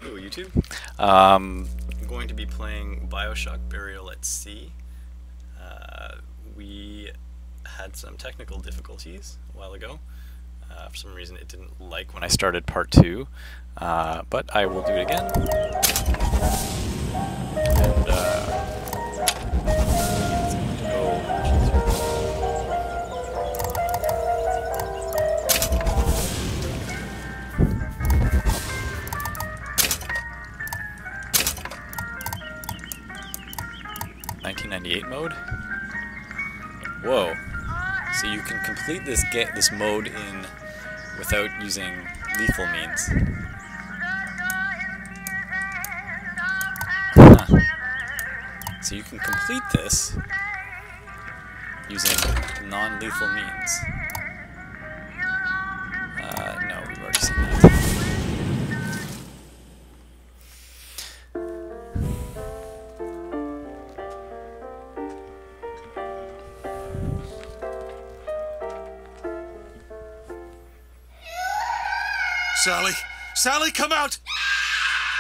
Hello YouTube. I'm going to be playing Bioshock Burial at Sea. We had some technical difficulties a while ago. For some reason it didn't like when I started part 2, but I will do it again. And it's going to go much easier. 1998 mode. Whoa! So you can complete this mode in without using lethal means. Huh. So you can complete this using non-lethal means. No, we've already seen that. Sally! Sally, come out!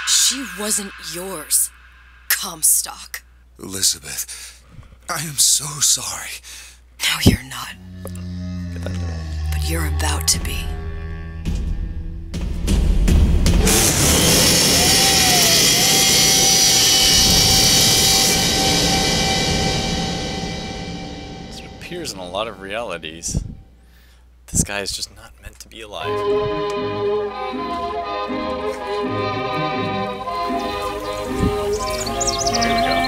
She wasn't yours, Comstock. Elizabeth, I am so sorry. No, you're not. Get that done. But you're about to be. It appears in a lot of realities. This guy is just not meant to be alive. Here we go.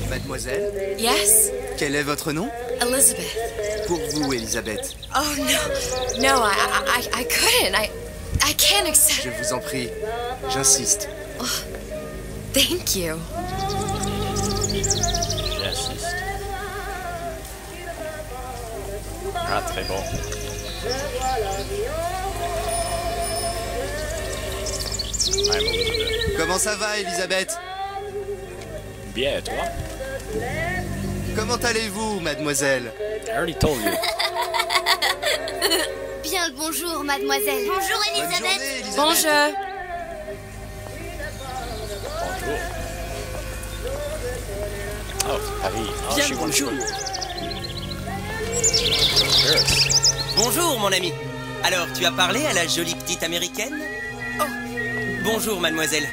Mademoiselle, Yes? quel est votre nom? Elizabeth. Pour vous, Elisabeth. Oh, no. No, I couldn't. I can't accept. Je vous en prie, j'insiste. Oh, thank you. J'insiste. Ah, très bon. I'm Elizabeth. Comment ça va, Elisabeth? Bien, et toi? Comment allez-vous, mademoiselle? I already told you. Bien le bonjour, mademoiselle. Bonjour, Bonne Elisabeth. journée, Elisabeth. Bonjour. Bonjour. Oh, Paris. Oh, Bien she le wants bonjour. Paris. Bonjour, mon ami. Alors, tu as parlé à la jolie petite américaine? Oh, bonjour, mademoiselle.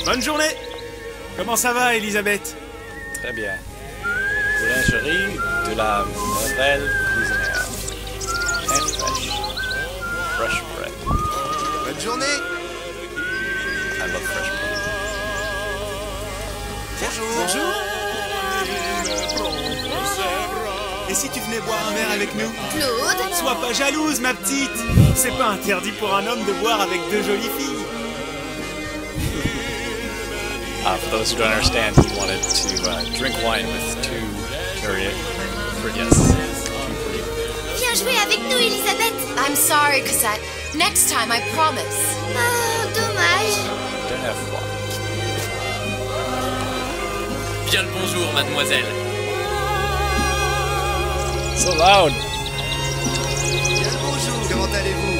Bonne journée. Comment ça va, Elisabeth? Très bien. Boulangerie de la nouvelle cuisinière. Pain fresh. Fresh bread. Bonne journée. I love fresh bread. Bonjour. Bonjour. Et si tu venais boire un verre avec nous? Claude. Sois pas jalouse, ma petite. C'est pas interdit pour un homme de boire avec deux jolies filles. For those who don't understand, he wanted to drink wine with two pretty. Viens jouer avec nous, Elisabeth. I'm sorry, Cosette. Next time, I promise. Oh, dommage. Dernière fois. Bien le bonjour, mademoiselle. So loud. Bien le bonjour. Comment allez-vous?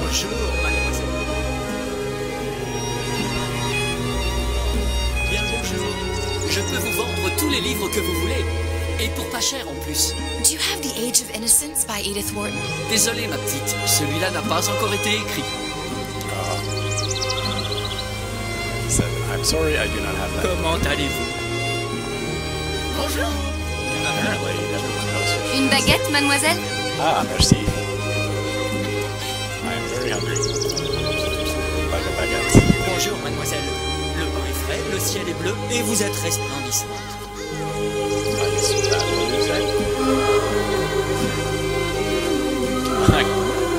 Bonjour, mademoiselle. Bien le bonjour. Je peux vous vendre tous les livres que vous voulez. Et pour pas cher en plus. Do you have The Age of Innocence by Edith Wharton? Désolé, ma petite. Celui-là n'a pas encore été écrit. He said, I'm sorry, I do not have that. Comment allez-vous? Bonjour. And apparently, everyone knows who. Une baguette, mademoiselle? Ah, merci. I am very hungry. Like a baguette. Bonjour, mademoiselle. Le pain est frais, le ciel est bleu et vous êtes resplendissante. I guess that what you say. I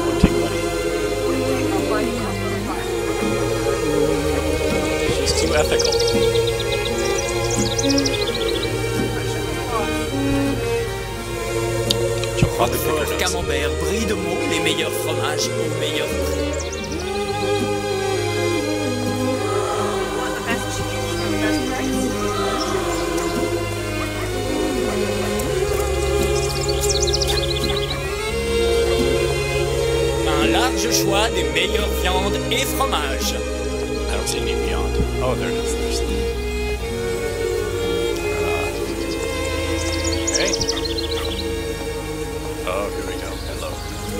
won't take money. She's too ethical. Je crois que Fort, camembert, brie de Meaux, les meilleurs fromages au meilleur prix. choix des meilleures viandes et fromages. I don't see any beyond. Oh, there it is. There's okay. Oh, here we go. Hello.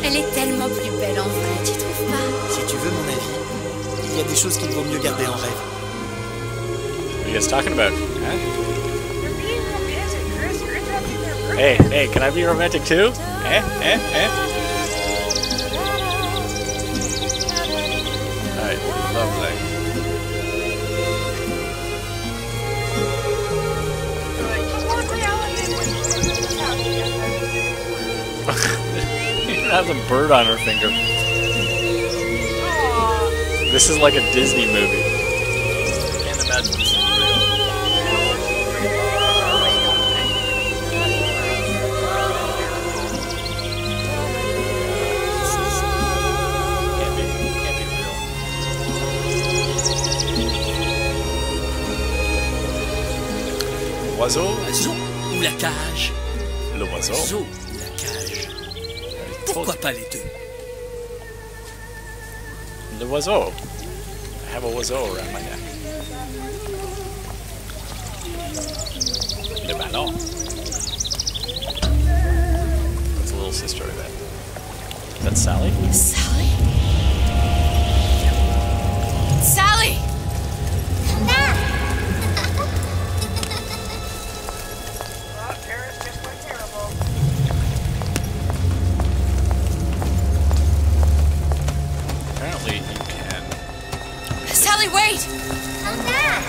Elle est tellement plus belle en vrai, tu trouves pas? Si tu veux mon avis, il y a des choses qu'il vaut mieux garder en rêve. What are you guys talking about? Huh? Hey, can I be romantic too? Alright, lovely. It has a bird on her finger. This is like a Disney movie. I can't imagine this is real. Can't be real. Oiseau? Oiseau ou la cage? L'oiseau. Oiseau ou la cage? Pourquoi pas les deux? L'oiseau. I have a oiseau around my neck. Le ballon. That's a little sister, I bet. That's Sally? Sally? Sally! Apparently you can. Sally, wait! Come back!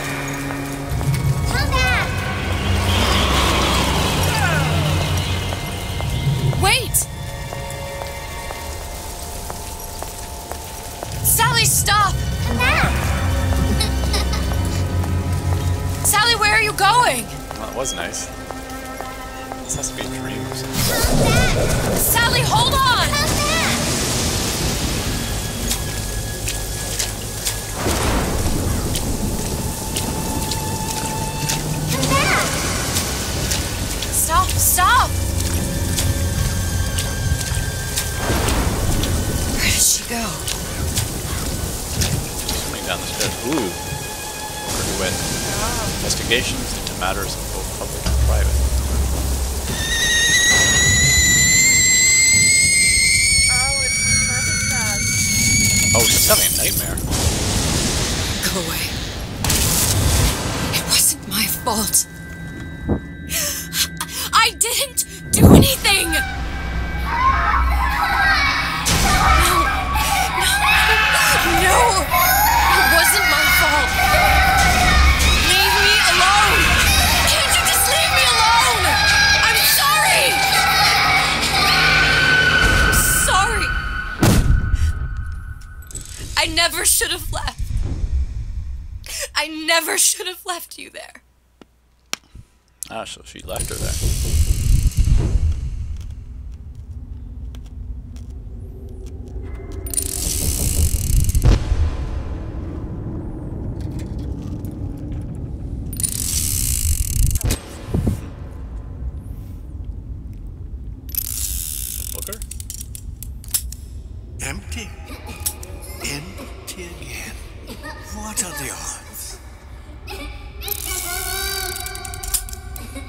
Come back! Wait! Sally, stop! Come back! Sally, where are you going? Well, that was nice. This has to be a dream or something. Come back! Sally, hold on! Come back! Come back! Stop, stop! Where did she go? Coming down the stairs. Ooh. Pretty wet. Investigations into matters of both public and private. Oh, she's having a nightmare. Go away. It wasn't my fault. I didn't do anything! No, it wasn't my fault. Leave me alone. Can't you just leave me alone? I'm sorry. I'm sorry. I never should have left. I never should have left you there. Ah, so she left her there. Booker? Empty. Empty again. What are the odds?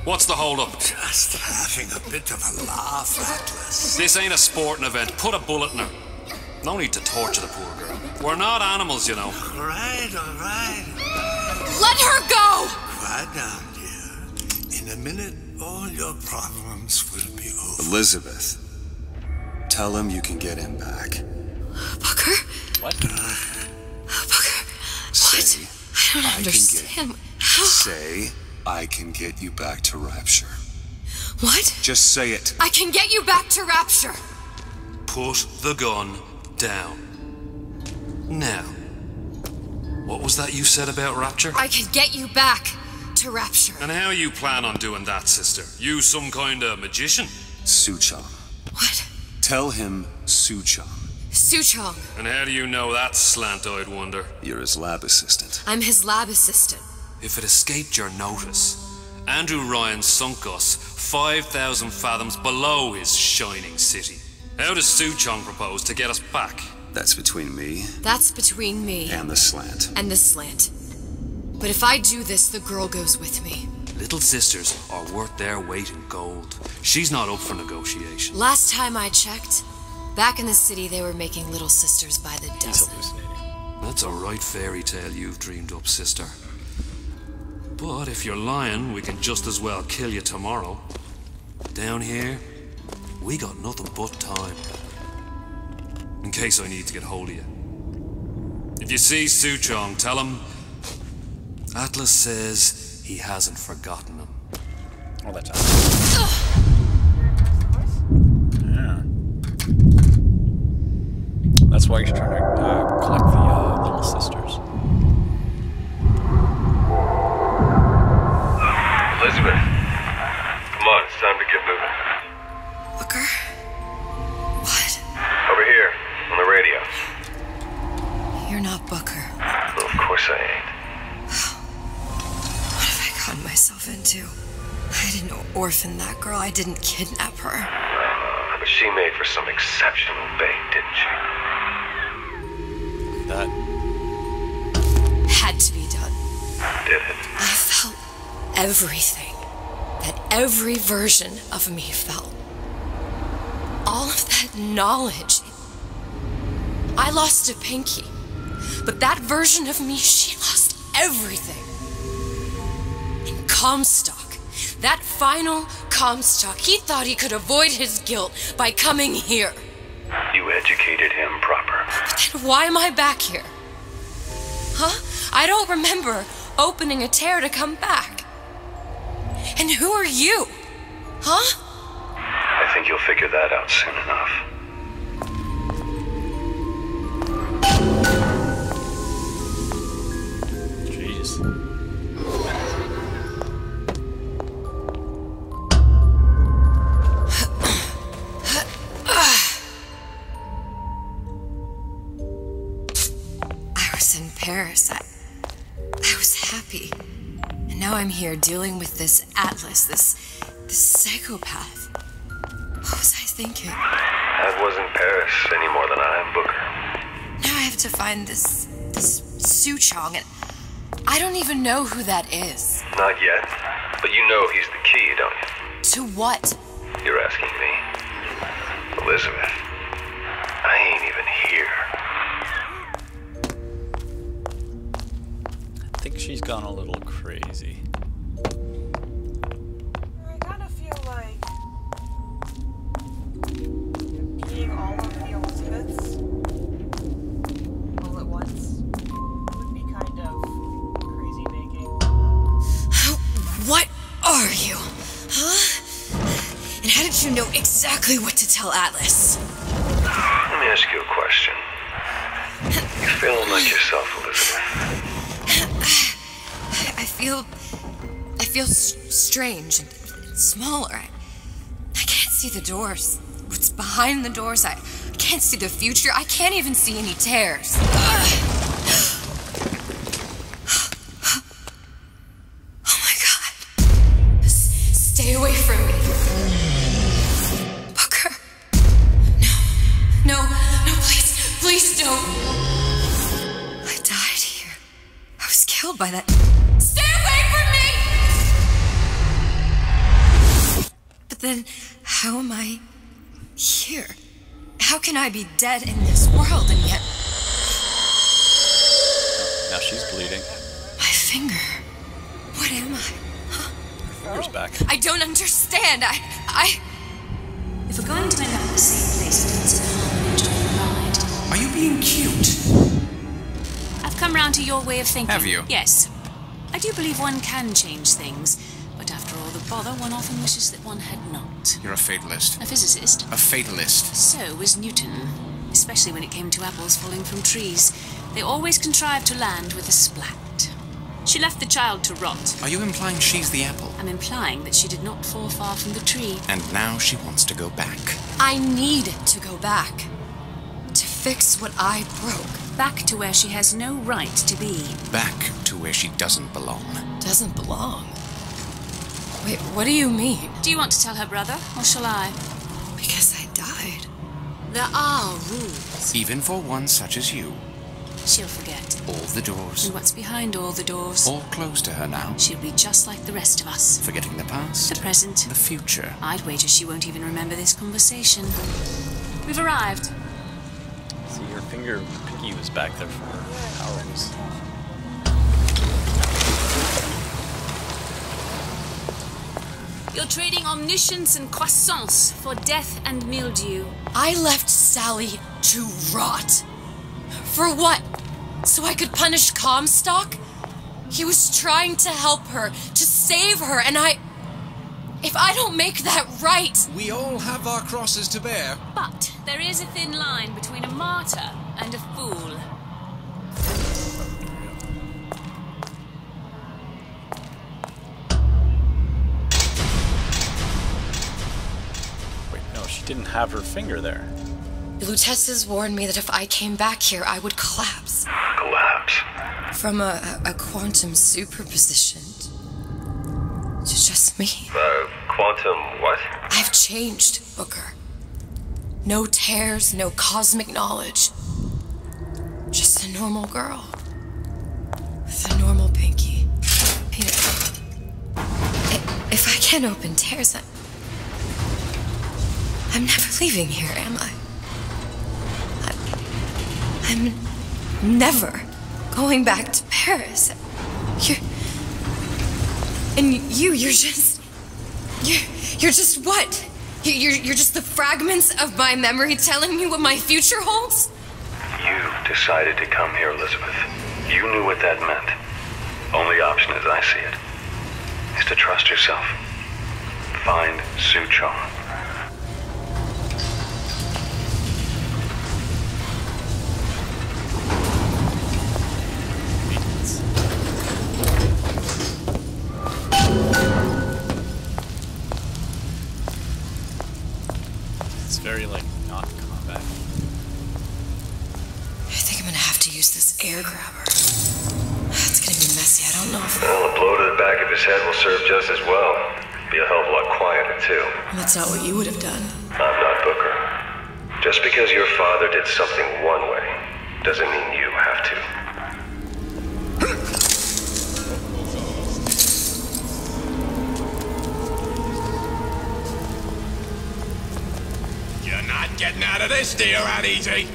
What's the hold-up? Just having a bit of a laugh, Atlas. This ain't a sporting event. Put a bullet in her. No need to torture the poor girl. We're not animals, you know. All right. Let her go! Quiet down, dear. In a minute, all your problems will be over. Elizabeth, tell him you can get him back. Booker? What? Booker? Say, What? I don't understand. How? Say, I can get you back to Rapture. What? Just say it. I can get you back to Rapture. Put the gun down. Now, what was that you said about Rapture? I can get you back to Rapture. And how you plan on doing that, sister? You some kind of magician? Suchong. What? Tell him Suchong. Suchong. And how do you know that, slant-eyed wonder? You're his lab assistant. I'm his lab assistant. If it escaped your notice, Andrew Ryan sunk us 5,000 fathoms below his shining city. How does Suchong propose to get us back? That's between me That's between me and the slant. and the slant. But if I do this, the girl goes with me. Little sisters are worth their weight in gold. She's not up for negotiation. Last time I checked, back in the city they were making little sisters by the He's dozen. hallucinating. That's a right fairy tale you've dreamed up, sister. But if you're lying, we can just as well kill you tomorrow. Down here, we got nothing but time. In case I need to get hold of you. If you see Suchong, tell him Atlas says he hasn't forgotten him. All that time. Yeah. That's why he's trying to collect the little sisters. Elizabeth, come on, it's time to get moving. Booker? What? Over here, on the radio. You're not Booker. Well, of course I ain't. What have I gotten myself into? I didn't orphan that girl. I didn't kidnap her. But she made for some exceptional bait, didn't she? That Had to be done. Did it? I felt everything that every version of me felt. All of that knowledge. I lost a pinky, but that version of me, she lost everything. And Comstock, that final Comstock, he thought he could avoid his guilt by coming here. You educated him proper. But then why am I back here? Huh? I don't remember opening a tear to come back. And who are you? Huh? I think you'll figure that out soon enough. jeez. I was in Paris. I was happy. And now I'm here dealing with this Atlas, this psychopath. What was I thinking? That wasn't Paris any more than I am Booker. Now I have to find this Suchong, and I don't even know who that is. Not yet, but you know he's the key, don't you? To what? You're asking me. Elizabeth, I ain't even here. I think she's gone a little crazy. I kind of feel like being all of the Elizabeths all at once would be kind of crazy making. What are you? Huh? And how did you know exactly what to tell Atlas? Let me ask you a question. You feeling like yourself, Elizabeth? I feel strange and smaller. I can't see the doors. What's behind the doors? I can't see the future. I can't even see any tears. Oh my God. Stay away from me. Booker. No, please don't. I died here. I was killed by that. Stay away from me! But then, how am I here? How can I be dead in this world and yet... Now she's bleeding. My finger. What am I? Huh? Her finger's back. I don't understand. I... If we're going to end up in the same place, it means in harmony during the ride. Are you being cute? I've come round to your way of thinking. Have you? Yes. I do believe one can change things, but after all the bother, one often wishes that one had not. You're a fatalist. A physicist. A fatalist. So was Newton, especially when it came to apples falling from trees. They always contrived to land with a splat. She left the child to rot. Are you implying she's the apple? I'm implying that she did not fall far from the tree. And now she wants to go back. I need to go back. To fix what I broke. Back to where she has no right to be. Back to where she doesn't belong. Doesn't belong? Wait, what do you mean? Do you want to tell her brother, or shall I? Because I died. There are rules. Even for one such as you. She'll forget. All the doors. And what's behind all the doors? All closed to her now. She'll be just like the rest of us. Forgetting the past. The present. The future. I'd wager she won't even remember this conversation. We've arrived. See, your pinky was back there for hours. You're trading omniscience and croissance for death and mildew. I left Sally to rot. For what? So I could punish Comstock? He was trying to help her, to save her, and if I don't make that right... We all have our crosses to bear. But there is a thin line between a martyr and a fool. Wait, no, she didn't have her finger there. The Lutesses warned me that if I came back here, I would collapse. Collapse? From a quantum superposition to just me. Quantum what? I've changed, Booker. No tears, no cosmic knowledge. Just a normal girl. With a normal pinky. Peter, if I can't open tears, I'm never leaving here, am I? I'm never going back to Paris. You're just what? You're just the fragments of my memory telling me what my future holds? You decided to come here, Elizabeth. You knew what that meant. Only option, as I see it, is to trust yourself. Find Suchong. Very, like, not combat. I think I'm gonna have to use this air grabber. It's gonna be messy, I don't know if... Well, a blow to the back of his head will serve just as well. Be a hell of a lot quieter, too. That's not what you would have done. I'm not Booker. Just because your father did something one way, doesn't mean you have to. Getting out of this deal that easy.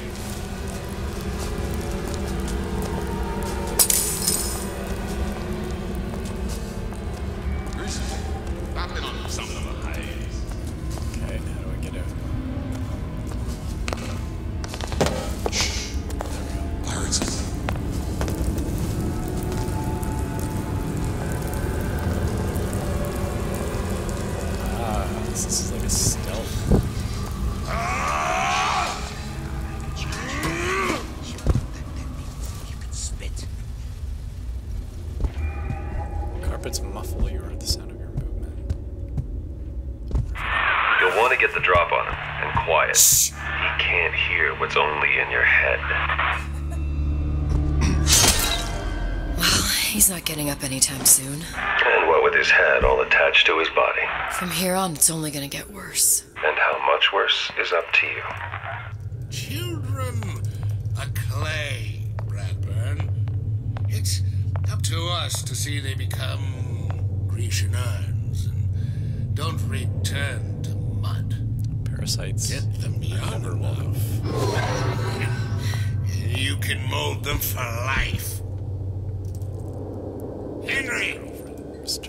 I've been on some of the highs. Okay, how do I get out? There we go. Pirates. This is like a stealth. Carpets muffle the sound of your movement. You'll want to get the drop on him, and quiet. He can't hear what's only in your head. Well, he's not getting up anytime soon. And what with his head all attached to his body. From here on, it's only gonna get worse. And how much worse is up to you. Children are clay, Bradburn. It's up to us to see they become Grecian urns and don't return to mud. Parasites. Get them young enough. You can mold them for life. Henry!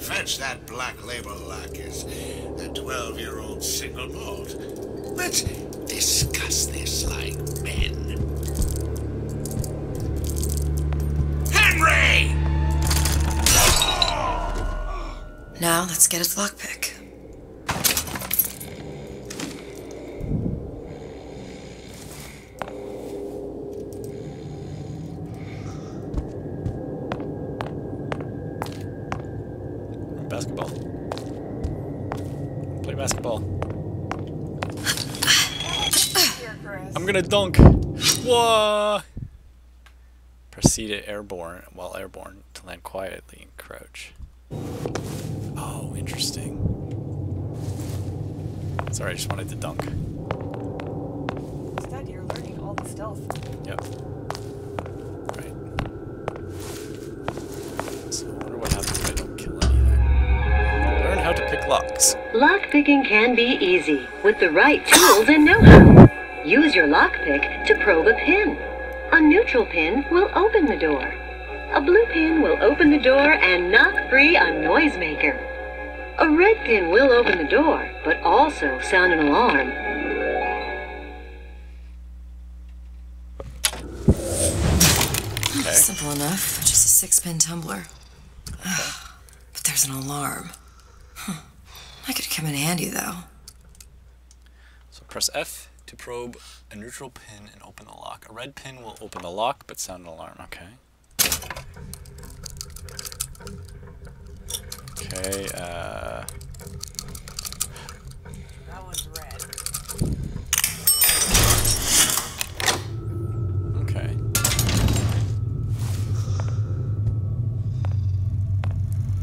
Fetch that black label lacquers, that 12-year-old single malt. Let's discuss this like men. Henry! Now, let's get his lockpick. Basketball. Play basketball. I'm gonna dunk. Whoa! Proceed to airborne while airborne to land quietly and crouch. Oh, interesting. Sorry, I just wanted to dunk. stealth. Yep. Right. So I wonder what happens if I don't kill anything. Learn how to pick locks. Lockpicking can be easy with the right tools and know-how. Use your lockpick to probe a pin. A neutral pin will open the door. A blue pin will open the door and knock free a noisemaker. A red pin will open the door, but also sound an alarm. Okay. Simple enough. Just a 6-pin tumbler. But there's an alarm. That could come in handy, though. So press F to probe a neutral pin and open the lock. A red pin will open the lock, but sound an alarm. Okay. Okay, That one's red. Okay.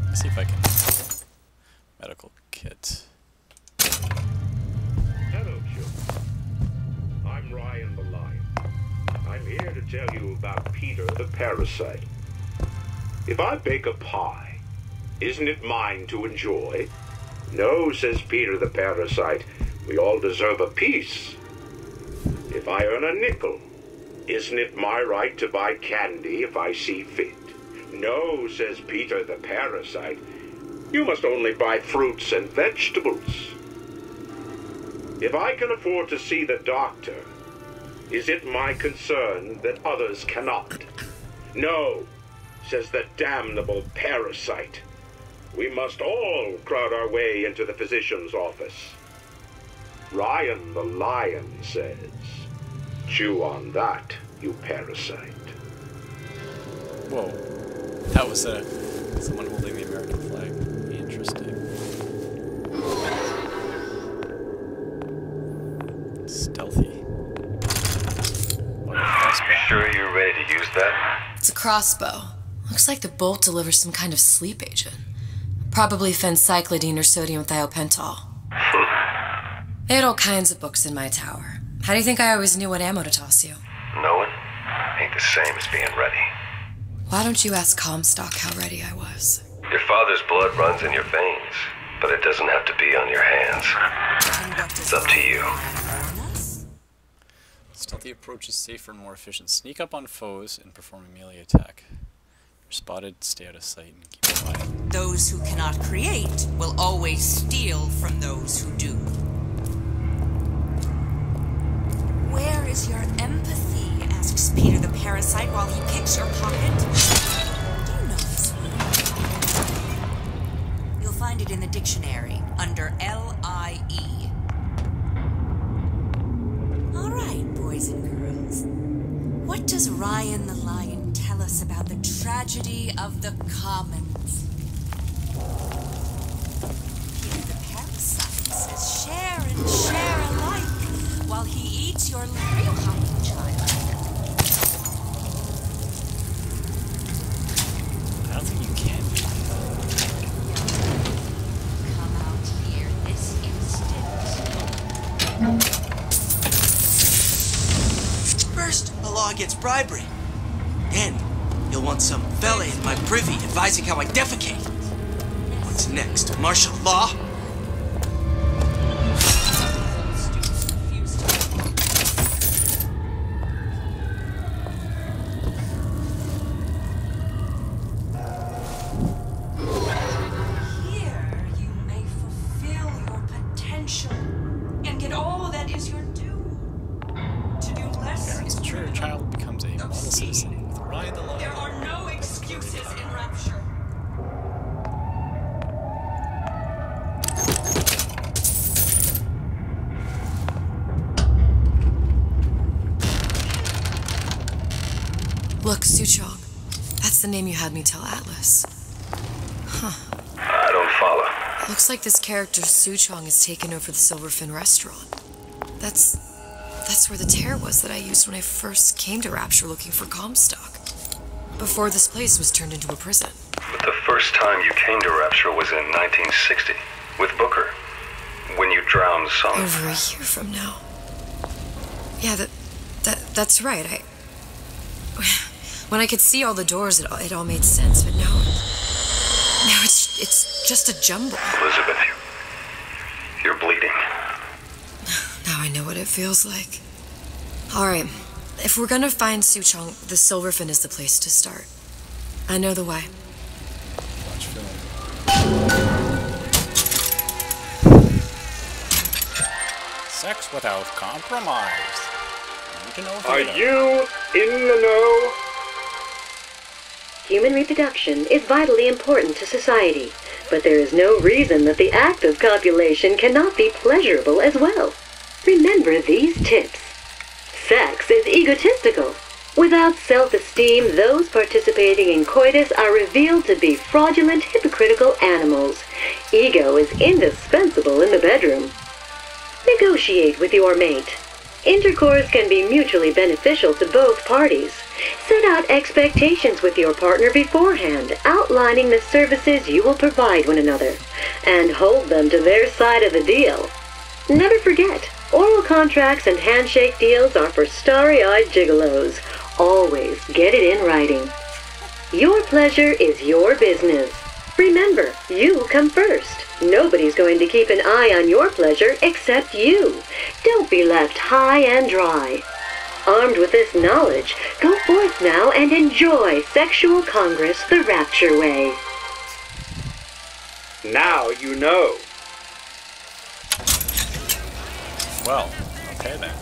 Let's see if I can... Medical kit. Hello, children. I'm Ryan the Lion. I'm here to tell you about Peter the Parasite. If I bake a pie, isn't it mine to enjoy? No, says Peter the Parasite. We all deserve a piece. If I earn a nickel, isn't it my right to buy candy if I see fit? No, says Peter the Parasite. You must only buy fruits and vegetables. If I can afford to see the doctor, is it my concern that others cannot? No, says the damnable parasite. We must all crowd our way into the physician's office. Ryan the Lion says, chew on that, you parasite. Whoa. That was someone holding the American flag. Interesting. Stealthy. You sure you're ready to use that? It's a crossbow. Looks like the bolt delivers some kind of sleep agent. Probably phencyclidine or sodium thiopental. They had all kinds of books in my tower. How do you think I always knew what ammo to toss you? Knowing ain't the same as being ready. Why don't you ask Comstock how ready I was? Your father's blood runs in your veins, but it doesn't have to be on your hands. It's up to you. Stealthy approach is safer and more efficient. Sneak up on foes and perform a melee attack. You're spotted, stay out of sight, and keep quiet. Those who cannot create will always steal from those who do. Where is your empathy? Asks Peter the Parasite while he picks your pocket. Do you know this word? You'll find it in the dictionary under L-I-E. All right, boys and girls. What does Ryan the Lion tell us about the tragedy of the commons? Peter the Parasite says share and share alike while he eats your little common child. I don't think you can. Come out here this instant. First, the law gets bribery. Then, you'll want some fella in my privy advising how I defecate. What's next? Martial law? Here, you may fulfill your potential and get all that is your due. To do less Parents ensure your child becomes a model citizen with Ryan the Lion. There are no excuses in Rapture. Look, Suchong. That's the name you had me tell Atlas. Huh. I don't follow. Looks like this character Suchong has taken over the Silverfin restaurant. That's where the tear was that I used when I first came to Rapture looking for Comstock. Before this place was turned into a prison. But the first time you came to Rapture was in 1960, with Booker, when you drowned some... Over a year from now. Yeah, That's right. When I could see all the doors, it all made sense. But now it's just a jumble. Elizabeth, you're bleeding. Now I know what it feels like. All right, if we're gonna find Suchong, the Silverfin is the place to start. I know the way. Watch film. Sex without compromise. Need to know Are data. you in the know? Human reproduction is vitally important to society, but there is no reason that the act of copulation cannot be pleasurable as well. Remember these tips. Sex is egotistical. Without self-esteem, those participating in coitus are revealed to be fraudulent, hypocritical animals. Ego is indispensable in the bedroom. Negotiate with your mate. Intercourse can be mutually beneficial to both parties. Set out expectations with your partner beforehand, outlining the services you will provide one another, and hold them to their side of the deal. Never forget, oral contracts and handshake deals are for starry-eyed gigolos. Always get it in writing. Your pleasure is your business. Remember, you come first. Nobody's going to keep an eye on your pleasure except you. Don't be left high and dry. Armed with this knowledge, go forth now and enjoy Sexual Congress the Rapture way. Now you know. Well, okay then.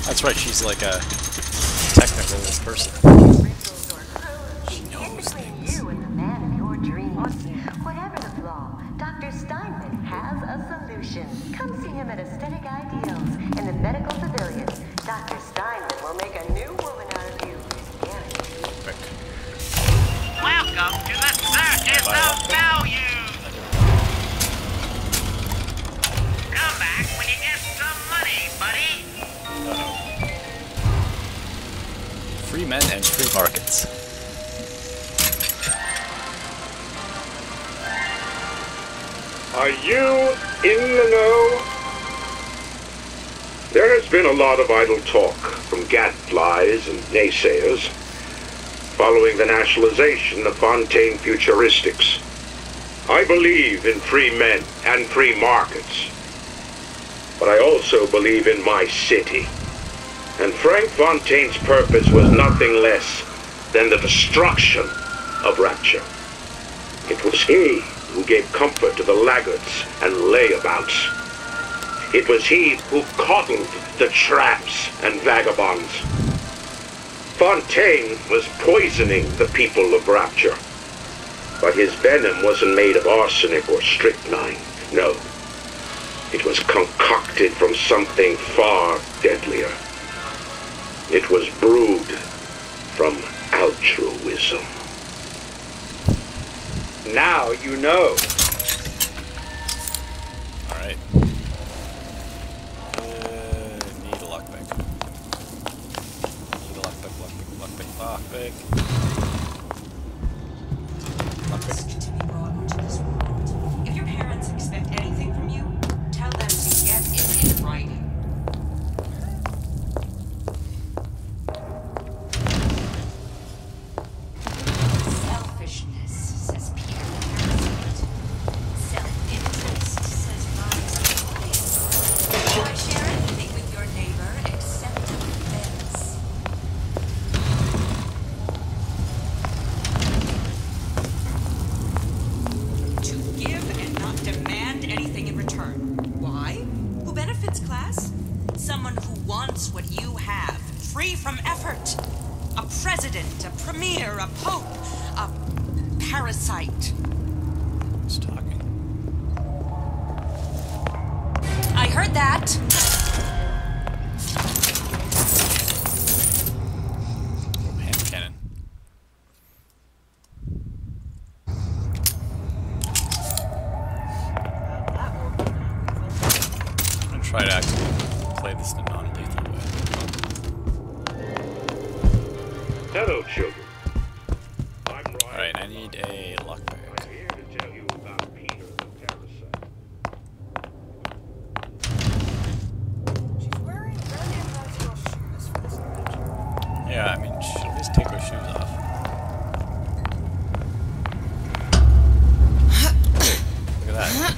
That's right, she's like a technical person. She knows things. You and the man of your dreams. Whatever the flaw, Dr. Steinman has a solution. Come see him at Aesthetic Ideals in the medical pavilion. Dr. Steinman will make a new woman out of you. Guaranteed. Welcome to the Circus of Value. Come back when you get some money, buddy. Free men and free markets. Are you in the know? There has been a lot of idle talk from gadflies and naysayers following the nationalization of Fontaine Futuristics. I believe in free men and free markets, but I also believe in my city. And Frank Fontaine's purpose was nothing less than the destruction of Rapture. It was he who gave comfort to the laggards and layabouts. It was he who coddled the tramps and vagabonds. Fontaine was poisoning the people of Rapture, but his venom wasn't made of arsenic or strychnine. No, it was concocted from something far deadlier. It was brewed from altruism. Now you know. Alright. Need a lockpick. Need a lockpick. If your parents expect anything from you, tell them to get it in writing. Selfishness, says Peter the Parasite. Self-interest, says Rise the Lion. Why share anything with your neighbor except a fence? To give and not demand anything in return. Why? Who benefits, class? Someone who wants what you have, free from effort. A president, a premier, a pope, a parasite. Who's talking? I heard that. Oh, hand cannon. I'm gonna try to actually play this in a non-lethal way. Hello, children. Alright, I need a lockpick. I'm here to tell you about Peter the parasite. She's wearing very unnatural shoes for this adventure. Yeah, I mean, she'll at least take her shoes off. Look at that.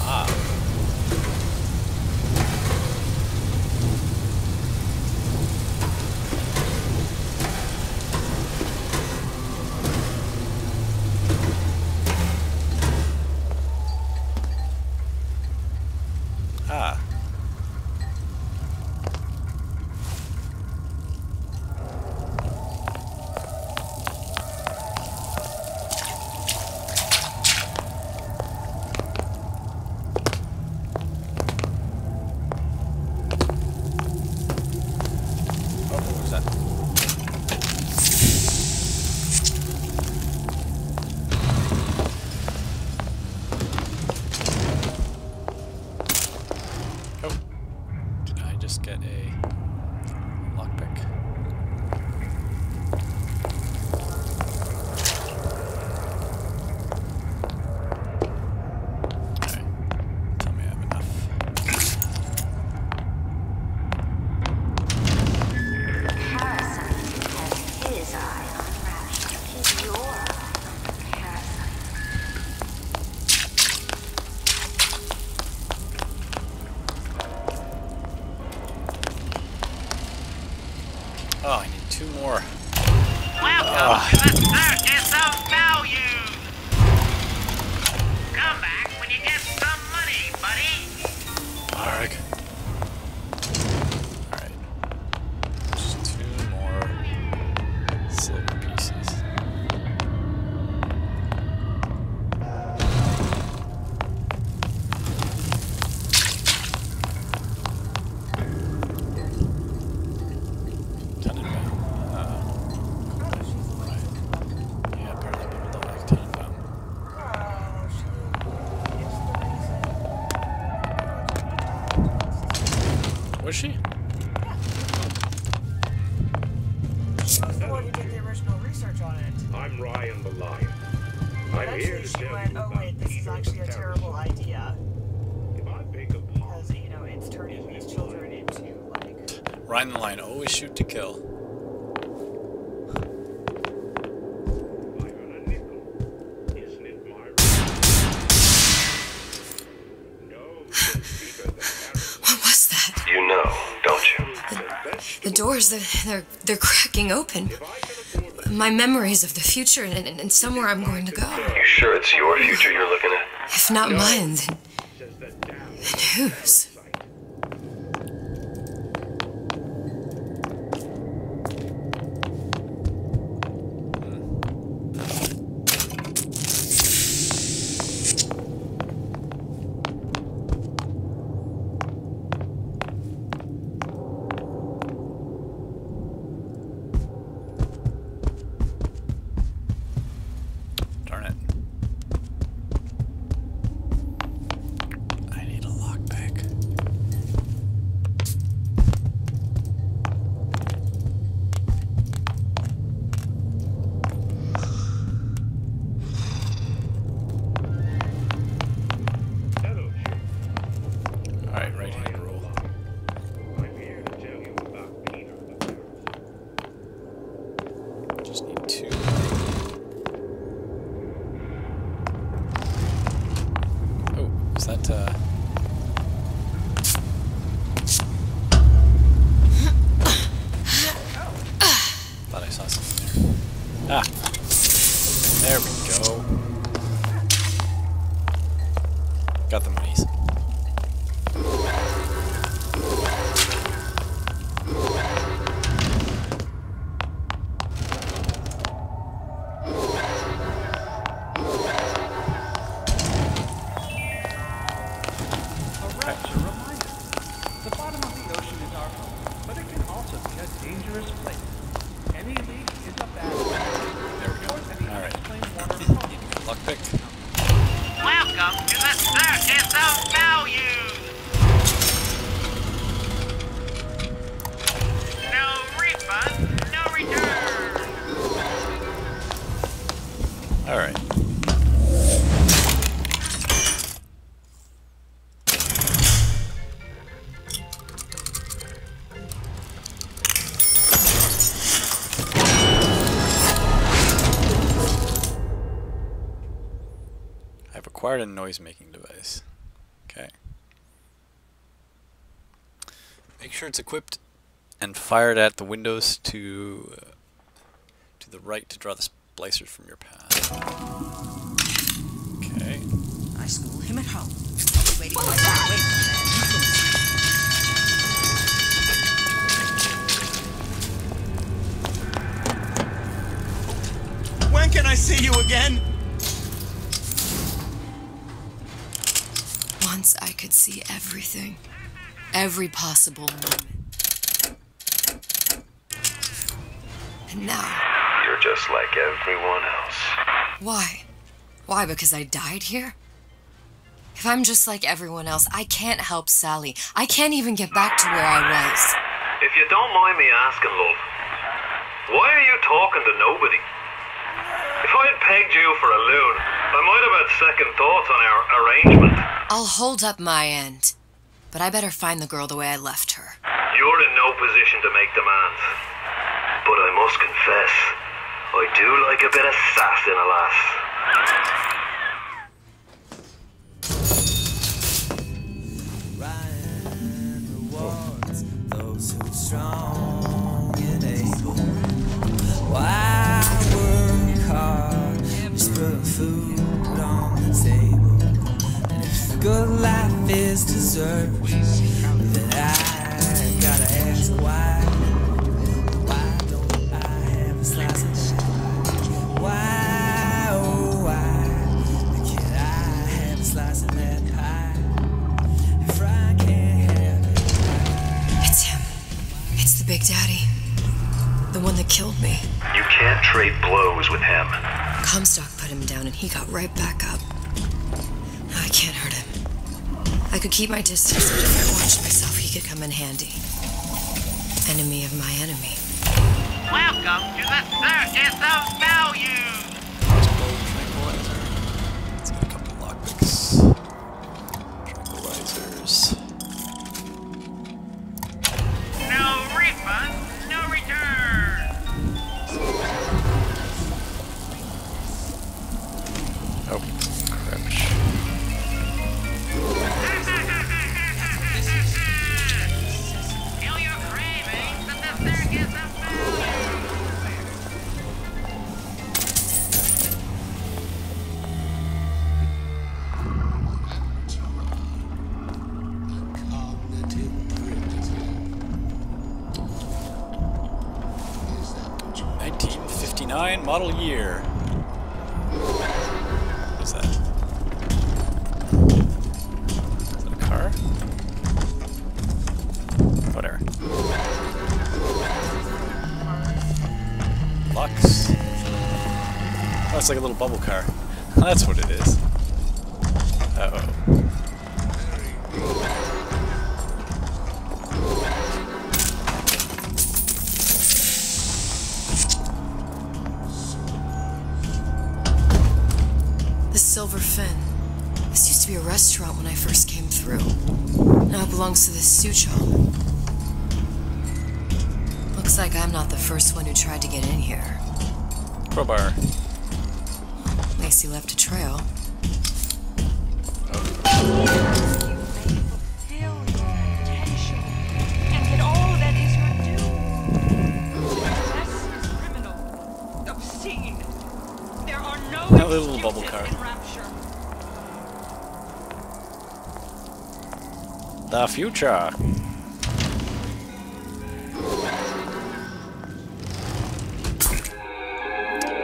Ah. Ah. Oh, what was that? Oh, did I just get a lockpick? Okay, tell me I have enough. Parasite has his eye on Rash. Keep your eye on the parasite. Oh, I need 2 more. Welcome to the circus of value. Come back when you get some money, buddy. Arg. Alright. Just 2 more silver pieces. Tenenbaum. Right. Yeah, apparently people don't like Tenenbaum. Was she? She was the one who did the original research on it. I'm Ryan the Lion. I'm here Eventually to she tell went, you oh about wait, this is Peter actually the a terrible parasite. idea. If I bake a pie, Because, you know, it's turning these children into, like... Ryan the Lion, always shoot to kill. I earn a nickel. Isn't it my right? No, says Peter the parasite. What was that? You know, don't you? The doors, they're cracking open. My memories of the future and somewhere I'm going to go. You sure it's your future you're looking at? If not mine, then whose? Darn it. I need a lockpick. Hello, children. Alright, right hand rule. I'm here to tell you about Peter the parasite. Just need 2. Oh, is that thought I saw something there. Ah. There we go. Got the monies. A reminder. The bottom of the ocean is our home, but it can also be a dangerous place. Any leak is a bad thing. There we go. Alright. Lockpick. Welcome to the circus of value. No refunds, acquired a noise-making device. Okay. Make sure it's equipped and fired at the windows to the right to draw the splicers from your path. Okay. I school him at home. Waiting for my dad. Wait for that. When can I see you again? Once I could see everything. Every possible moment. And now... You're just like everyone else. Why? Why, because I died here? If I'm just like everyone else, I can't help Sally. I can't even get back to where I was. If you don't mind me asking, love, why are you talking to nobody? If I had pegged you for a loon, I might have had second thoughts on our arrangement. I'll hold up my end. But I better find the girl the way I left her. You're in no position to make demands. But I must confess, I do like a bit of sass in a lass. Those who strong and able. Why work hard? Just put food on the table. And if a good life is deserved, then I gotta ask why. Why don't I have a slice of that? Why, oh why can't I have a slice of that pie? If I can't have it. It's him. It's the Big Daddy. The one that killed me. You can't trade blows with him. Comstock put him down and he got right back up. I can't hurt him. I could keep my distance, but if I watched myself, he could come in handy. Enemy of my enemy. Welcome to the Circus of Value! Let's get a couple lockpicks. Tranquilizers. No refund, no return! Oh, crap. Feel your cravings at the Circus of Value! '59 model year. What's that? Is that a car? Whatever. Lux. Oh, it's like a little bubble car. That's what it is. Uh-oh. The Silver Fin. This used to be a restaurant when I first came through. Now it belongs to this Suchong. Looks like I'm not the first one who tried to get in here. Crowbar. Macy left a trail. And get all that is your due. Success is criminal, obscene. There are no That little bubble car. in rapture. The future.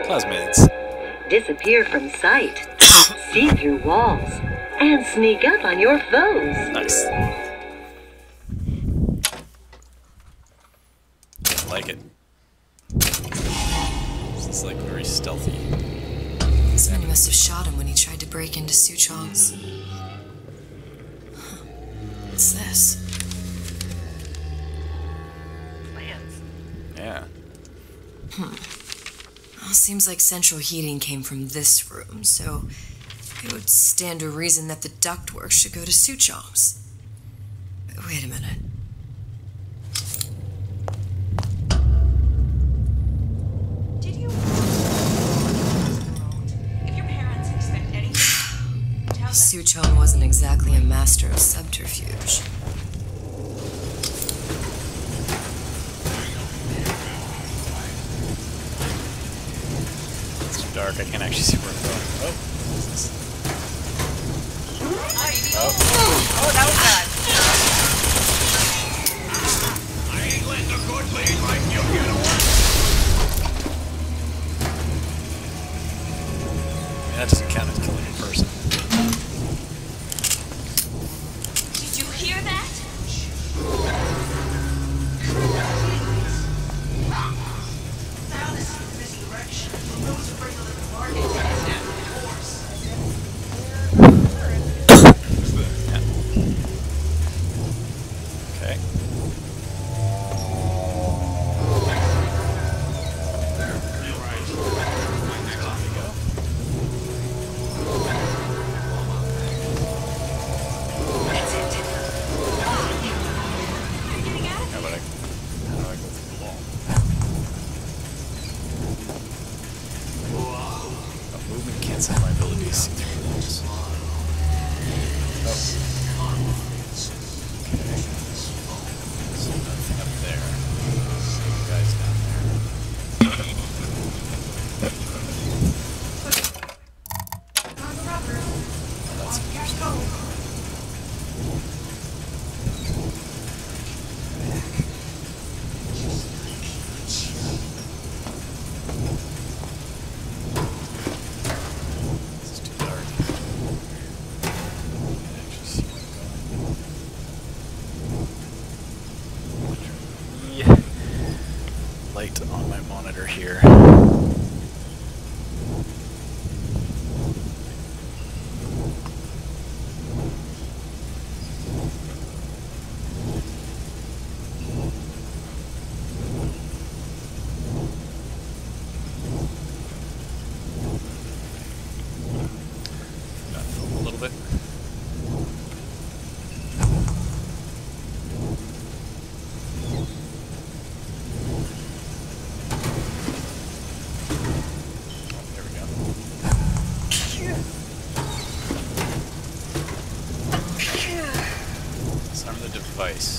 Plasmids. Disappear from sight, see through walls, and sneak up on your foes. Nice. I like it. This is like very stealthy. Someone must have shot him when he tried to break into Suchong's. Huh. What's this? Yeah. Well, seems like central heating came from this room, so it would stand to reason that the ductwork should go to Suchong's. Wait a minute. Did you? If your parents expect anything, exactly a master of subterfuge. It's too dark, I can't actually see where I'm going. Oh, what is this? Oh, that was bad. I ain't letting a good lead like you get away. That doesn't count as killing a person. Did you hear that? Now this is the misdirection. Those who bring the little bargain and horse. Okay. Cancel my ability to see through walls. Oh. Okay. So nothing up there. You guys down there. Oh, that's interesting. Light on my monitor here. Got film a little bit. Disarm the device.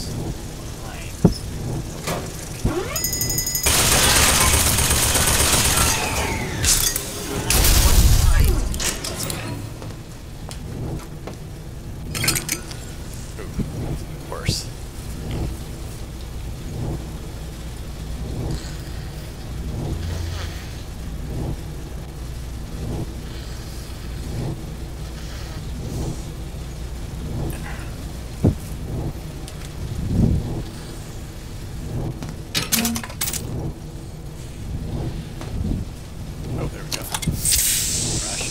Ooh, worse. Oh, there we go. Rush.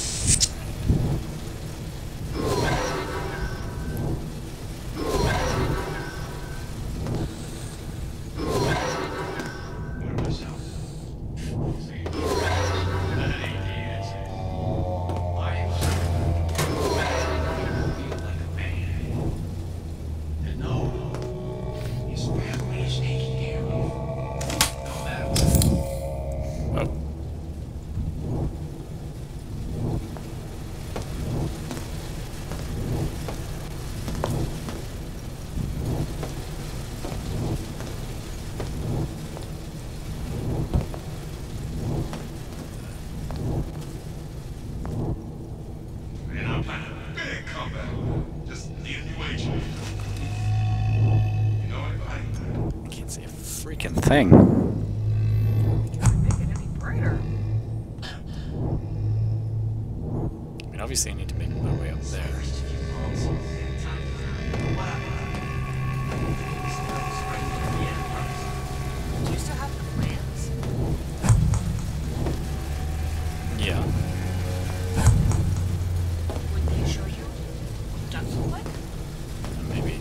Freaking thing. I mean, obviously I need to make my way up there. Do you still have the plans? Yeah. Would they show you done what? Maybe.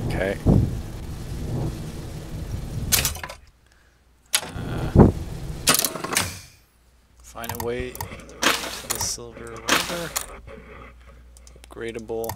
Okay. Find a way to the silver whatever. Upgradable.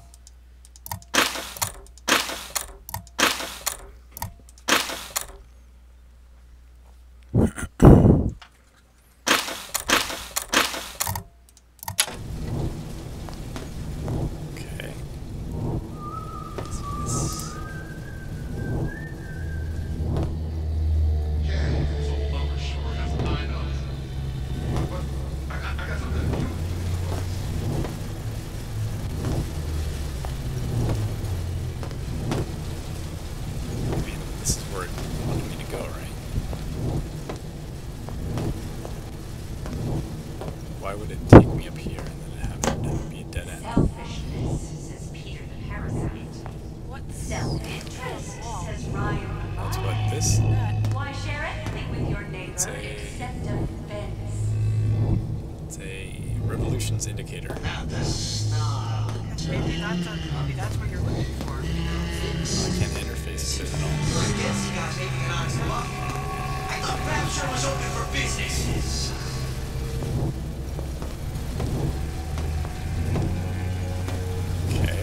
Maybe that's what you're looking for. I can't interface with it at all. I guess you guys making an honest buck. I thought Rapture was open for business. Okay.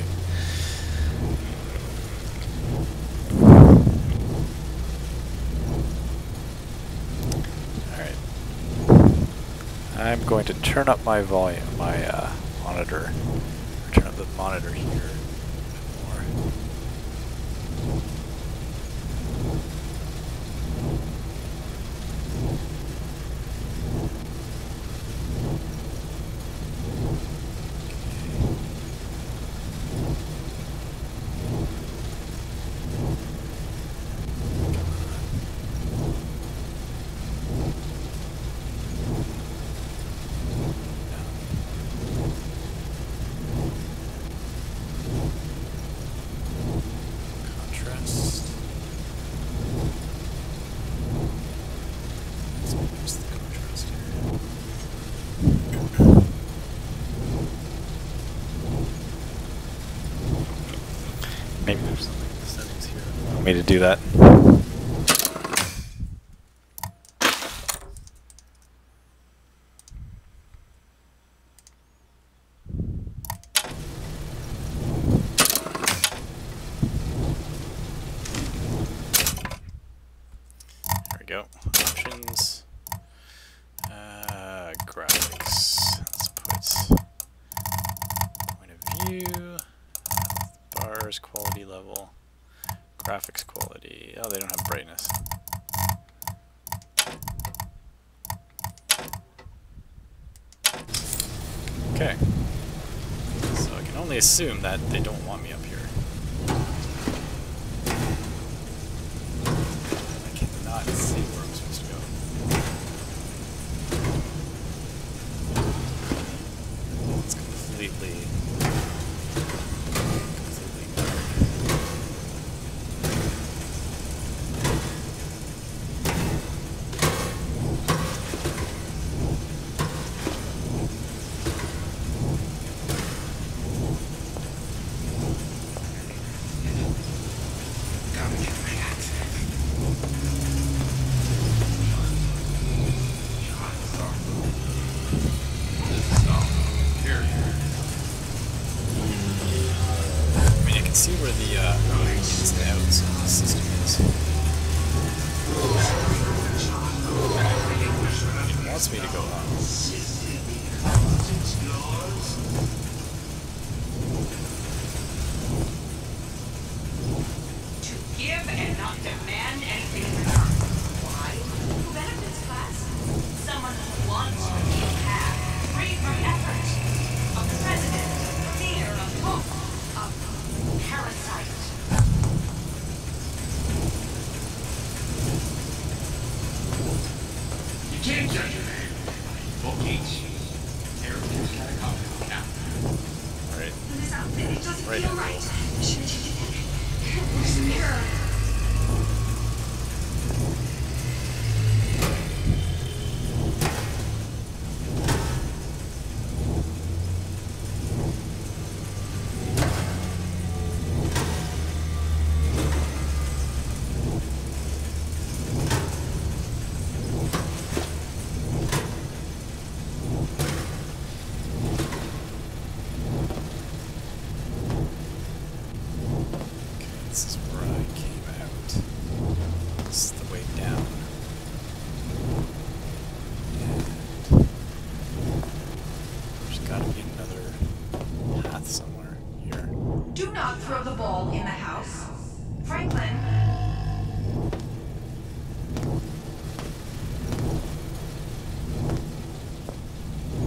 Alright. I'm going to turn up my volume, my monitor. Turn up the monitor here a bit more. Contrast. Let's reduce the contrast here. Maybe there's something in the settings here that want me to do that. There we go. Options. Graphics. Let's put point of view. Bars, quality level. Graphics quality. Oh, they don't have brightness. Okay. So I can only assume that they don't want me up here. I cannot see where I'm supposed to go. It's completely see where the ins and outs of the system is. It wants me to go up. To give and not demand anything in return. Why? Who benefits, class? Someone who wants what you have, free from effort. A president, leader of hope, a parasite. You can't judge a man by book each. Everything's got a copy now. Right. This outfit, it doesn't Right. feel right. Should I take it back? Where's the mirror? This is where I came out. This is the way down. And there's gotta be another path somewhere here. Do not throw the ball in the house. Franklin.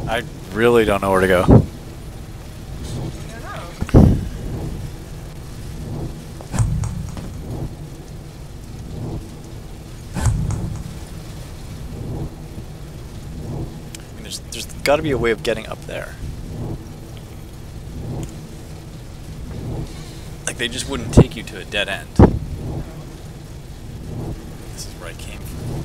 I really don't know where to go. There's got to be a way of getting up there. Like, they just wouldn't take you to a dead end. This is where I came from.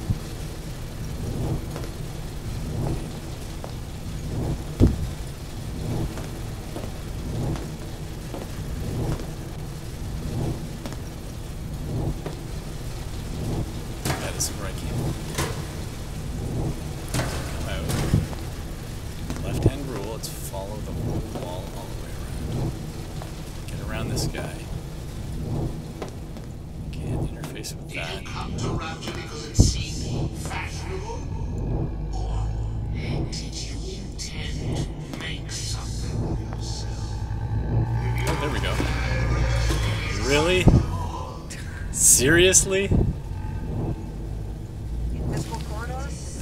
this guy. Can't interface with that. Did you come to Rapture because it seemed fashionable? Or did you intend to make something of yourself? Oh, there we go. Really? Seriously? Invisible corridors? Is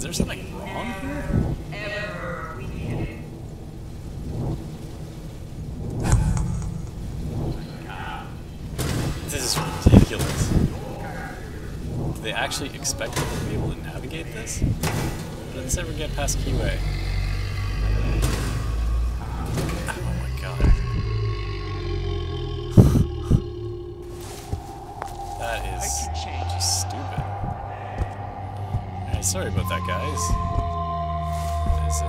there something wrong here? This is ridiculous. Do they actually expect us to be able to navigate this? Did this ever get past QA? Oh my god. That is just stupid. Alright, sorry about that, guys. That is a,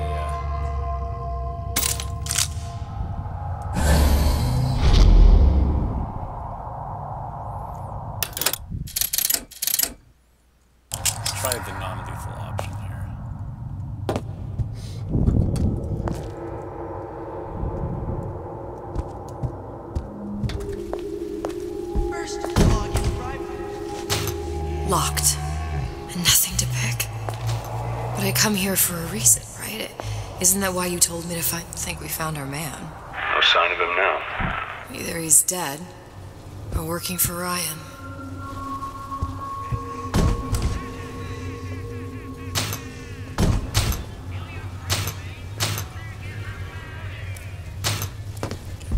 try the non-lethal option here. First, the log gets bribery. Locked. And nothing to pick. But I come here for a reason, right? Isn't that why you told me to think we found our man? No sign of him now. Either he's dead, or working for Ryan.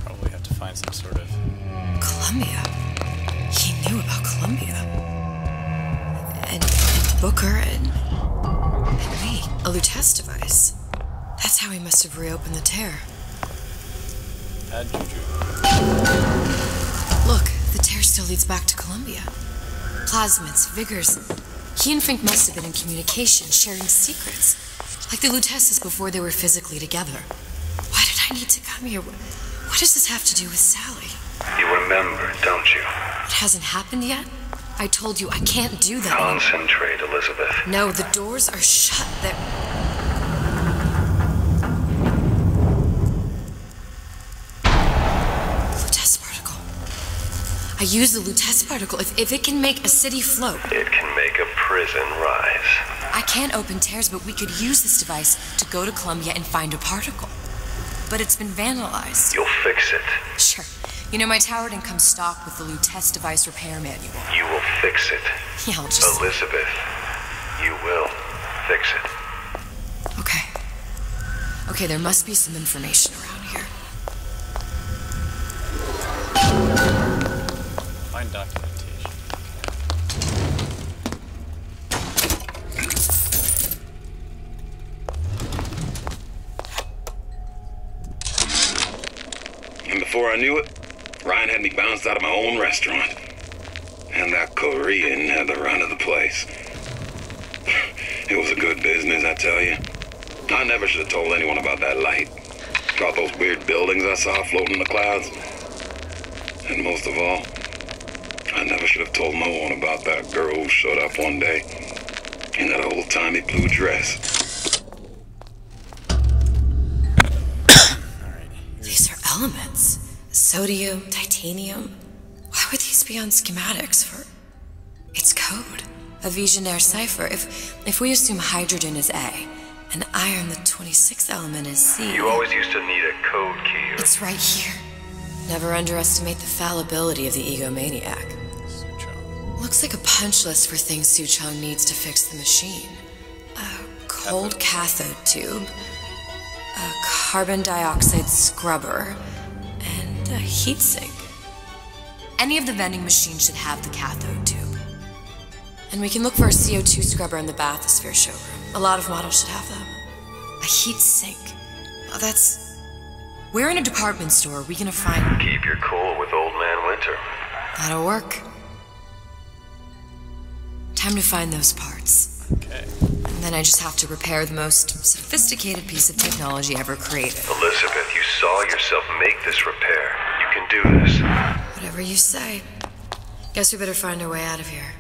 Probably have to find some sort of... Columbia. He knew about Columbia. And Booker and me. A Lutece device. That's how he must have reopened the tear. Bad juju. Look, the tear still leads back to Columbia. Plasmids, vigors. He and Fink must have been in communication, sharing secrets. Like the Luteces before they were physically together. Why did I need to come here? What does this have to do with Sally? You remember, don't you? It hasn't happened yet? I told you I can't do that. Concentrate, Elizabeth. No, the doors are shut. They're... Lutece particle. I use the Lutece particle. If it can make a city float. It can make a prison rise. I can't open tears, but we could use this device to go to Columbia and find a particle. But it's been vandalized. You'll fix it. Sure. You know, my tower didn't come stocked with the Lutece device repair manual. You will fix it. Yeah, I'll just... Elizabeth, you will fix it. Okay. Okay, there must be some information around here. Find documentation. And before I knew it, Ryan had me bounced out of my own restaurant. And that Korean had the run of the place. It was a good business, I tell you. I never should have told anyone about that light. About those weird buildings I saw floating in the clouds. And most of all, I never should have told no one about that girl who showed up one day in that old-timey blue dress. These are elements. Sodium, titanium. Why would these be on schematics for... It's code. A Visionaire cipher. If we assume hydrogen is A, and iron, the 26th element, is C... You always used to need a code key. It's right here. Never underestimate the fallibility of the egomaniac. Looks like a punch list for things Suchong needs to fix the machine. A cold cathode tube, a carbon dioxide scrubber, and a heatsink. Any of the vending machines should have the cathode tube. And we can look for a CO2 scrubber in the bathysphere showroom. A lot of models should have them. A heatsink. Oh, that's... Where in a department store are we gonna find... Keep your cool with Old Man Winter. That'll work. Time to find those parts. Okay. And then I just have to repair the most sophisticated piece of technology ever created. Elizabeth, you saw yourself make this repair. You can do this. Whatever you say. Guess we better find our way out of here.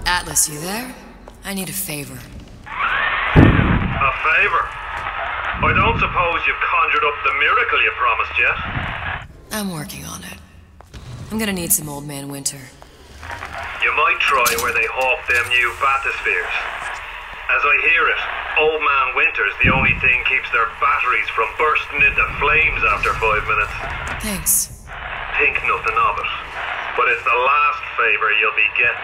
Atlas, you there? I need a favor. A favor. I don't suppose you've conjured up the miracle you promised yet? I'm working on it. I'm gonna need some Old Man Winter. You might try where they hawk them new bathyspheres. As I hear it, Old Man Winter's the only thing keeps their batteries from bursting into flames after 5 minutes. Thanks. Think nothing of it. But it's the last favor you'll be getting.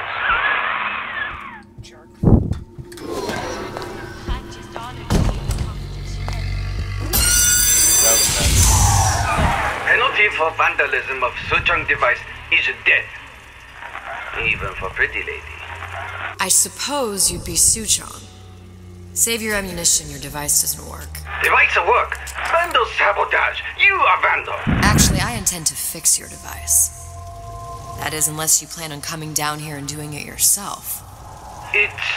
Penalty for vandalism of Suchong device is death. Even for pretty lady. I suppose you'd be Suchong. Save your ammunition, your device doesn't work. Device work. Vandal sabotage. You are vandal. Actually, I intend to fix your device. That is, unless you plan on coming down here and doing it yourself. It's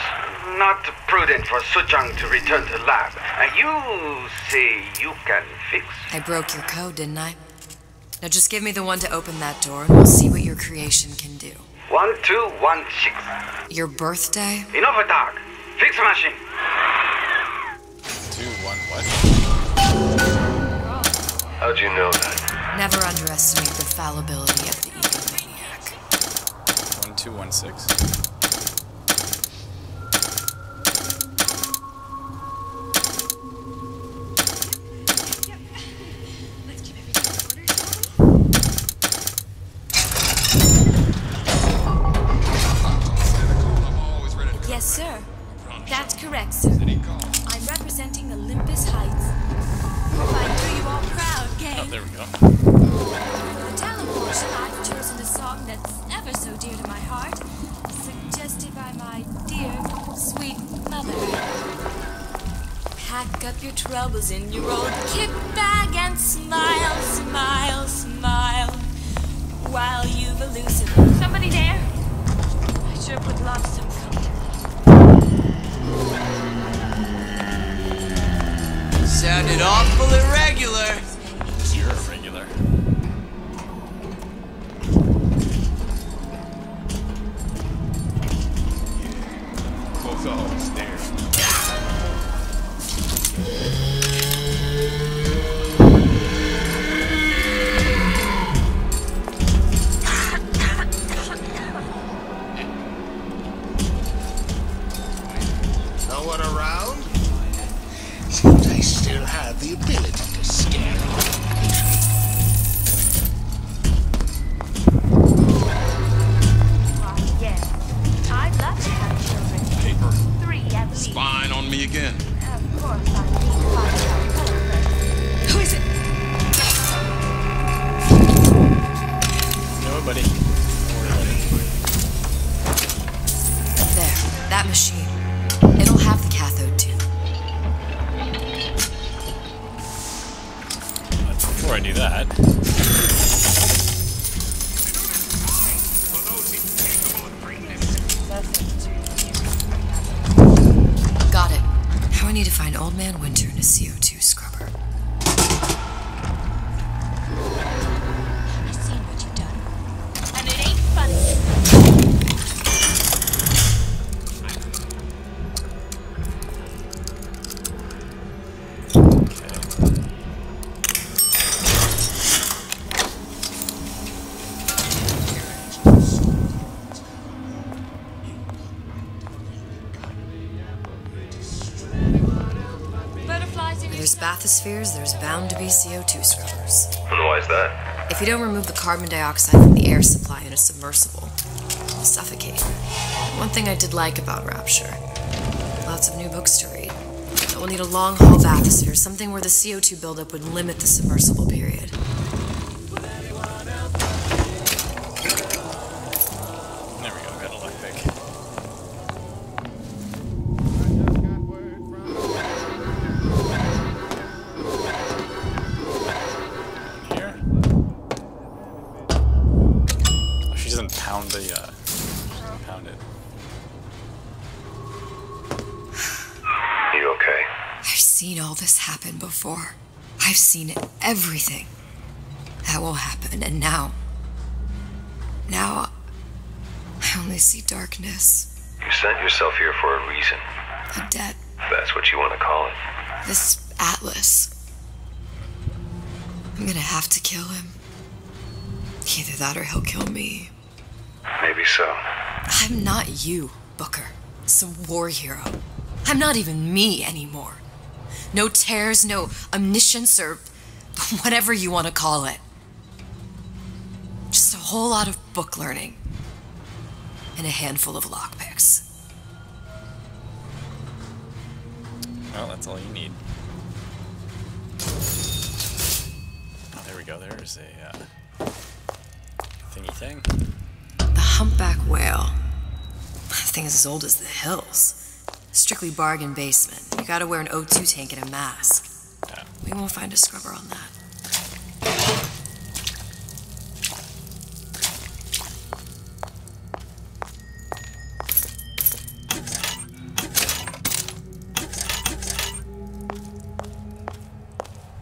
not prudent for Suchong to return to lab. And you say you can fix? I broke your code, didn't I? Now just give me the one to open that door, and we'll see what your creation can do. 1216. Your birthday? Enough talk. Fix machine. 2-1 what? How'd you know that? Never underestimate the fallibility of the egomaniac. 1216. Yes, sir. That's correct, sir. I'm representing Olympus Heights. Hope I do you all proud, gang. Oh, there we go. For the talent portion, I've chosen a song that's ever so dear to my heart, suggested by my dear, sweet mother. Pack up your troubles in your old kit bag and smile, smile, smile, while you've elusive. Somebody there? I sure would love some company. Sounded awful irregular. You're irregular. Close all stairs. No one around? Seems I still have the ability to scare Yes, I'd love to have children. Paper. 3 at least. Spying on me again. Of course, I need to find out color first. Who is it? Nobody. There, that machine. It'll have the cathode too. But before I do that... Got it. Now I need to find Old Man Winter in a CO2 scrubber. I've seen what you've done. And it ain't funny. Where there's bathyspheres, there's bound to be CO2 scrubbers. And why is that? If you don't remove the carbon dioxide from the air supply in a submersible, you'll suffocate. One thing I did like about Rapture, lots of new books to read. But we'll need a long-haul bathysphere, something where the CO2 buildup would limit the submersible period. There we go, got a lockpick. Here? Oh, she doesn't pound the, she doesn't pound it. You okay? I've seen all this happen before. I've seen everything that will happen, and now I only see darkness. You sent yourself here for a reason. A debt. That's what you want to call it. This Atlas. I'm gonna have to kill him. Either that or he'll kill me. Maybe so. I'm not you, Booker. Some war hero. I'm not even me anymore. No tears, no omniscience, or whatever you want to call it. Just a whole lot of book learning. And a handful of lockpicks. Well, that's all you need. Oh, there we go. There's a thingy thing. The humpback whale. That thing is as old as the hills. Strictly bargain basement. You gotta wear an O2 tank and a mask. Yeah. We won't find a scrubber on that.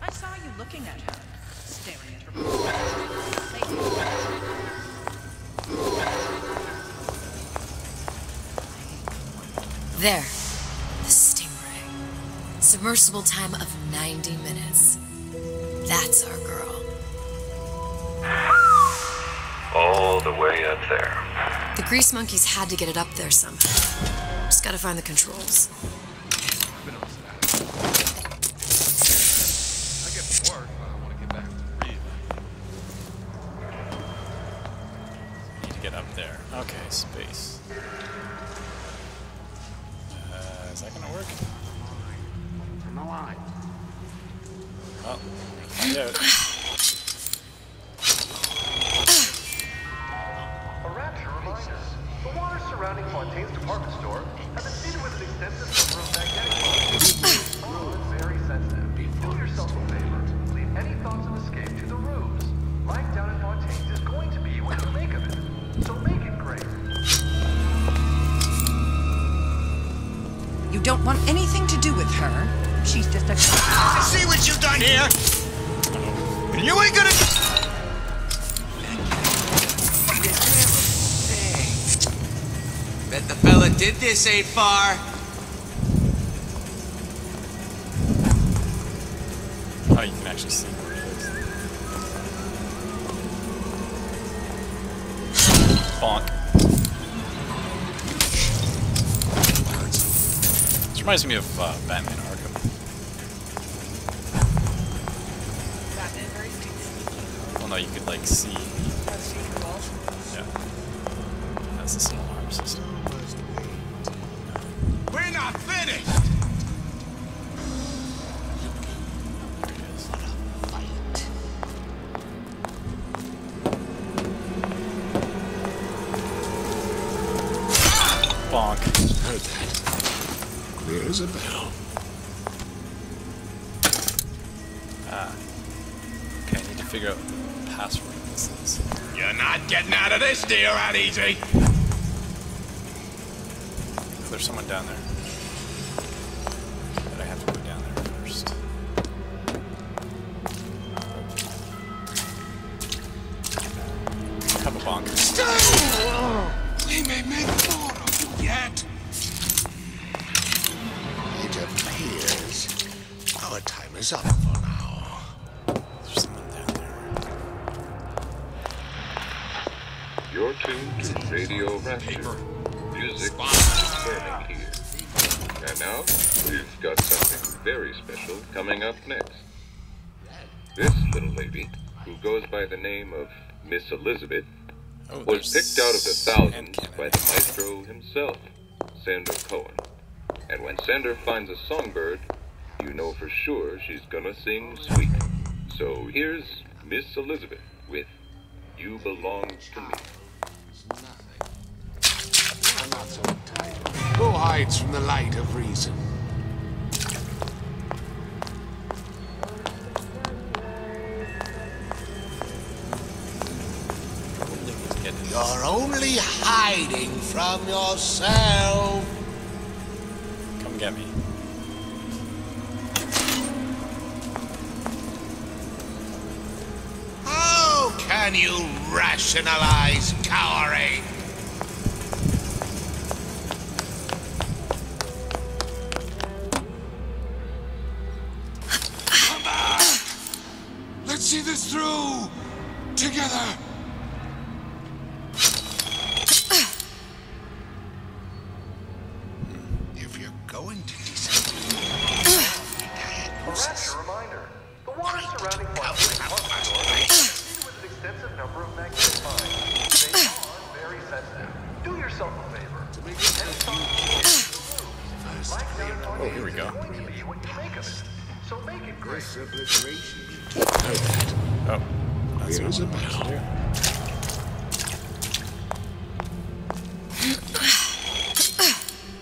I saw you looking at her, staring at her. There. The Stingray. Submersible time of 90 minutes. That's our girl. All the way up there. The grease monkeys had to get it up there somehow. Just gotta find the controls. I get bored, but I want to get back to reading. Need to get up there. Okay, space. Is that gonna work? From the line. Well, find out. A rapture reminder. The waters surrounding Fontaine's department store have been seeded with an extensive number of magnetic fields. Oh, it's very sensitive. Do yourself a favor. Leave any thoughts of escape to the ruse. Life down in Fontaine's is going to be what you make of it. So make it great. You don't want anything to do with her. She's just a... See what you've done here? And you ain't gonna... Bet the fella did this ain't far. Oh, you can actually see where it is. Bonk. This reminds me of Batman Arkham. Batman very sneaky. Well, no, you could like see. See through walls. Yeah. That's the same alarm system. We're not finished! There it is. Bonk. Heard that. Clear as a bell. Ah. Okay, I need to figure out what the password of this is. You're not getting out of this deal that easy. There's someone down there. But I have to go down there first. Couple bonkers. We may make more of you yet. It appears our time is up for now. There's someone down there. You're tuned to Radio Rapture. Music is burning here. And now, we've got something very special coming up next. This little lady, who goes by the name of Miss Elizabeth, was picked out of the thousands by the maestro himself, Sander Cohen. And when Sander finds a songbird, you know for sure she's gonna sing sweet. So here's Miss Elizabeth with You Belong to Me. Who hides from the light of reason? You're only hiding from yourself. Come get me. How can you rationalize cowering? see this through! Together! If you're going to disappear, A rapture reminder. The water surrounding Fontaine Park Store is filled with an extensive number of magnetic mines. They are very sensitive. Do yourself a favor. Oh, here we go. Going to be what you make of it. So make it great. Oh, that's what I'm supposed to do.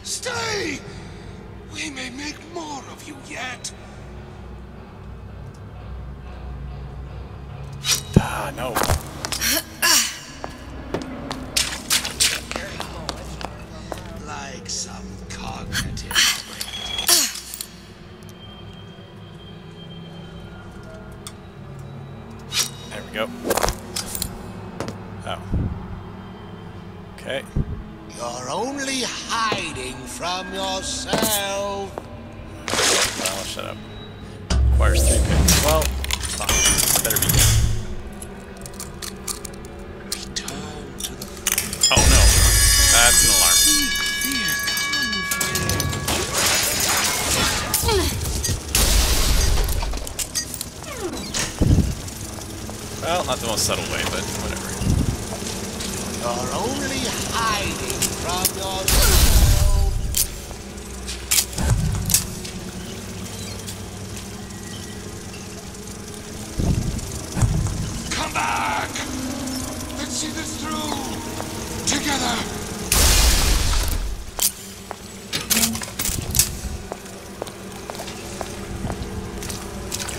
stay! We may make more of you yet. Ah, no. Like some cognitive. There we go. Oh. Okay. You're only hiding from yourself. Well, shut up. Requires 3 picks. Well, fine. Better be good. Oh no. That's an alarm. Well, not the most subtle way, but whatever. You're only hiding from yourself. Come back! Let's see this through! Together!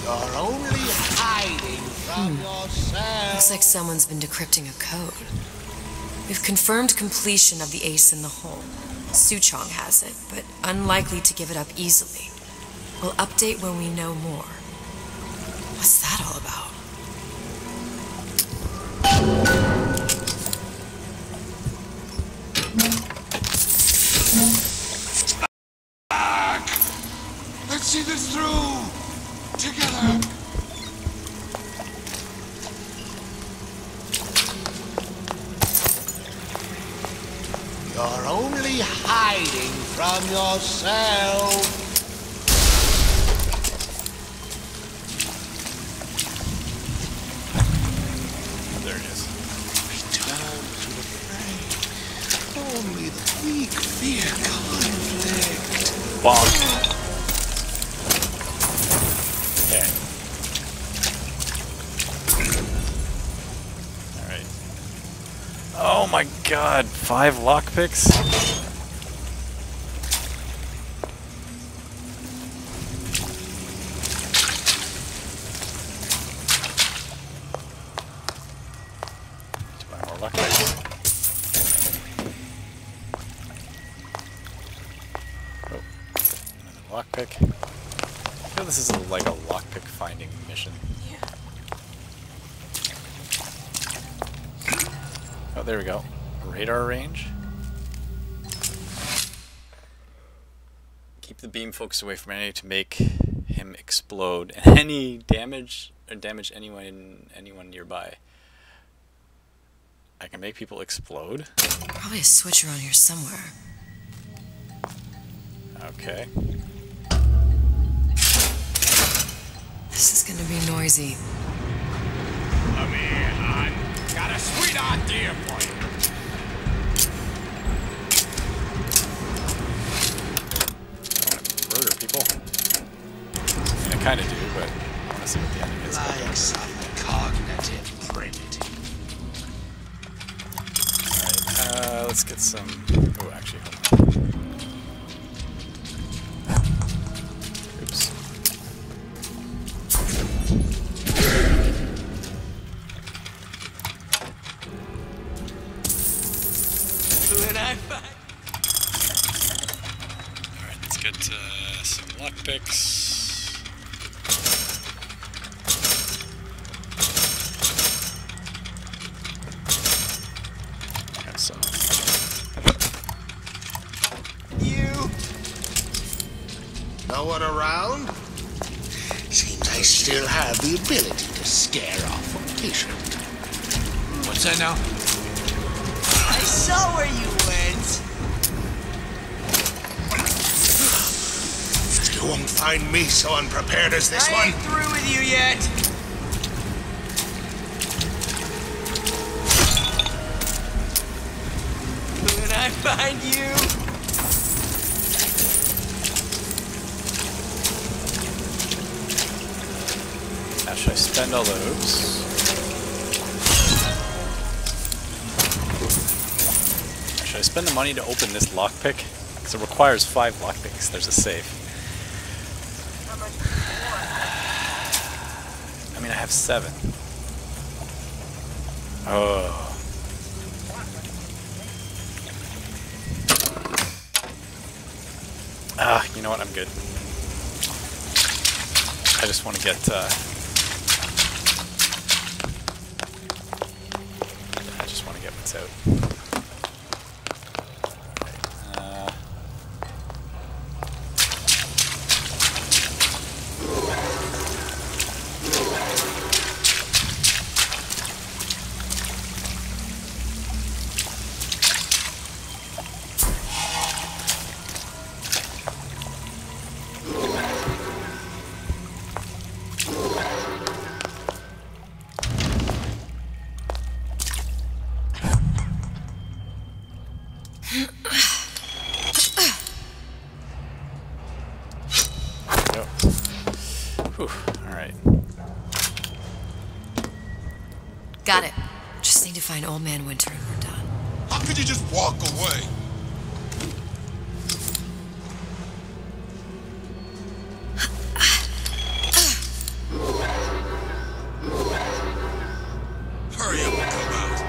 You're only hiding from yourself. Looks like someone's been decrypting a code. We've confirmed completion of the ace in the hole. Suchong has it, but unlikely to give it up easily. We'll update when we know more. What's that all about? Back! Let's see this through! Together! You're only hiding from yourself. There it is. Return to the fray. Only the weak fear conflict. Bonk. Okay. Alright. Oh my god, 5 lockpicks? To buy more lockpicks. Oh, another lockpick. I feel this is like a lockpick finding mission. Oh, there we go. Radar range. Keep the beam focused away from enemy to make him explode. And any damage or damage anyone nearby. I can make people explode. Probably a switch around here somewhere. Okay. This is gonna be noisy. Come here, hon. Got a sweet idea for you. Murder people. I mean, I kind of do, but I want to see what the ending is. Like some cognitive primitive. Alright, let's get some... Oh, actually, hold on. Oops. Alright, let's get some lockpicks. Have some. You? No one around? Seems I still have the ability to scare off a patient. What's that now? I saw where you went. You won't find me so unprepared as this one. I ain't through with you yet. When I find you. Now should I spend all those? Should I spend the money to open this lockpick? Because it requires 5 lockpicks. There's a safe. I mean, I have 7. Oh. Ah, you know what? I'm good. I just want to get, I just want to get what's out. Got it. Just need to find Old Man Winter and we're done. How could you just walk away? Hurry up and come out.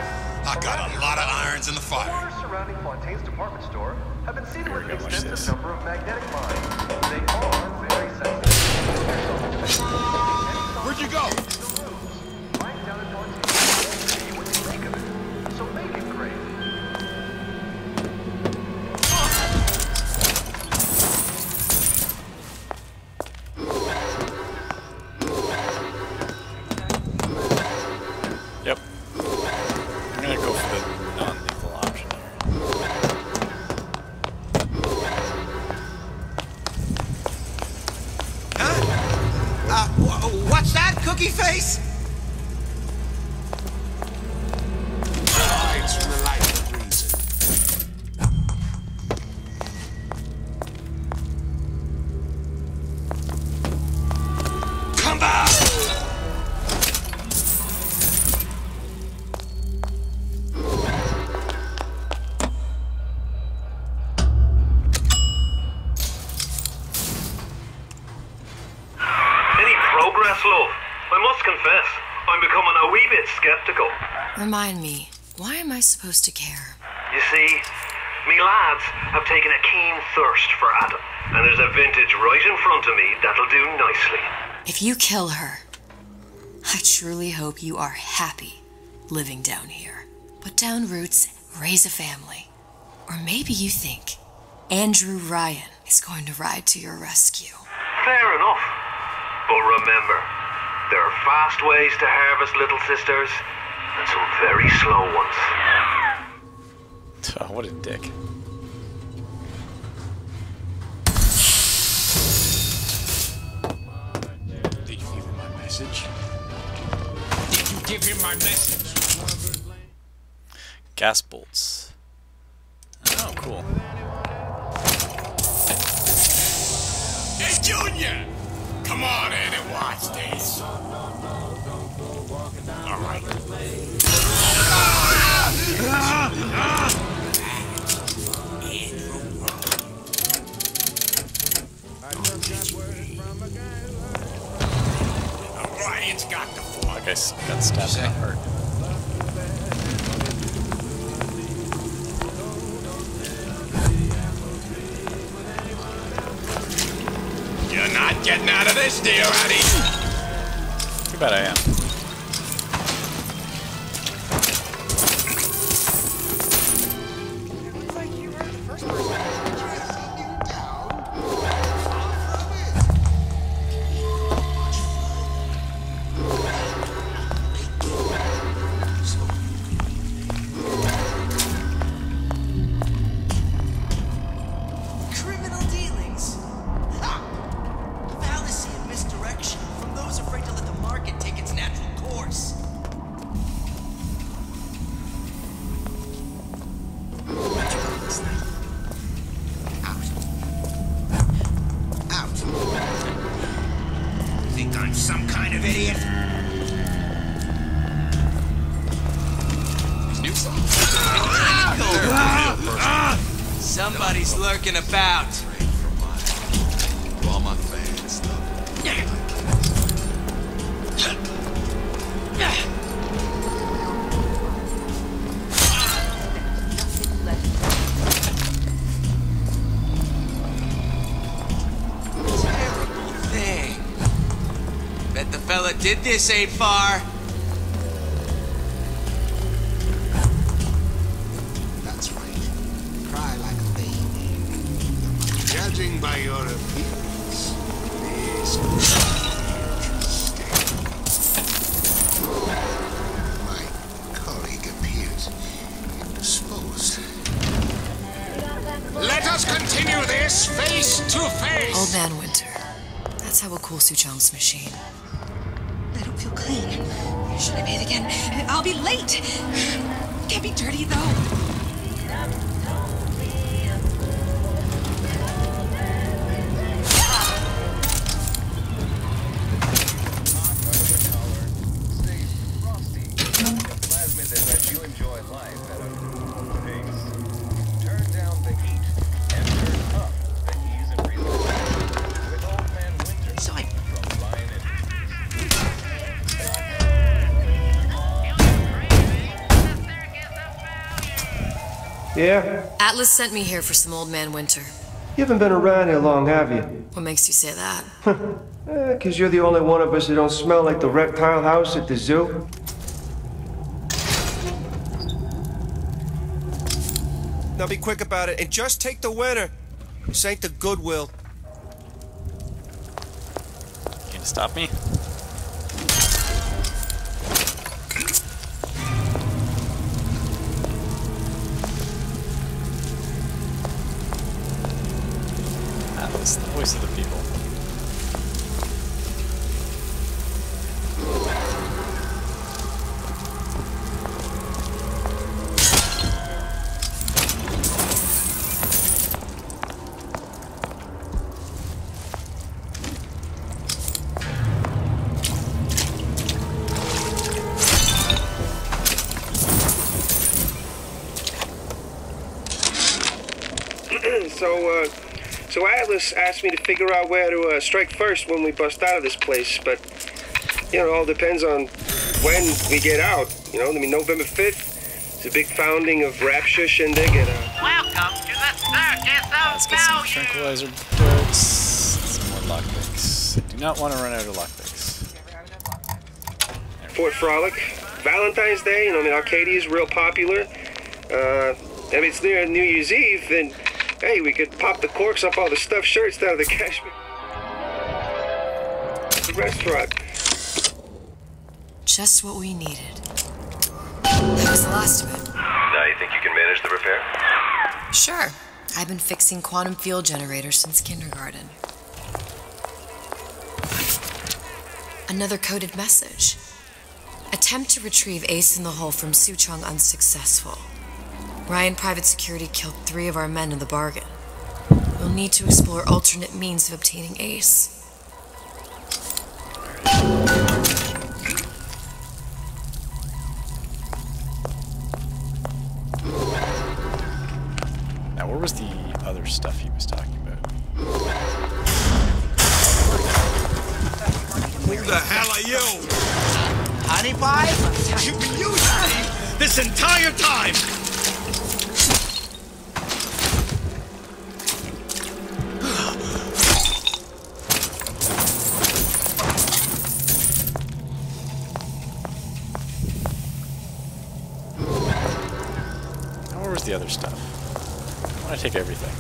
I got a lot of irons in the fire. The waters surrounding Fontaine's department store have been seeded with an extensive number of magnetic mines. They are very sensitive. Where'd you go? Right down at Fontaine's. See what you make of it. So make it great. Yep. I'm gonna go for the non-lethal option here. What's that, Cookie Face? Hides from the light of reason. Come back! Any progress, love? I must confess, I'm becoming a wee bit skeptical. Remind me, why am I supposed to care? You see, me lads have taken a keen thirst for Adam, and there's a vintage right in front of me that'll do nicely. If you kill her, I truly hope you are happy living down here. Put down roots, raise a family. Or maybe you think Andrew Ryan is going to ride to your rescue. Fair enough. But remember, there are fast ways to harvest little sisters, and some very slow ones. Oh, what a dick. Did you give him my message? Did you give him my message? Gas bolts. Oh, cool. Hey, Junior! Come on in and watch this. All right. Ryan's got the fork. Like I got stabbed in the heart. You're not getting out of this deal, Eddie. Too bad I am. I'm some kind of idiot. Somebody's lurking about. All my fans, Terrible thing. Bet the fella did this ain't far. That's right. Cry like a baby. Judging by your appearance, this could be interesting. My colleague appears indisposed. Let us continue this face to face. Old Man Winter. That's how we'll cool Suchong's machine. I don't feel clean. Should I bathe again? I'll be late. Can't be dirty though. Yeah? Atlas sent me here for some Old Man Winter. You haven't been around here long, have you? What makes you say that? 'Cause you're the only one of us that don't smell like the reptile house at the zoo. Now be quick about it, and just take the winner. This ain't the Goodwill. Can you stop me? Atlas, the voice of the people. So Atlas asked me to figure out where to strike first when we bust out of this place, but, you know, it all depends on when we get out. You know, I mean, November 5th, it's a big founding of Rapture Shindig at Welcome to the circus of Let's get some tranquilizer darts, some more lockpicks. I do not want to run out of lockpicks. Fort Frolic. Valentine's Day, you know, I mean, Arcadia is real popular. If it's near New Year's Eve, then, hey, we could pop the corks off all the stuffed shirts down at the Cashmere restaurant. Just what we needed. That was the last of it. Now you think you can manage the repair? Sure. I've been fixing quantum field generators since kindergarten. Another coded message. Attempt to retrieve Ace in the Hole from Suchong unsuccessful. Ryan Private Security killed 3 of our men in the bargain. We'll need to explore alternate means of obtaining Ace. Now, where was the other stuff he was talking about? Who the hell are you? Honey pie? You've been using me this entire time! Now, where was the other stuff? I want to take everything.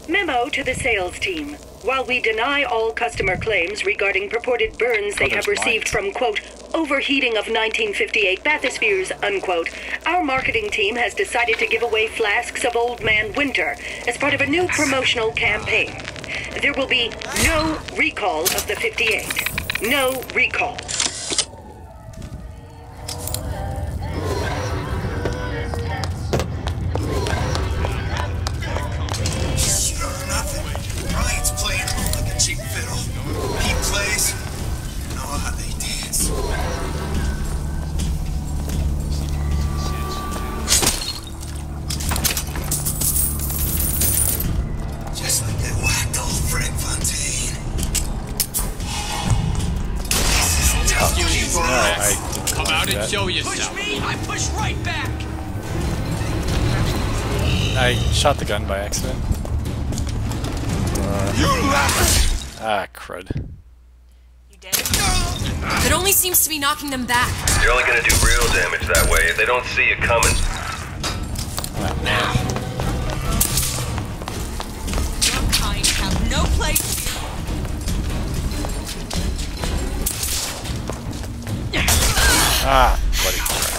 Memo to the sales team. While we deny all customer claims regarding purported burns they have received from, quote, overheating of 1958 bathyspheres, unquote, our marketing team has decided to give away flasks of Old Man Winter as part of a new promotional campaign. There will be no recall of the 58. No recall. that. Show yourself. Push me, I push right back. I shot the gun by accident. Ah, crud. It only seems to be knocking them back. You're only gonna do real damage that way if they don't see you coming. Oh, man. Your kind have no place here. Ah, bloody crap.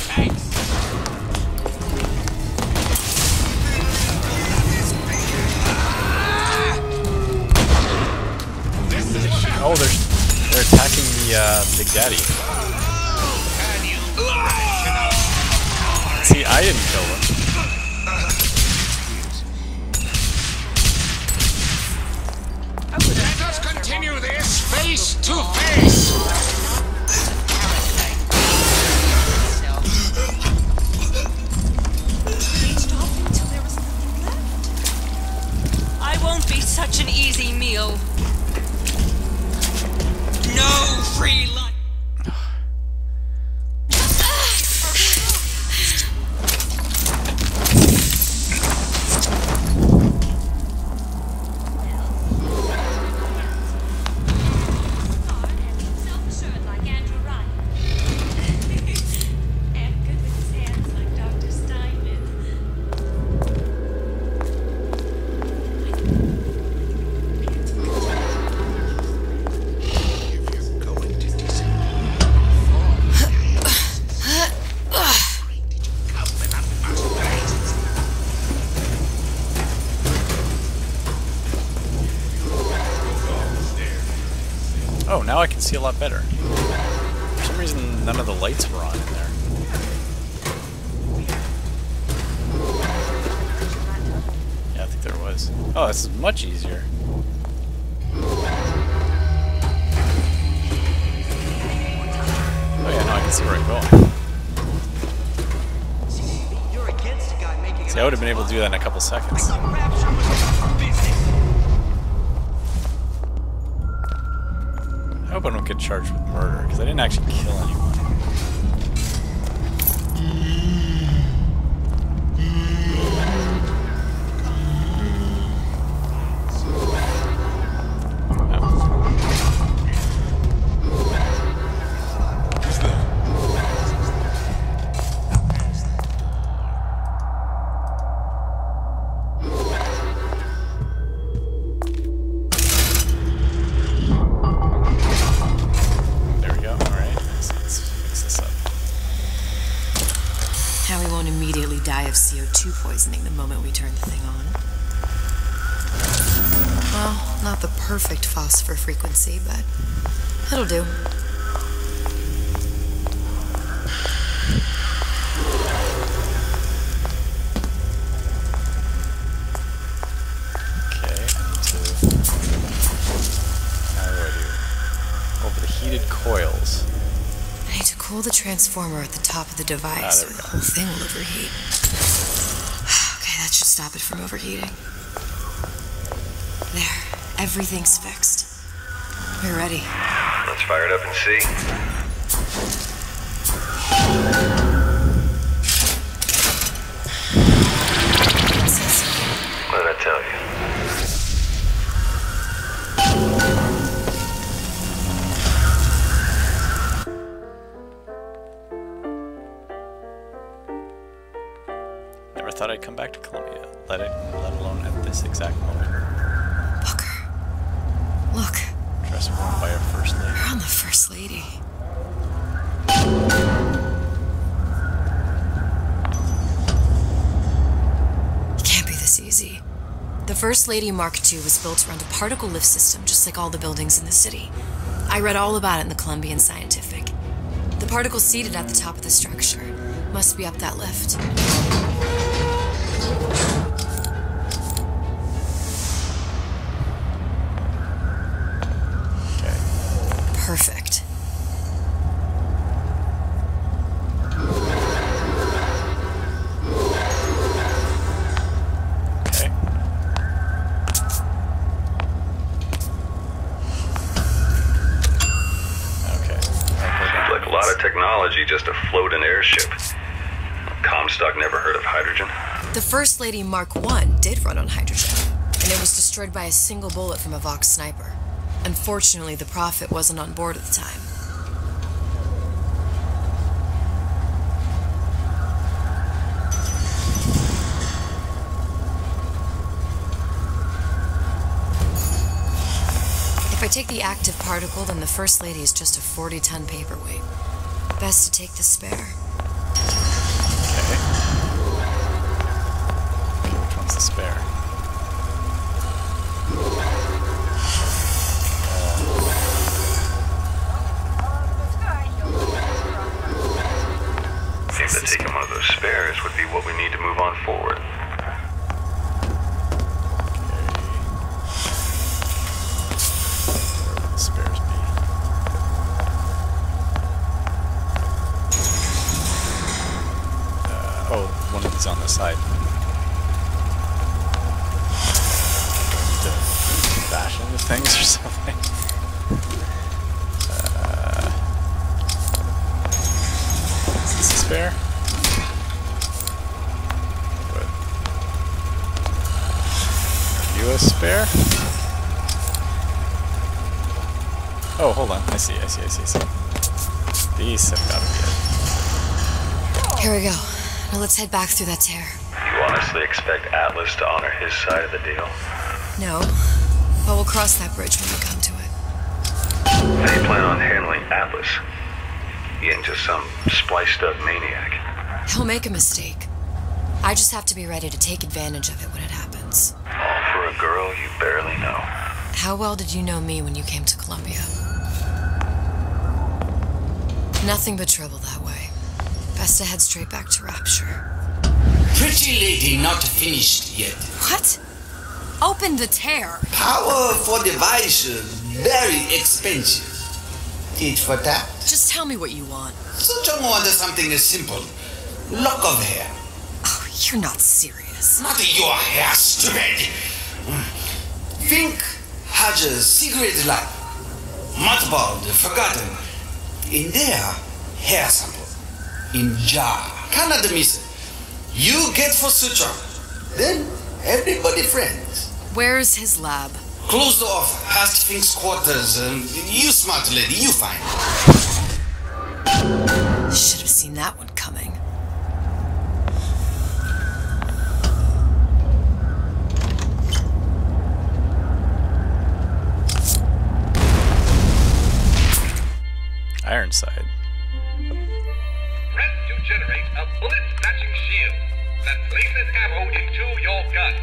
Oh, they're attacking the Big Daddy. See, I didn't kill them. Let us continue this face to face. Reached off until there was nothing left. I won't be such an easy meal. No free lunch. Oh, now I can see a lot better. For some reason, none of the lights were on in there. Yeah, I think there was. Oh, this is much easier. Oh yeah, now I can see where I'm going. See, I would have been able to do that in a couple seconds. I hope I don't get charged with murder, because I didn't actually kill anyone. Immediately die of CO2 poisoning the moment we turn the thing on. Well, not the perfect phosphor frequency, but it'll do. Okay, I need to... How do I do? Over the heated coils. I need to cool the transformer at the top of the device, or the whole thing will overheat. Okay, that should stop it from overheating. There, everything's fixed. We're ready. Let's fire it up and see. What did I tell you? Never thought I'd come back to Columbia, let alone at this exact moment. Booker, look. Dress worn by a first lady. You're on the First Lady. It can't be this easy. The First Lady Mark II was built around a particle lift system, just like all the buildings in the city. I read all about it in the Columbian Scientific. The particle seated at the top of the structure must be up that lift. Perfect. Okay. Seems like a lot of technology just to float in airship. Comstock never heard of hydrogen? The First Lady Mark I did run on hydrogen, and it was destroyed by a single bullet from a Vox sniper. Unfortunately, the Prophet wasn't on board at the time. If I take the active particle, then the First Lady is just a 40-ton paperweight. Best to take the spare. Okay. Which one's the spare? Seems that taking one of those spares would be what we need to move on forward. Spares be. Oh, one of these on the side. To bash into things or something. Is this a spare? What? Are you a spare? Oh, hold on. I see. These have got to be it. Here we go. Now let's head back through that tear. You honestly expect Atlas to honor his side of the deal? No, but we'll cross that bridge when we come to it. How do you plan on handling Atlas? He ain't just some spliced-up maniac. He'll make a mistake. I just have to be ready to take advantage of it when it happens. All for a girl you barely know. How well did you know me when you came to Columbia? Nothing but trouble that way. Best to head straight back to Rapture. Pretty lady not finished yet. What? Open the tear. Power for device, very expensive. Tit for tat. Just tell me what you want. Such a wonder something is simple. Lock of hair. Oh, you're not serious. Not your hair, stupid. Think has a secret life. Mothballed, forgotten. In there, hair sample. In jar. Cannot miss it. You get for suture. Then everybody friends. Where's his lab? Closed off, past Fink's quarters. You smart lady, you find. Should have seen that one coming. Ironside. Press to generate a bullet-matching shield that places ammo into your gun.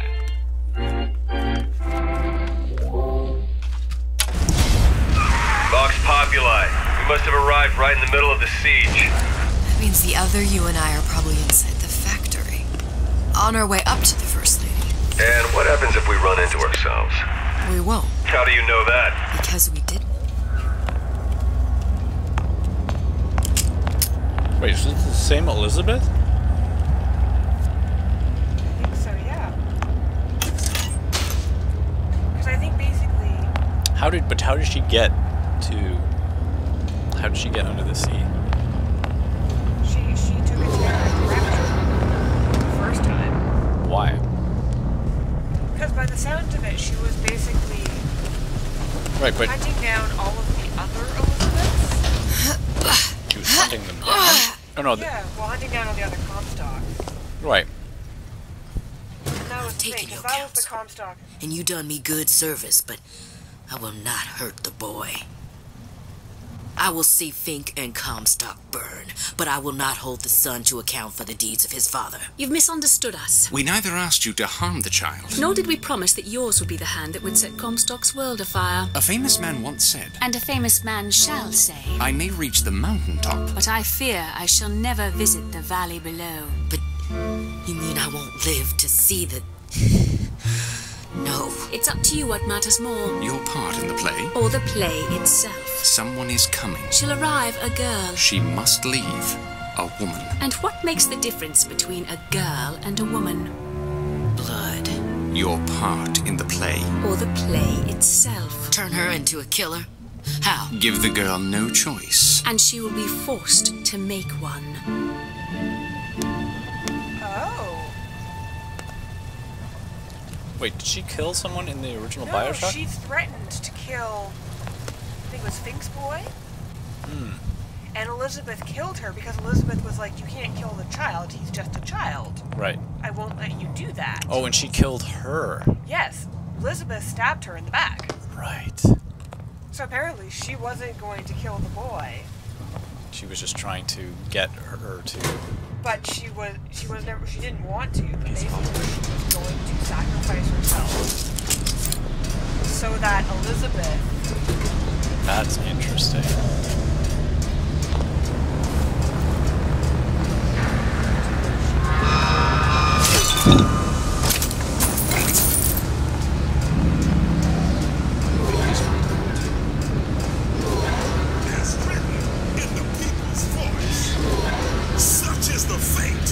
Vox Populi. We must have arrived right in the middle of the siege. That means the other you and I are probably inside the factory. On our way up to the First Lady. And what happens if we run into ourselves? We won't. How do you know that? Because we didn't. Wait, is this the same Elizabeth? I think so, yeah. Because I think basically... How did she get to... How did she get under the sea? She took a tear at Rapture the first time. Why? Because by the sound of it, she was basically hunting down all of the other Elizabeths. She was hunting them down? Oh no. Yeah, well, hunting down all the other Comstock. Right. And that was the thing, because that was the Comstock. And you done me good service, but I will not hurt the boy. I will see Fink and Comstock burn, but I will not hold the son to account for the deeds of his father. You've misunderstood us. We neither asked you to harm the child. Nor did we promise that yours would be the hand that would set Comstock's world afire. A famous man once said, And a famous man shall say, I may reach the mountaintop, but I fear I shall never visit the valley below. But you mean I won't live to see the... No. It's up to you what matters more. Your part in the play? Or the play itself. Someone is coming. She'll arrive, a girl. She must leave, a woman. And what makes the difference between a girl and a woman? Blood. Your part in the play. Or the play itself. Turn her into a killer? How? Give the girl no choice. And she will be forced to make one. Oh. Wait, did she kill someone in the original No, Bioshock? she threatened to kill, I think it was Fink's boy. Hmm. And Elizabeth killed her because Elizabeth was like, you can't kill the child, he's just a child. Right. I won't let you do that. Oh, and she killed her. Yes, Elizabeth stabbed her in the back. Right. So apparently she wasn't going to kill the boy, She was just trying to get her to... but she didn't want to, but basically she was going to sacrifice herself so that Elizabeth... That's interesting. As written in the people's voice, such is the fate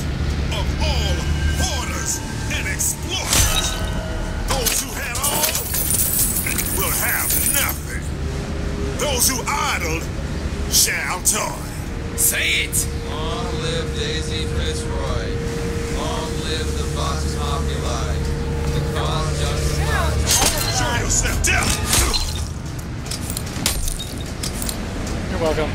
of all hoarders and explorers. Those who had all will have nothing. Those who idled shall toil. Say it! Long live Daisy Fitzroy. Long live the Vox Populi. The cause justifies. Show yourself down! You're welcome.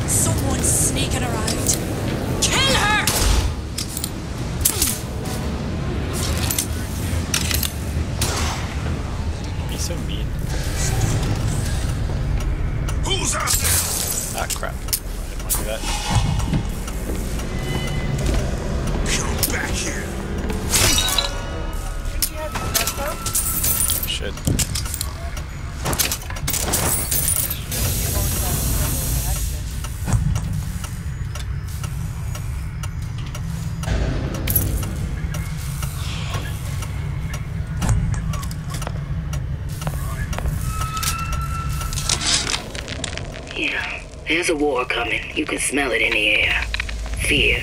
Someone's sneaking around. Kill her! Be so mean. Who's out there? Ah, crap. I didn't want to do that. Come back here. Did you have your crossbow? Should. Yeah, there's a war coming. You can smell it in the air. Fear,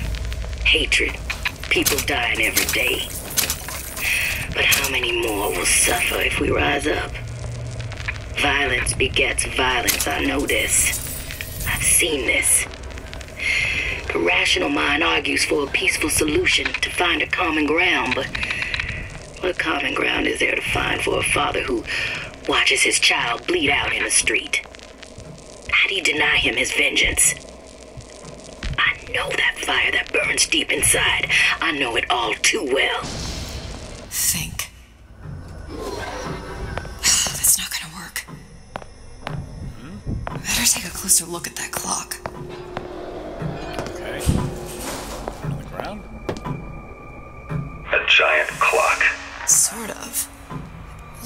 hatred, people dying every day. But how many more will suffer if we rise up? Violence begets violence, I know this. I've seen this. The rational mind argues for a peaceful solution to find a common ground, but what common ground is there to find for a father who watches his child bleed out in the street? How do you deny him his vengeance? I know that fire that burns deep inside. I know it all too well. Think. That's not gonna work. Better take a closer look at that clock. Okay. Put it on the ground. A giant clock. Sort of.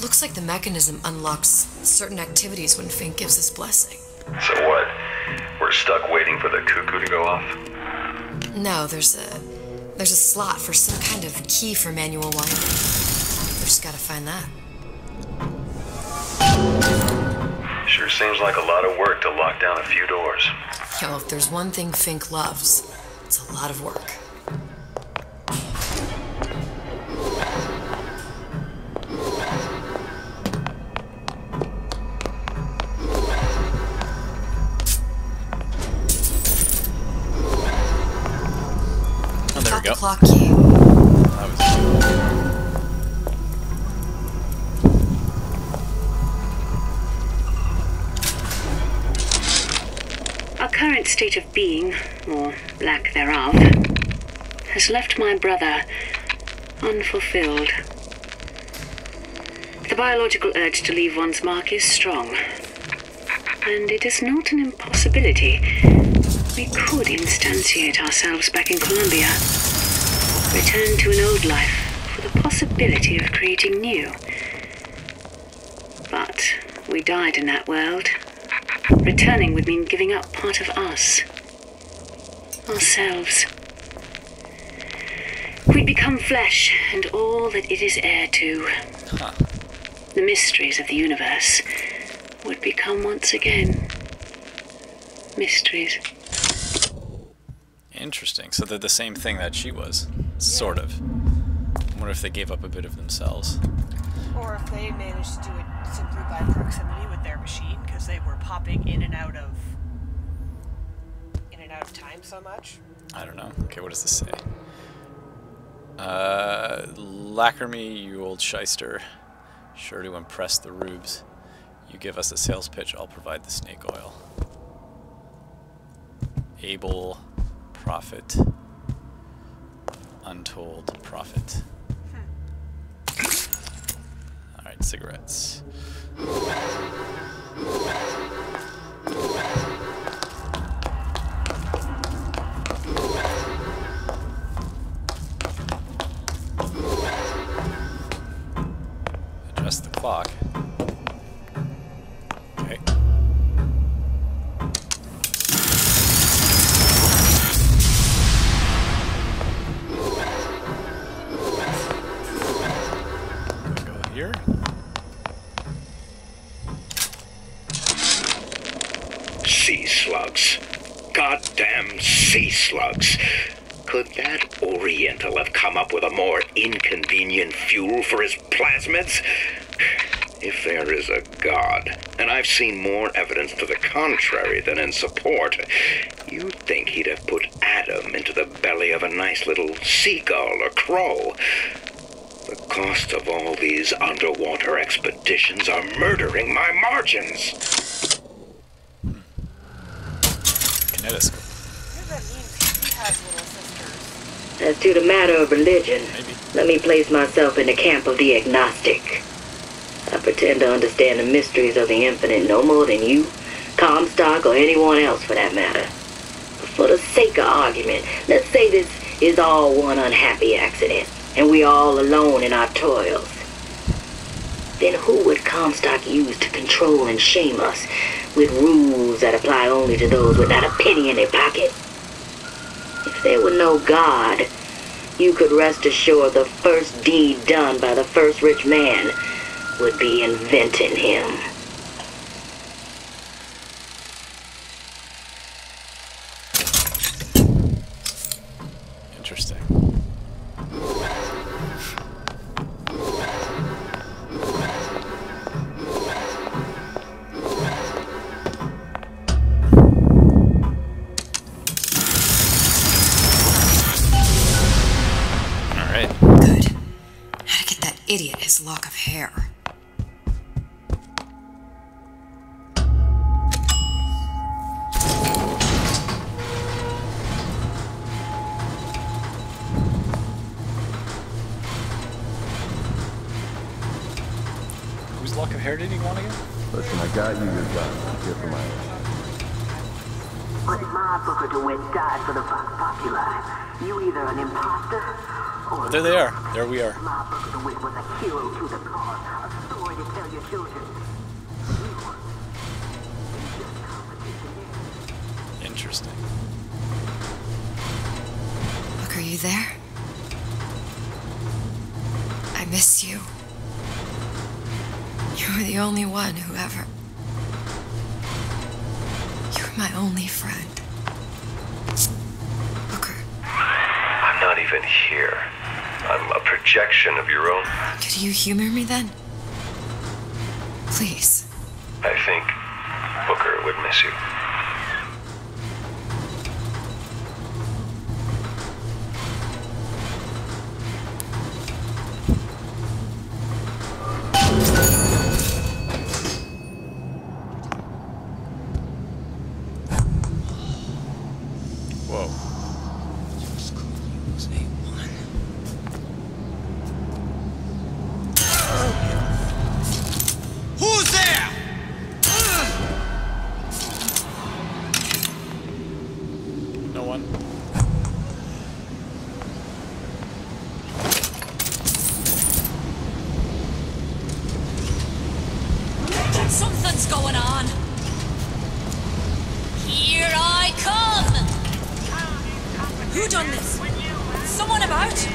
Looks like the mechanism unlocks certain activities when Fink gives his blessing. So what? We're stuck waiting for the cuckoo to go off? No, there's a slot for some kind of key for manual winding. We just gotta find that. Sure seems like a lot of work to lock down a few doors. Yo, if there's one thing Fink loves, it's a lot of work. Oh, there we go. Clock key. That was Our current state of being, or lack thereof, has left my brother unfulfilled. The biological urge to leave one's mark is strong, and it is not an impossibility. We could instantiate ourselves back in Columbia, return to an old life for the possibility of creating new. But we died in that world. Returning would mean giving up part of us. Ourselves. We'd become flesh and all that it is heir to. Huh. The mysteries of the universe would become once again mysteries. Interesting. So they're the same thing that she was, sort of. I wonder if they gave up a bit of themselves. Or if they managed to do it simply by proximity with their machine, because they were popping in and out of time so much. I don't know. Okay, what does this say? Lacquer me, you old shyster. Sure to impress the rubes. You give us a sales pitch, I'll provide the snake oil. Able, profit, untold profit. Alright, cigarettes. Adjust the clock. Okay. Go here. Sea slugs. Goddamn sea slugs. Could that Oriental have come up with a more inconvenient fuel for his plasmids? If there is a God, and I've seen more evidence to the contrary than in support, you'd think he'd have put Adam into the belly of a nice little seagull or crow. The cost of all these underwater expeditions are murdering my margins. Kinetoscope. As to the matter of religion, let me place myself in the camp of the agnostic. I pretend to understand the mysteries of the infinite no more than you, Comstock, or anyone else for that matter. But for the sake of argument, let's say this is all one unhappy accident, and we are all alone in our toils. Then who would Comstock use to control and shame us with rules that apply only to those without a penny in their pocket? If there were no God, you could rest assured the first deed done by the first rich man would be inventing him. Interesting. Alright. Good. How to get that idiot his lock of hair. Whose lock of hair did he want again? Listen, I got you your gun. I'm here for my own. But my Booker DeWitt died for the Vox Populi. You either an imposter or... Oh, there they are. There we are. My Booker DeWitt was a hero to the cause, a story to tell your children. Interesting. Look, are you there? I miss you. You were the only one who ever... You were my only friend. I'm not even here. I'm a projection of your own. Could you humor me then? Please. I think Booker would miss you. Whoa. Who's there? No one. Something's going on. Here I come. Who done this? Someone about?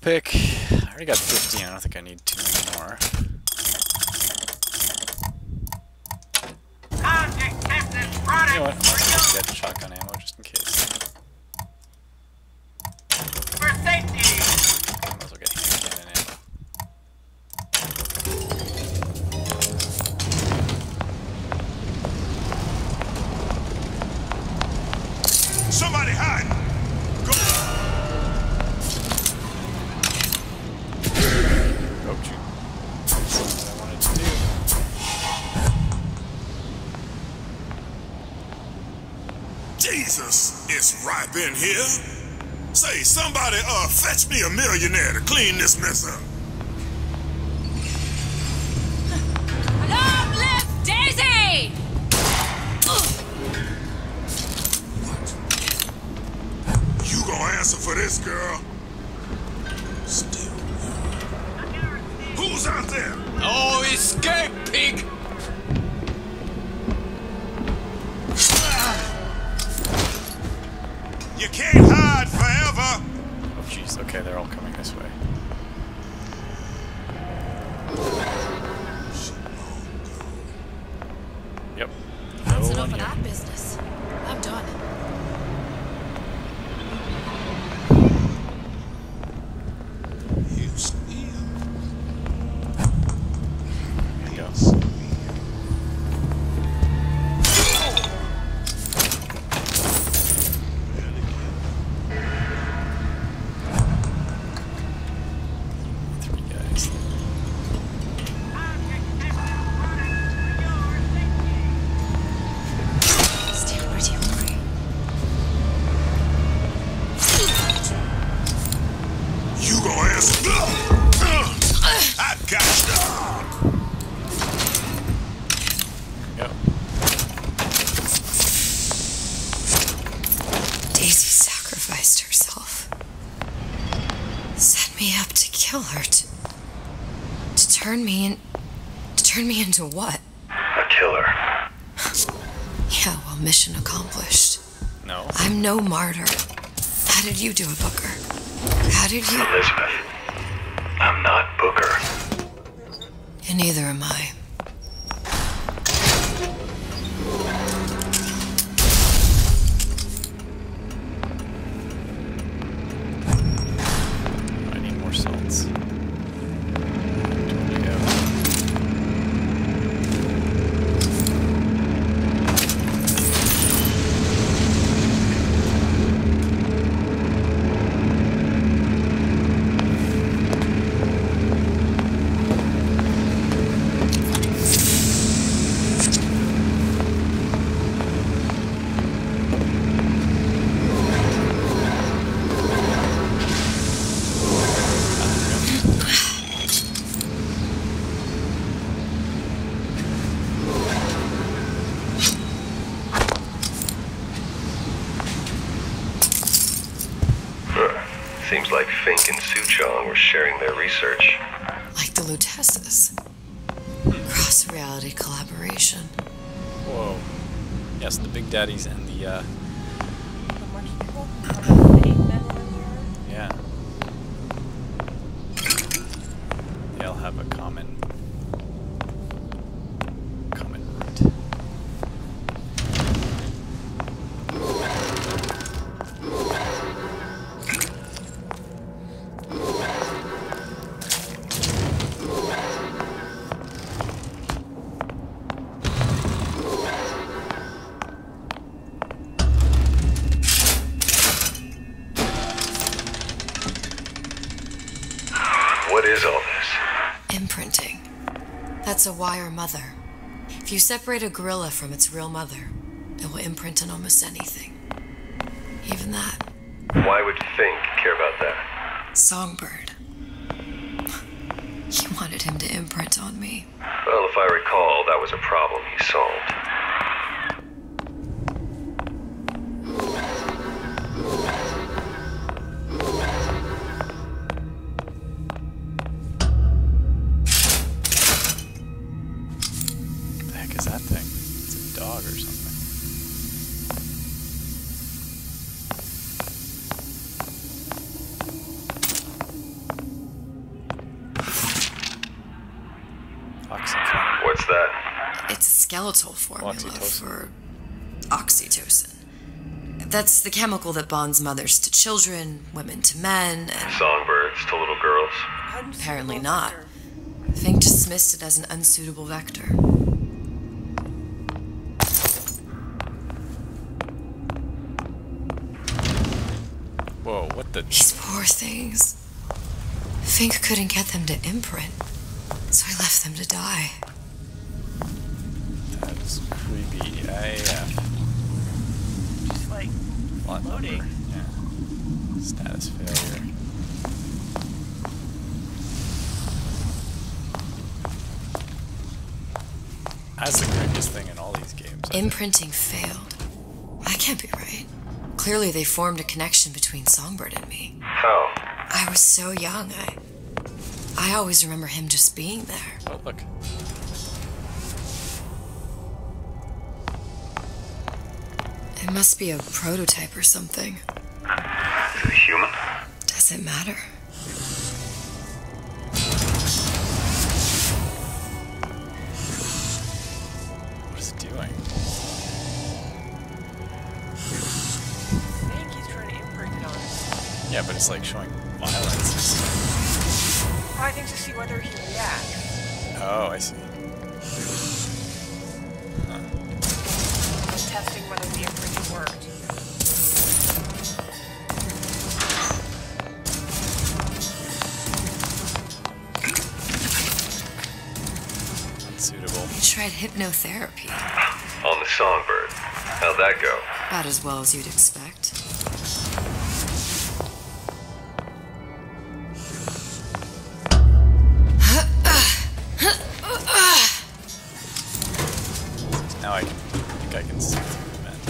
lockpick. I already got 15. I don't think I need too many more. You know what? I'm gonna get shotgun ammo just in case. For safety! Might as well get hand cannon ammo. Somebody hide! Go! Oh, shoot. That's what I wanted to do. Jesus, it's ripe in here. Say, somebody, fetch me a millionaire to clean this mess up. Long live Daisy! You gonna answer for this, girl? Still. Who's out there? Oh, escape, pig! You can't hide forever. Oh, jeez. Okay, they're all coming this way. Yep. That's No enough one of here. that business. I'm done. You steal. Here we go. Three guys. Stay pretty hungry. You gonna answer? I got you. Go. Daisy sacrificed herself. Set me up to kill her. To turn me into what? A killer. Yeah, well, mission accomplished. No. I'm no martyr. How did you do it, Booker? How did you? Elizabeth, I'm not Booker. And neither am I. I need more salts. Totally out. Seems like Fink and Suchong were sharing their research. Like the Lutesses. Cross-reality collaboration. Whoa. Yes, the Big Daddies and the, How much people? How many men were there? yeah. They all have a common root. What is all this? Imprinting. That's a wire mother. If you separate a gorilla from its real mother, it will imprint on almost anything. Even that. Why would Fink care about that? Songbird. He wanted him to imprint on me. Well, if I recall, that was a problem he solved. What the heck is that thing? It's a dog or something. that? It's a skeletal formula for oxytocin. That's the chemical that bonds mothers to children, women to men, and... Songbirds to little girls? Apparently not. Fink dismissed it as an unsuitable vector. Whoa, what the... These poor things. Fink couldn't get them to imprint, so he left them to die. That's creepy AF. Just like loading. Yeah. Status failure. That's the creepiest thing in all these games. Imprinting failed. That can't be right. Clearly they formed a connection between Songbird and me. How? I was so young, I always remember him just being there. Oh, look. It must be a prototype or something. Is it human? Does it matter? What is it doing? I think he's trying to imprint it on it. Yeah, but it's like showing violence. I think to see whether he reacts. Oh, I see. Testing whether the imprint worked. Unsuitable. I tried hypnotherapy. On the Songbird. How'd that go? About as well as you'd expect. Now I think I can see through the vent.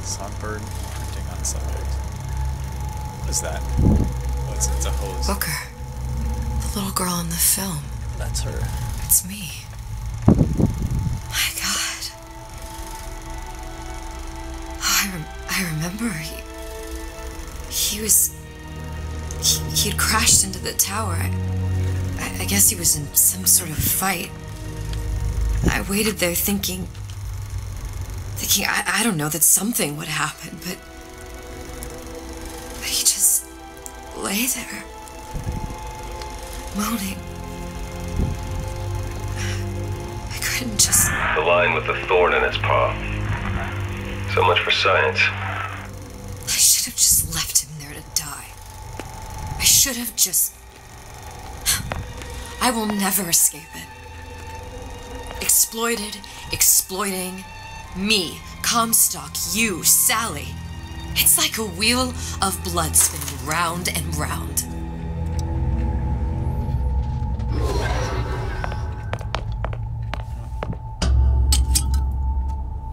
Songbird printing on subject. What is that? Oh, it's a hose. Booker. The little girl in the film. That's her. It's me. My God. Oh, I remember he'd crashed into the tower. I guess he was in some sort of fight. I waited there thinking I don't know, that something would happen, but he just lay there, moaning. I couldn't just... The line with the thorn in its paw. So much for science. I should have just left him there to die. I should have just... I will never escape it. Exploited, exploiting, me, Comstock, you, Sally. It's like a wheel of blood spinning round and round.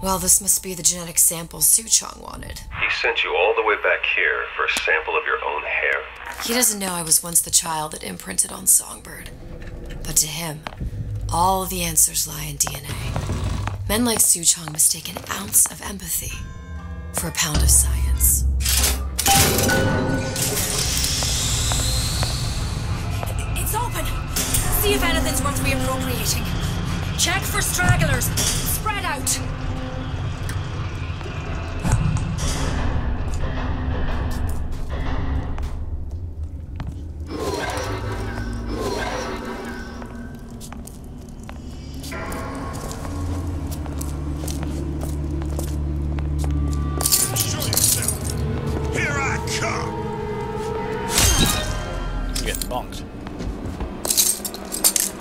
Well, this must be the genetic sample Suchong wanted. He sent you all the way back here for a sample of your own hair. He doesn't know I was once the child that imprinted on Songbird. But to him, all the answers lie in DNA. Men like Suchong mistake an ounce of empathy for a pound of science. It's open! See if anything's worth reappropriating. Check for stragglers. Spread out. Bonked.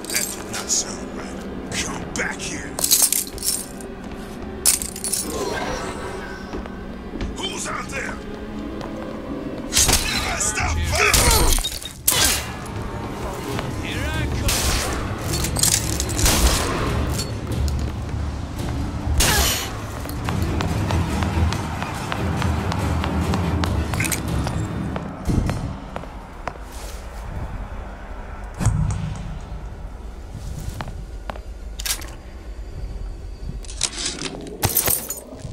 That did not sound right. Come back here. Who's out there? Stop fighting! Here I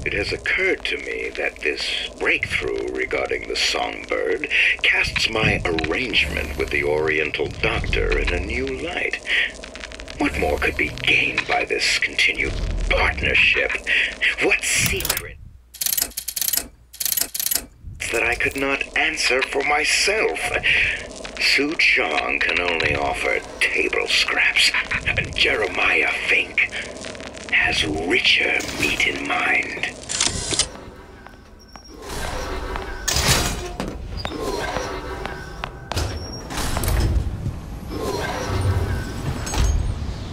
It has occurred to me that this breakthrough regarding the songbird casts my arrangement with the Oriental Doctor in a new light. What more could be gained by this continued partnership? What secret that I could not answer for myself? Su Chong can only offer table scraps. Jeremiah Fink has richer meat in mind.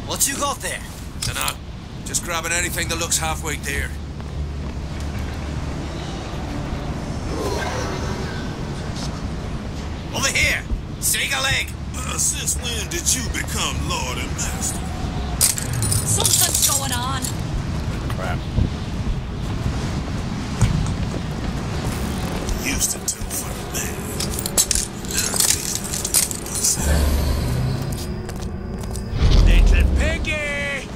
What you got there? Dunno. Just grabbing anything that looks halfway there. Over here! Shake a leg! Since when did you become Lord and Master? Something's going on. Crap. Used to do for a man. Little piggy!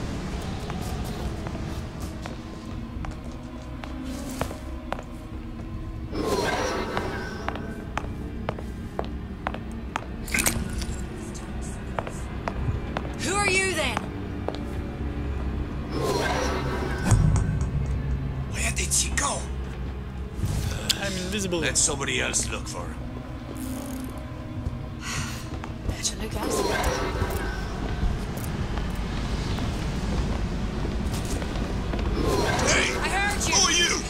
Who are you then? Where did she go? I'm invisible. Let somebody else look for her. Better look elsewhere. Hey! I heard you! Who are you?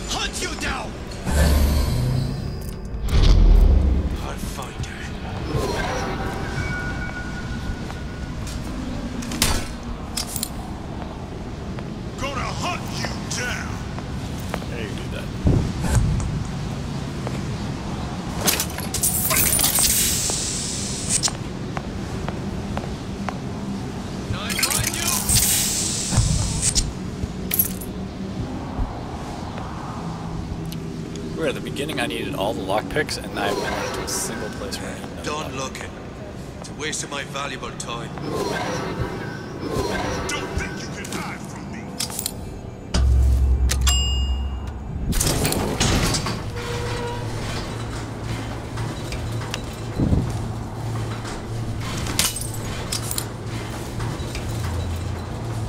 Hunt you down! I'll find her. Gonna hunt you down. How do you do that? We're at the beginning. I needed all the lockpicks, and I went to a single place where I need no Done lockpick. looking. It's a waste of my valuable time. Don't think you can hide from me.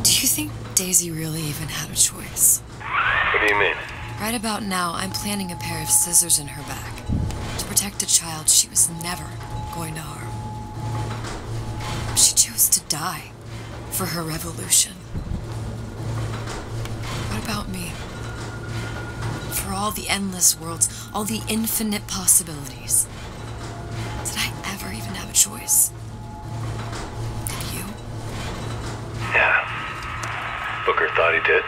Do you think Daisy really even had a choice? What do you mean? Right about now, I'm planting a pair of scissors in her back to protect a child she was never going to harm. She chose to die for her revolution. What about me? For all the endless worlds, all the infinite possibilities. Did I ever even have a choice? Did you? Yeah. Booker thought he did.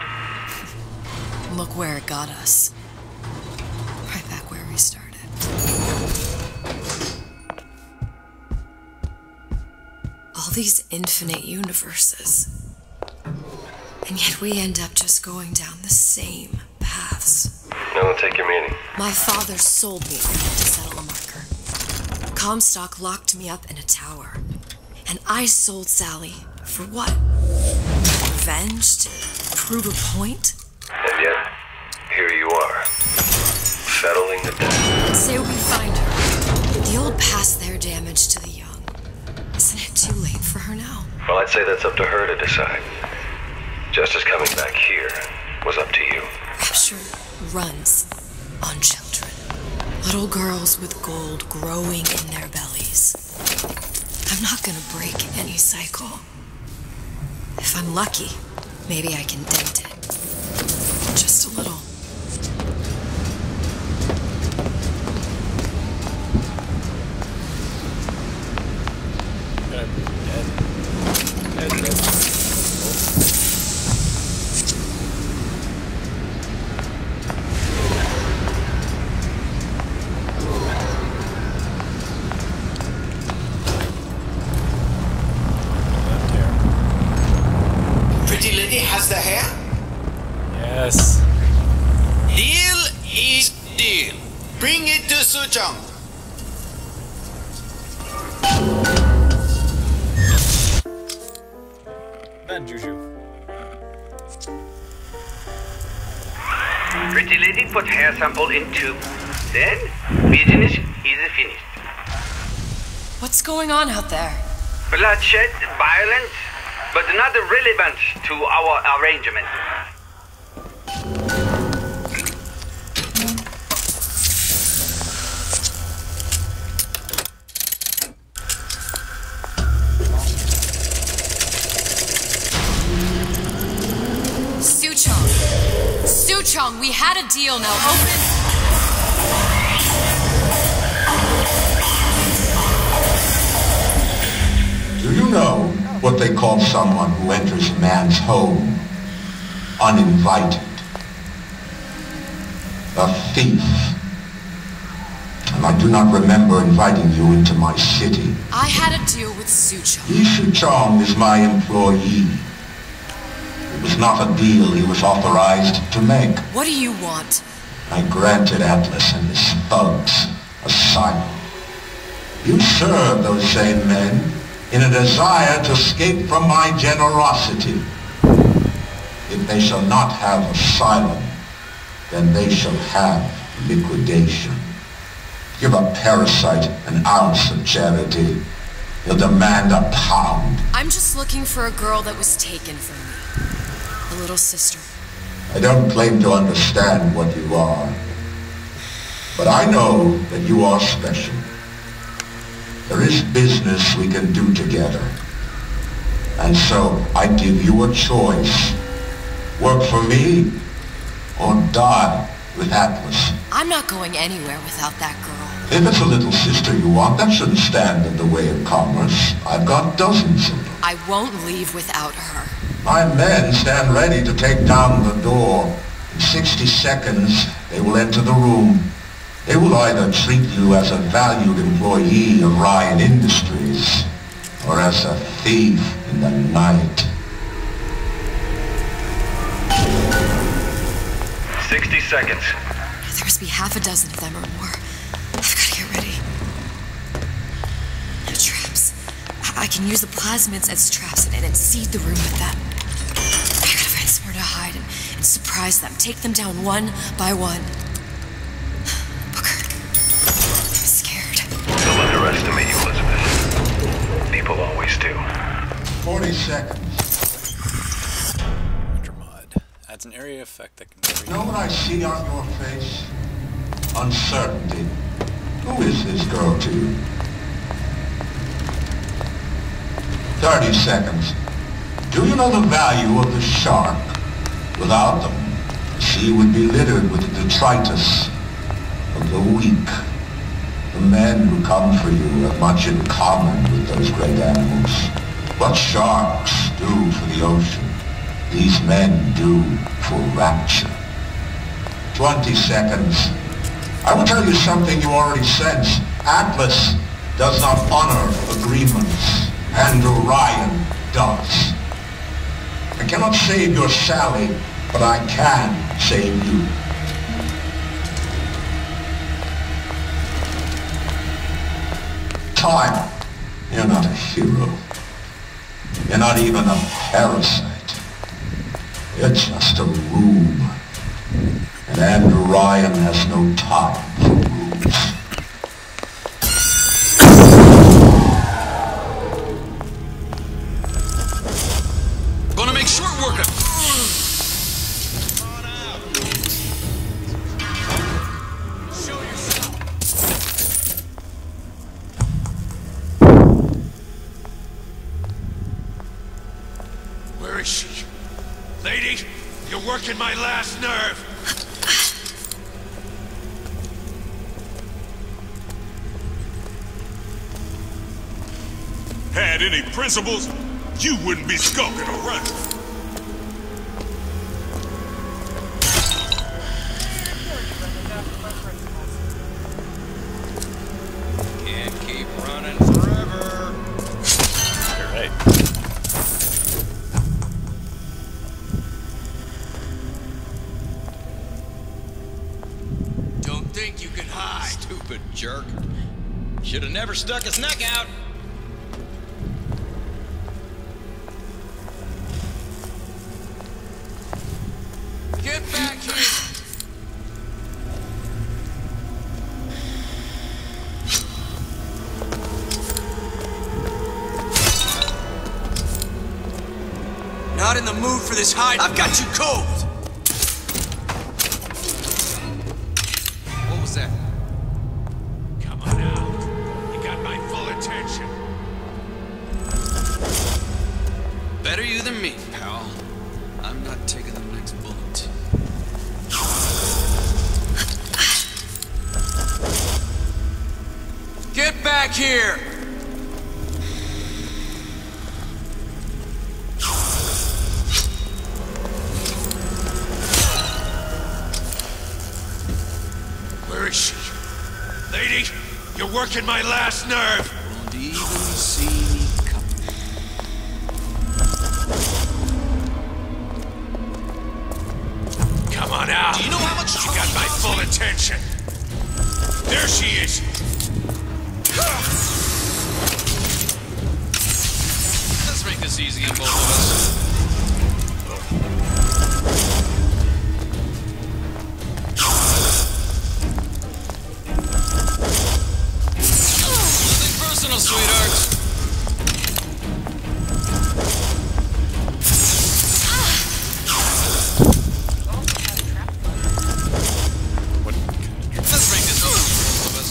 Look where it got us. Right back where we started. All these infinite universes. And yet we end up just going down the same paths. No, take your meaning. My father sold me to settle a marker. Comstock locked me up in a tower. And I sold Sally for what? Revenge? To prove a point? And yet, here you are. Settling the debt. Say we find her. The old past their damage to the young. Isn't it too late for her now? Well, I'd say that's up to her to decide. Justice coming back here was up to you. Rapture runs on children. Little girls with gold growing in their bellies. I'm not gonna break any cycle. If I'm lucky, maybe I can dent it. Just a little. Pretty lady has the hair? Yes. Deal is deal. Bring it to Suchong. Bad juju. Pretty lady put hair sample in tube. Then, business is finished. What's going on out there? Bloodshed, violence, but not relevant to our arrangement. Suchong, we had a deal, now open. Do you know what they call someone who enters a man's home uninvited? A thief. And I do not remember inviting you into my city. I had a deal with Suchong. Suchong is my employee. It was not a deal he was authorized to make. What do you want? I granted Atlas and his thugs asylum. You serve those same men in a desire to escape from my generosity. If they shall not have asylum, then they shall have liquidation. Give a parasite an ounce of charity. He'll demand a pound. I'm just looking for a girl that was taken from me. A little sister. I don't claim to understand what you are, but I know that you are special. There is business we can do together. And so I give you a choice. Work for me or die with Atlas. I'm not going anywhere without that girl. If it's a little sister you want, that shouldn't stand in the way of commerce. I've got dozens of them. I won't leave without her. My men stand ready to take down the door. In 60 seconds, they will enter the room. They will either treat you as a valued employee of Ryan Industries, or as a thief in the night. 60 seconds. There must be half a dozen of them or more. I've got to get ready. No traps. I can use the plasmids as traps and seed the room with them. I gotta find somewhere to hide and surprise them. Take them down one by one. Booker, I'm scared. Don't underestimate you, Elizabeth. People always do. 40 seconds. Adds an area effect that can... You know what I see on your face? Uncertainty. Who is this girl to you? 30 seconds. Do you know the value of the shark? Without them, the sea would be littered with the detritus of the weak. The men who come for you have much in common with those great animals. What sharks do for the ocean, these men do for rapture. 20 seconds. I will tell you something you already sense. Atlas does not honor agreements, and Orion does. I cannot save your Sally, but I can save you. Time. You're not a hero. You're not even a parasite. You're just a room. And Andrew Ryan has no time for rooms. Gonna make short work of it. Show yourself. Where is she? Lady, you're working my last nerve. Had any principles, you wouldn't be skulking around. Can't keep running forever. You're right. Don't think you can hide. Stupid jerk. Should have never stuck his neck out. Get back here! Not in the mood for this hide. I've got you cold! What was that? Come on out. You got my full attention. Better you than me, pal. I'm not taking the next bullet. Get back here! Where is she? Lady, you're working my last nerve! Won't even see me coming. Come on out! Do you know how much You got my full attention! There she is! Let's make this easy on both of us. Nothing personal, sweetheart. Let's make this easy for both of us.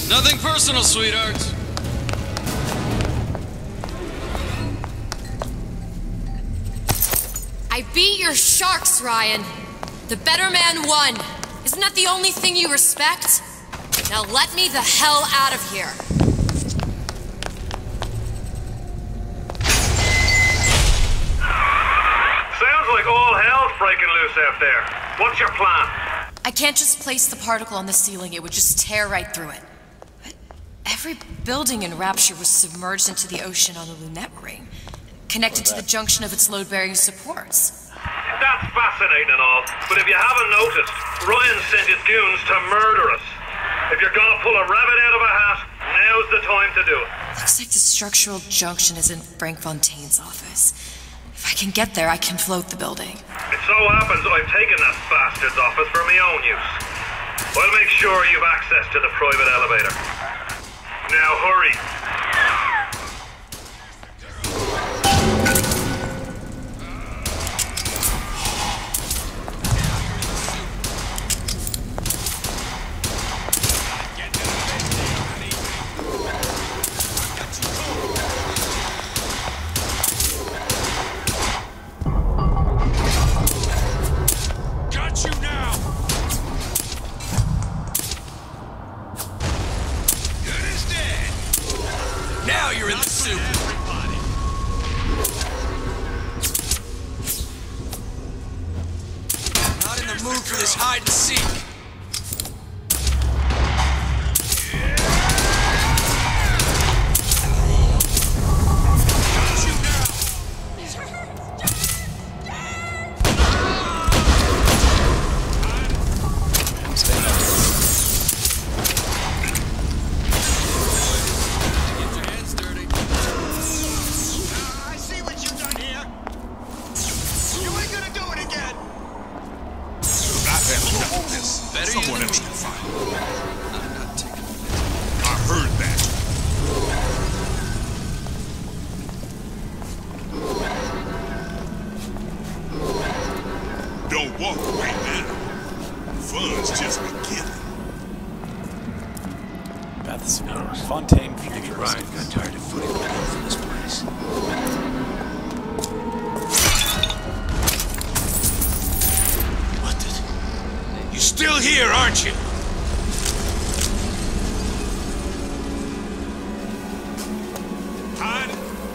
Nothing personal, sweetheart. I beat your sharks, Ryan. The better man won. Isn't that the only thing you respect? Now let me the hell out of here. Sounds like all hell's breaking loose out there. What's your plan? I can't just place the particle on the ceiling. It would just tear right through it. But every building in Rapture was submerged into the ocean on the Lunette ring, connected to the junction of its load-bearing supports. That's fascinating and all, but if you haven't noticed, Ryan sent his goons to murder us. If you're gonna pull a rabbit out of a hat, now's the time to do it. Looks like the structural junction is in Frank Fontaine's office. If I can get there, I can float the building. It so happens I've taken that bastard's office for my own use. I'll make sure you've access to the private elevator. Now hurry. Got you now! Good as dead! Now you're in the soup! Not in the mood for this hide and seek! I see what you've done here! You ain't gonna do it again! Not handle this. Better Someone you else than can me. find. I'm not taking the I heard that. Don't walk away now. Fun's just beginning. Bathysphere. Fontaine Future. Ryan got tired of footing the bill for this place. What the... You're still here, aren't you? Hide.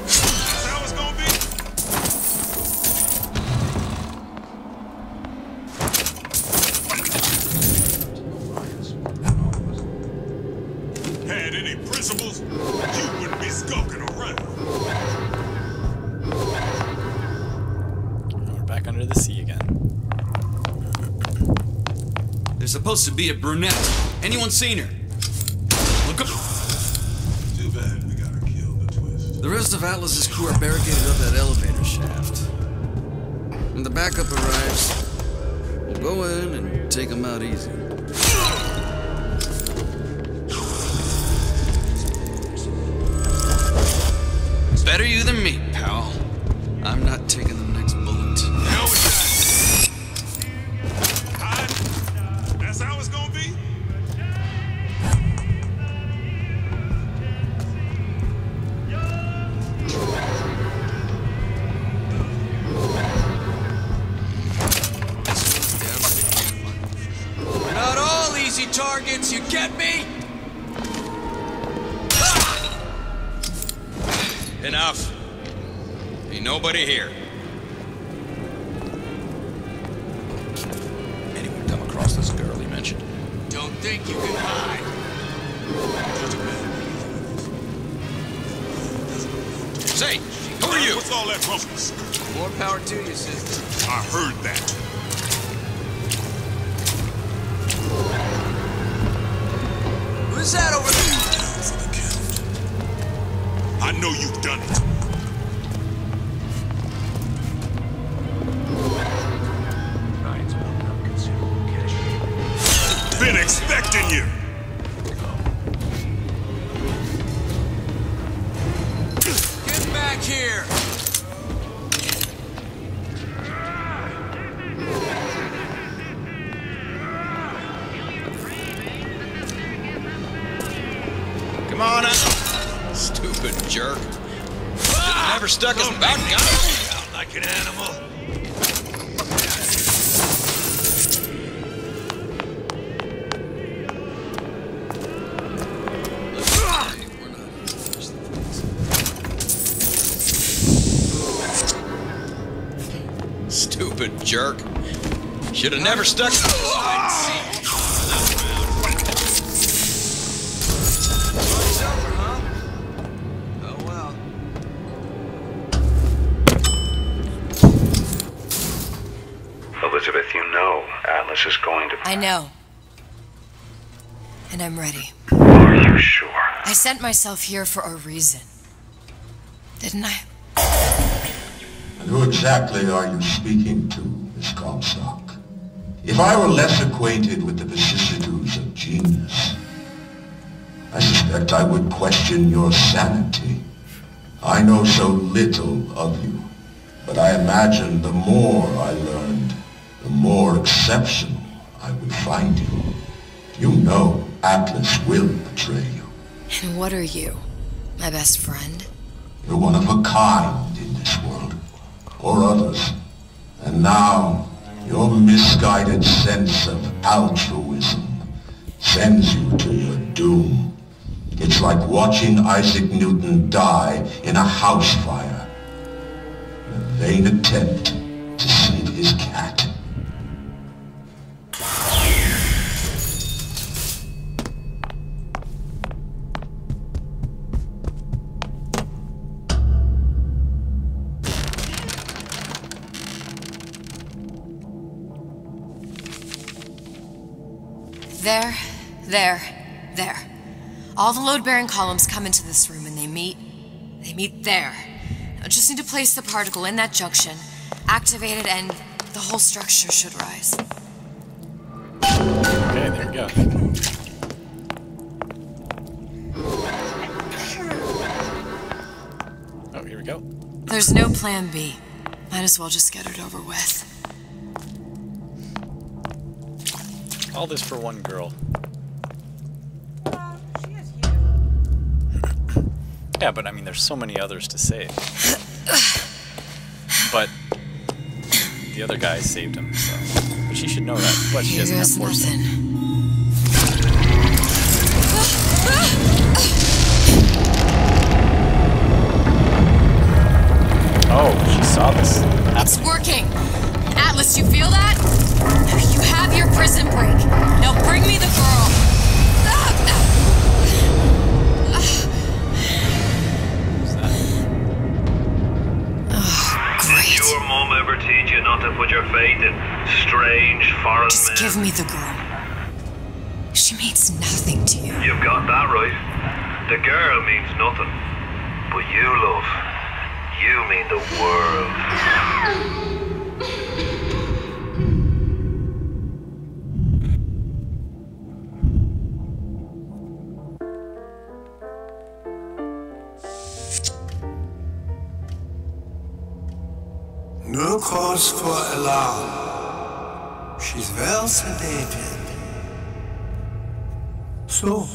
That's how it's gonna be. Had any principles, you wouldn't be skulking around. We're back under the sea again. There's supposed to be a brunette. Anyone seen her? Look up. Too bad we got her killed in a twist. The rest of Atlas's crew are barricaded up that elevator shaft. When the backup arrives, we'll go in and take them out easy. Better you than me, pal. I'm not taking the next bullet. Hell with that. That's how it's gonna be? We're not all easy targets, you get me? Enough. Ain't nobody here. Anyone come across this girl he mentioned? Don't think you can hide. Say, who are you? What's all that rumpus? More power to you, sister. I heard that. Who's that over there? I know you've done it. Been expecting you. Get back here. Come on out. Stupid jerk. Never stuck his back out like an animal. Stupid jerk. Should have never stuck. Elizabeth, you know Atlas is going to... I know. And I'm ready. Are you sure? I sent myself here for a reason. Didn't I? And who exactly are you speaking to, Miss Comstock? If I were less acquainted with the vicissitudes of genius, I suspect I would question your sanity. I know so little of you, but I imagine the more I learned, the more exceptional I would find you. You know Atlas will betray you. And what are you? My best friend? You're one of a kind in this world, or others. And now, your misguided sense of altruism sends you to your doom. It's like watching Isaac Newton die in a house fire, in a vain attempt to save his cat. There. All the load-bearing columns come into this room and they meet there. I just need to place the particle in that junction, activate it, and the whole structure should rise. Okay, there we go. Oh, here we go. There's no plan B. Might as well just get it over with. All this for one girl. Yeah, but I mean, there's so many others to save. But the other guy saved him, so. But she should know that. But she doesn't have foresight. Oh, she saw this. It's working! Atlas, you feel that? You have your prison break. Now bring me the girl. Did your mom ever teach you not to put your faith in strange foreign men? Just give me the girl. She means nothing to you. You've got that right. The girl means nothing. But you, love, you mean the world. No cause for alarm. She's well sedated. So,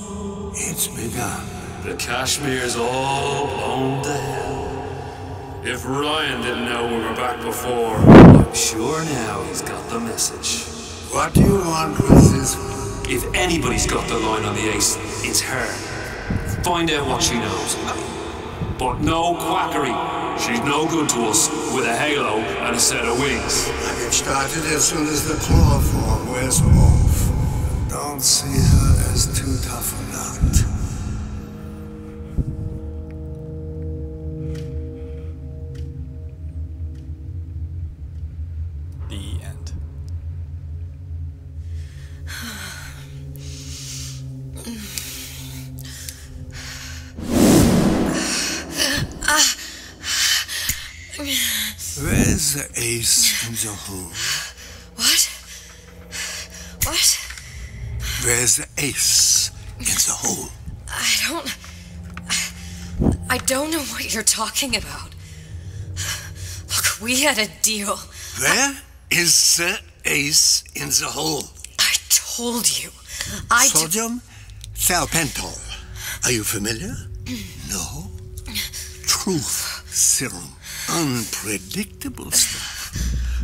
it's begun. The Kashmir's all blown to hell. If Ryan didn't know we were back before, I'm sure now he's got the message. What do you want with this? If anybody's got the line on the ace, it's her. Find out what she knows. But no quackery. She's no good to us with a halo and a set of wings. I get started as soon as the chloroform wears off. Don't see her as too tough a nut. The end. Where's the ace in the hole? What? What? Where's the ace in the hole? I don't know what you're talking about. Look, we had a deal. Where is the ace in the hole? I told you. Sodium thiopental. Are you familiar? No? Truth serum. Unpredictable stuff.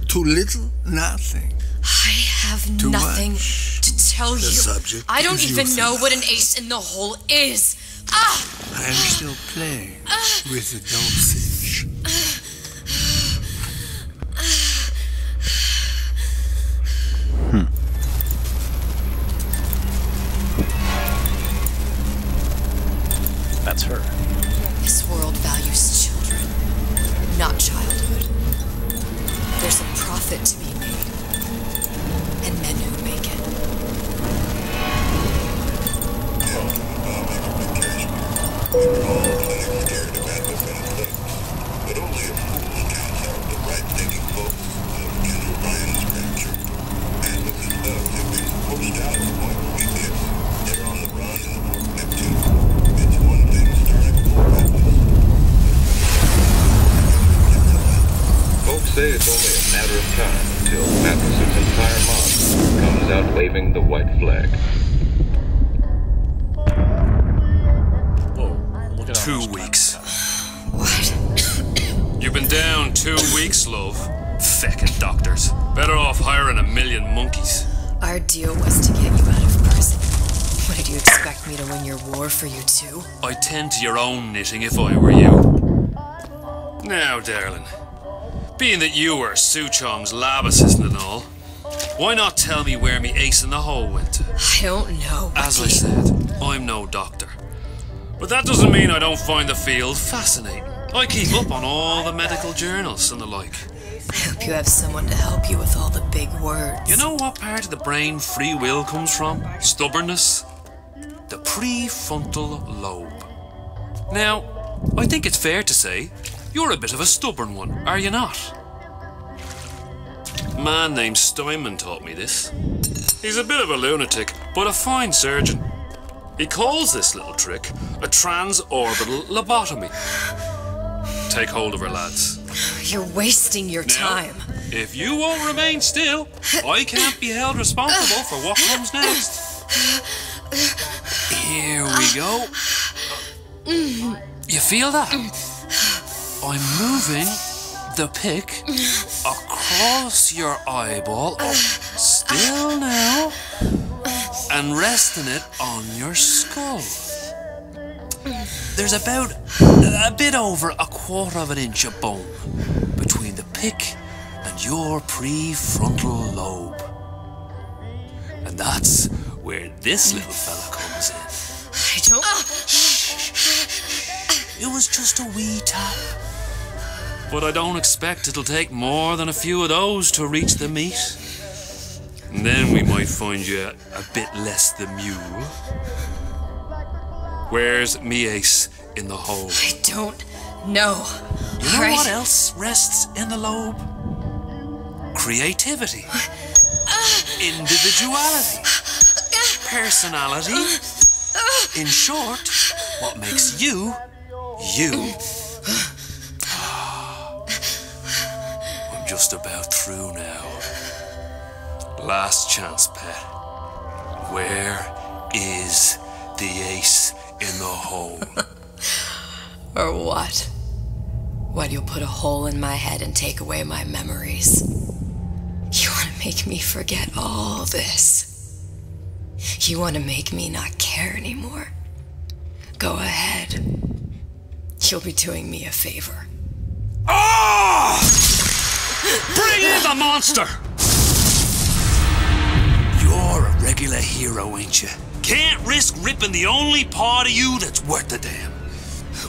Too little, nothing. I have Too nothing much. to tell The you. subject I don't is even know euthanasia. what an ace in the hole is. Ah! I am still playing with the dosage. That's her. This world values children, not childhood. There's a profit to be made, and men who make it. But only a fool counts out the right-thinking folks of General Ryan's rapture. And with his love have been pushed out of point like this, they're on the run and Neptune. It's one thing starting war weapons. Folks say it's only a matter of time until Matheson's entire mob comes out waving the white flag. 2 weeks. What? You've been down 2 weeks, love. Feckin' doctors. Better off hiring 1,000,000 monkeys. Our deal was to get you out of prison. What, did you expect me to win your war for you too? I'd tend to your own knitting if I were you. Now, darling, being that you were Su Chong's lab assistant and all, why not tell me where me ace in the hole went? I don't know. As I said, I'm no doctor. But that doesn't mean I don't find the field fascinating. I keep up on all the medical journals and the like. I hope you have someone to help you with all the big words. You know what part of the brain free will comes from? Stubbornness? The prefrontal lobe. Now, I think it's fair to say you're a bit of a stubborn one, are you not? A man named Steinman taught me this. He's a bit of a lunatic, but a fine surgeon. He calls this little trick a transorbital lobotomy. Take hold of her, lads. You're wasting your time. If you won't remain still, I can't be held responsible for what comes next. Here we go. You feel that? I'm moving the pick across your eyeball, still now, and resting it on your skull. There's about a bit over 1/4 inch of bone between the pick and your prefrontal lobe. And that's where this little fella comes in. I don't... It was just a wee tap. But I don't expect it'll take more than a few of those to reach the meat. And then we might find you a bit less the mule. Where's me ace in the hole? I don't know. You know what else rests in the lobe? Creativity. Individuality. Personality. In short, what makes you, you. I'm just about through now. Last chance, pet. Where is the ace in the hole? Or what? What, you'll put a hole in my head and take away my memories? You want to make me forget all this? You want to make me not care anymore? Go ahead. You'll be doing me a favor. Ah! Bring in the monster! You're a regular hero, ain't you? Can't risk ripping the only part of you that's worth a damn.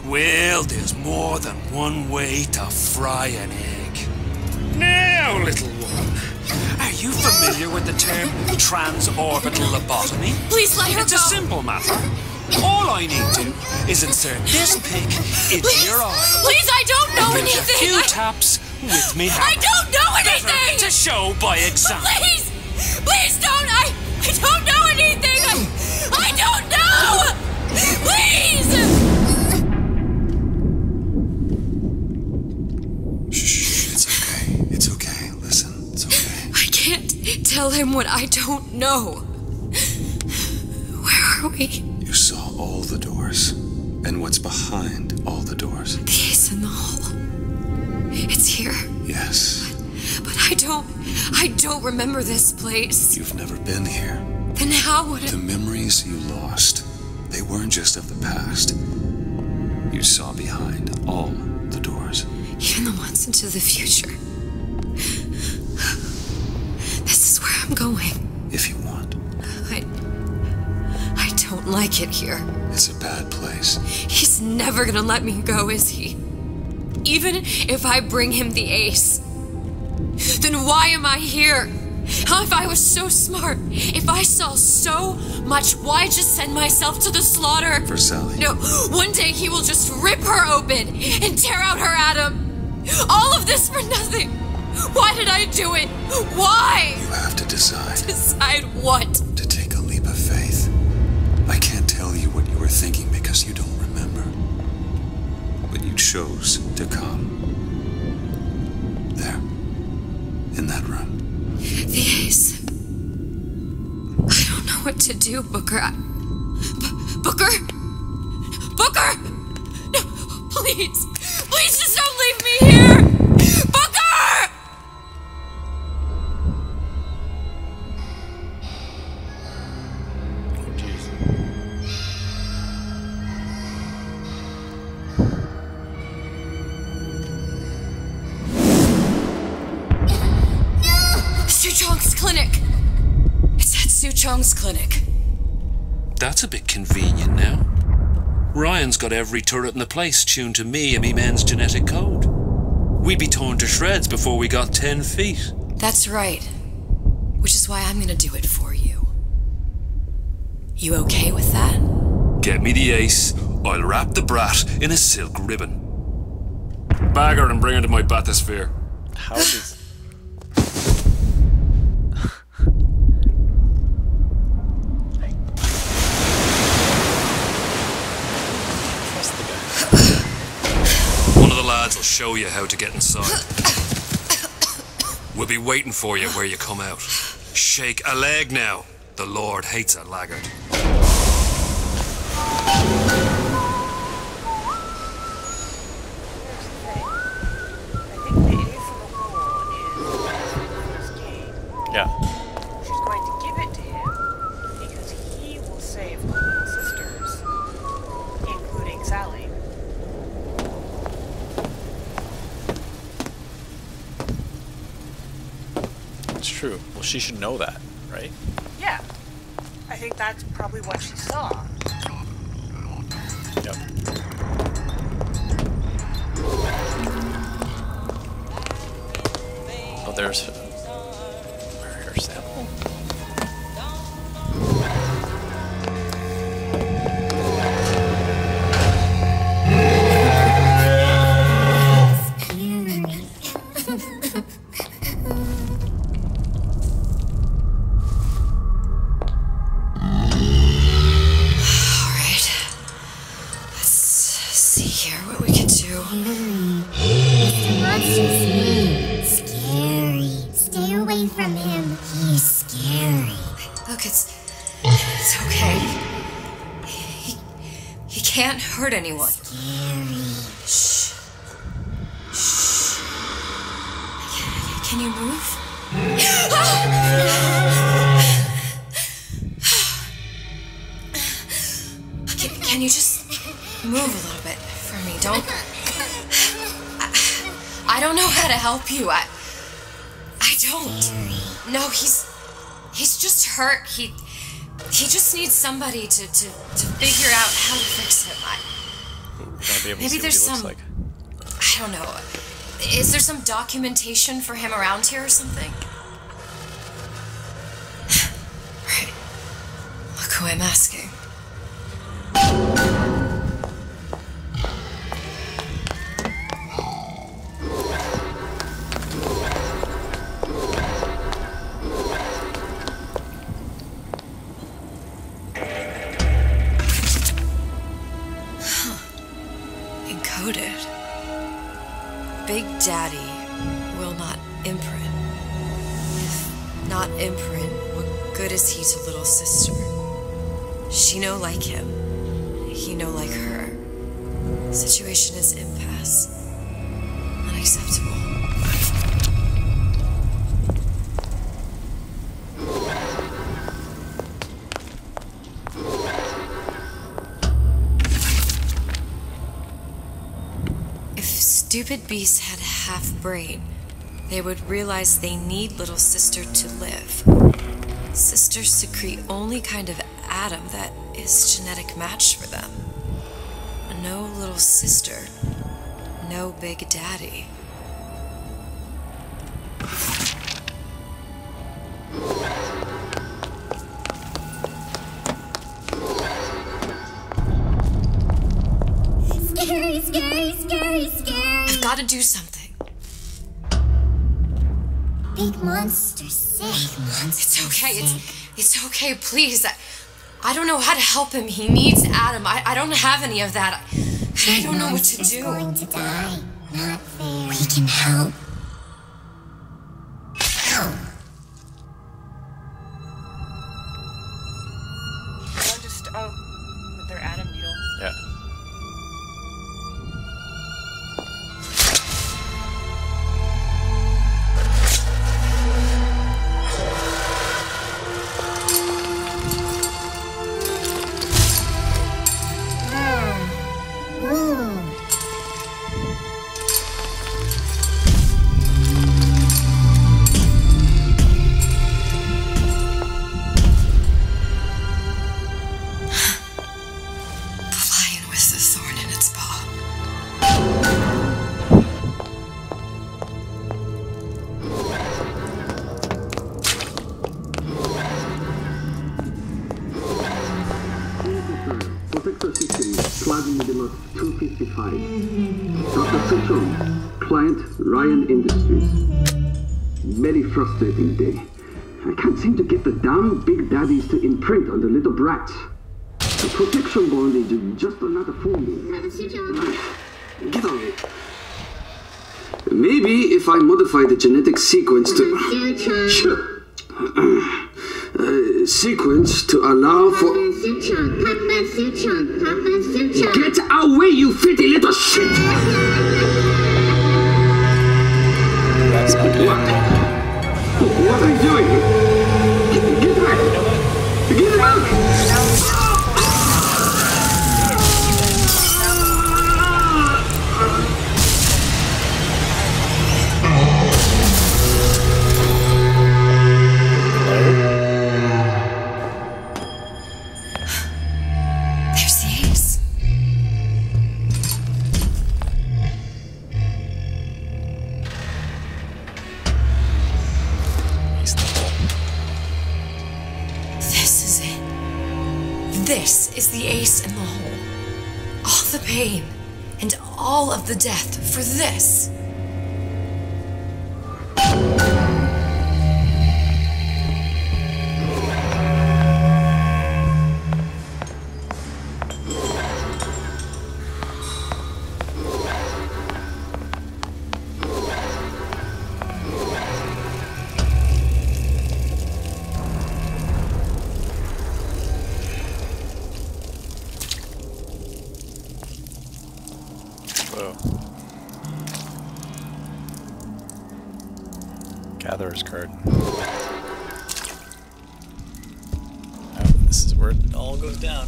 Well, there's more than one way to fry an egg. Now, little one, are you familiar with the term transorbital lobotomy? Please let her It's go. a simple matter. All I need to is insert this pick into your eye. Please, I don't know Give anything. a few taps with me. I don't know anything. Better to show by example. Please, please don't. I don't know anything. I don't know. Please. Shh, it's okay. It's okay. Listen, it's okay. I can't tell him what I don't know. Where are we? You saw all the doors. And what's behind all the doors? The ace in the hole. It's here. Yes. But I don't remember this place. You've never been here. Then how would it... The memories you lost, they weren't just of the past. You saw behind all the doors. Even the ones into the future. This is where I'm going. If you want. I don't like it here. It's a bad place. He's never gonna let me go, is he? Even if I bring him the ace. Then why am I here? How if I was so smart? If I saw so much, why just send myself to the slaughter? For Sally. No, one day he will just rip her open and tear out her atom. All of this for nothing. Why did I do it? Why? You have to decide. Decide what? To take a leap of faith. I can't tell you what you were thinking because you don't remember. But you chose to come. There. In that room. The ace. I don't know what to do, Booker. Booker? Booker! No, please. Please just don't leave me here! Booker! Oh, jeez. Suchong's clinic. It's at Suchong's clinic. That's a bit convenient now. Ryan's got every turret in the place tuned to me and me men's genetic code. We'd be torn to shreds before we got 10 feet. That's right. Which is why I'm gonna do it for you. You okay with that? Get me the ace, I'll wrap the brat in a silk ribbon. Bag her and bring her to my bathysphere. How does... One of the lads will show you how to get inside. We'll be waiting for you where you come out. Shake a leg now. The Lord hates a laggard. Yeah. She's going to give it to him because he will save the little sisters, including Sally. It's true. Well, she should know that, right? Yeah. I think that's probably what she saw. Yep. Oh, there's her sample. See here what we can do. can't hurt anyone. Shh. Shh. Can you move? Can you just move a little bit for me? I don't know how to help you. I don't. No, he's just hurt. He just needs somebody to figure out how to fix him. Maybe there's some. Like. I don't know. Is there some documentation for him around here or something? Right. Look who I'm asking. Encoded. Big Daddy will not imprint. If not imprint, what good is he to little sister? She no like him. He no like her. Situation is impasse. Unacceptable. Stupid beasts had half brain. They would realize they need little sister to live. Sisters secrete only kind of atom that is genetic match for them. No little sister. No Big Daddy. Scary, scary, scary, scary. I've got to do something. Big monster sick. It's okay. It's okay, please. I don't know how to help him. He needs Adam. I don't have any of that. I don't know what to do. Going to die. Not fair. We can help. Help. With their Adam needle. Yeah. Dr. Session, client Ryan Industries. Very frustrating day. I can't seem to get the damn Big Daddies to imprint on the little brats. The protection bond is just another formula. Get on it. Maybe if I modify the genetic sequence to... sequence to allow for... Get away, you fitty little shit! That's not good. What are you doing? Get back! Get back! This is the ace in the hole. All the pain and all of the death for this. Gatherer's card. Oh, this is where it all goes down.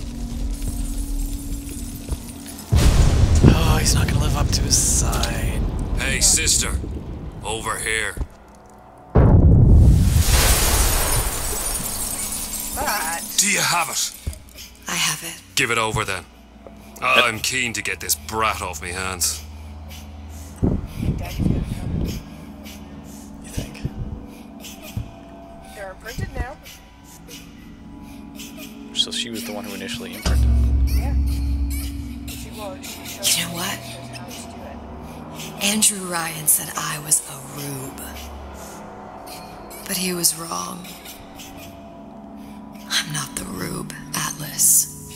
Oh, he's not gonna live up to his side. Hey, sister. Over here. But... Do you have it? I have it. Give it over then. I'm keen to get this brat off me hands. Daddy's gonna come. You think? They're imprinted now. So she was the one who initially imprinted. Yeah. She You know what? Andrew Ryan said I was a rube. But he was wrong. I'm not the rube, Atlas.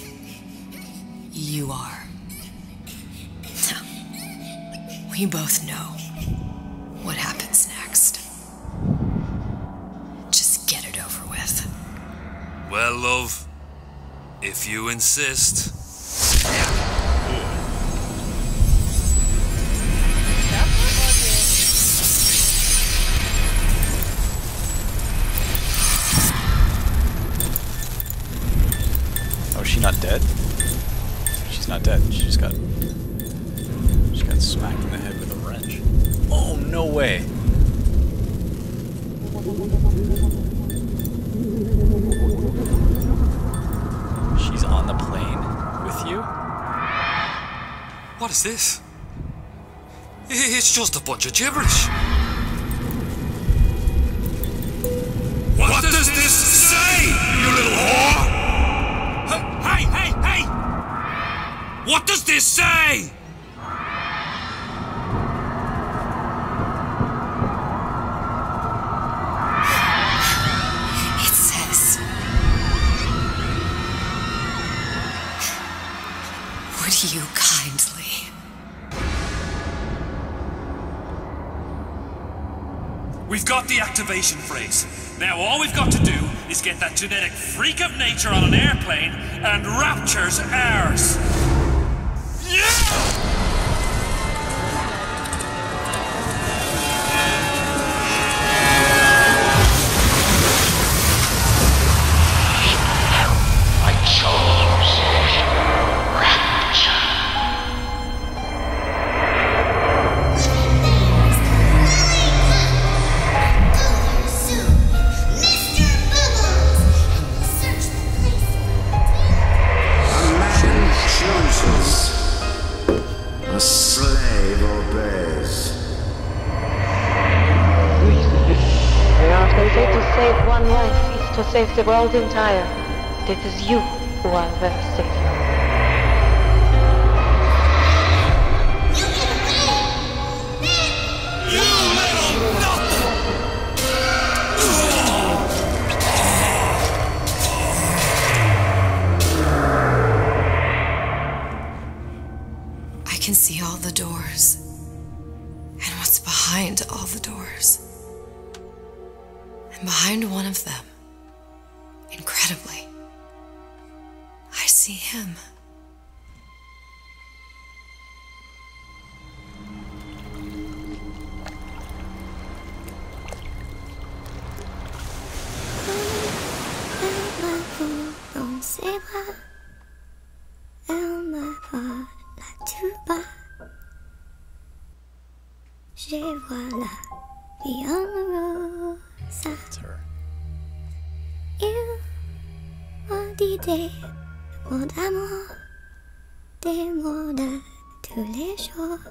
You are. Now, we both know what happens next. Just get it over with. Well, love, if you insist. Oh, is she not dead? She's not dead. She got smacked in the head with a wrench. Oh, no way. She's on the plane with you? What is this? It's just a bunch of gibberish. What does this say, you little whore? Hey, hey, hey! What does this say? It says, would you kindly? We've got the activation phrase. Now all we've got to do is get that genetic freak of nature on an airplane and rapture's ours. Yeah! I chose rapture. A slave obeys. We aren't going to save one life, it's to save the world entire. It is you who are the savior. I can see all the doors. And what's behind all the doors. And behind one of them, incredibly, I see him. Dans ses bras, elle me vole tout bas. Je vois la vie en rose. Il m'a dit des mots d'amour, des mots de tous les jours.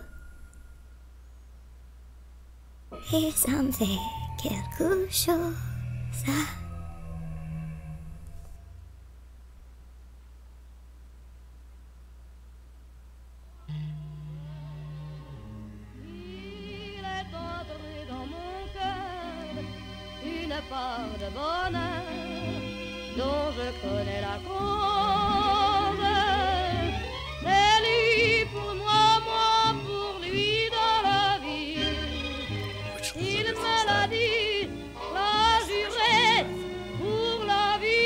Et ça me fait quelque chose. Une part de bonheur dont je connais la cause. C'est lui pour moi, moi pour lui dans la vie. Il me l'a dit, l'a juré pour la vie.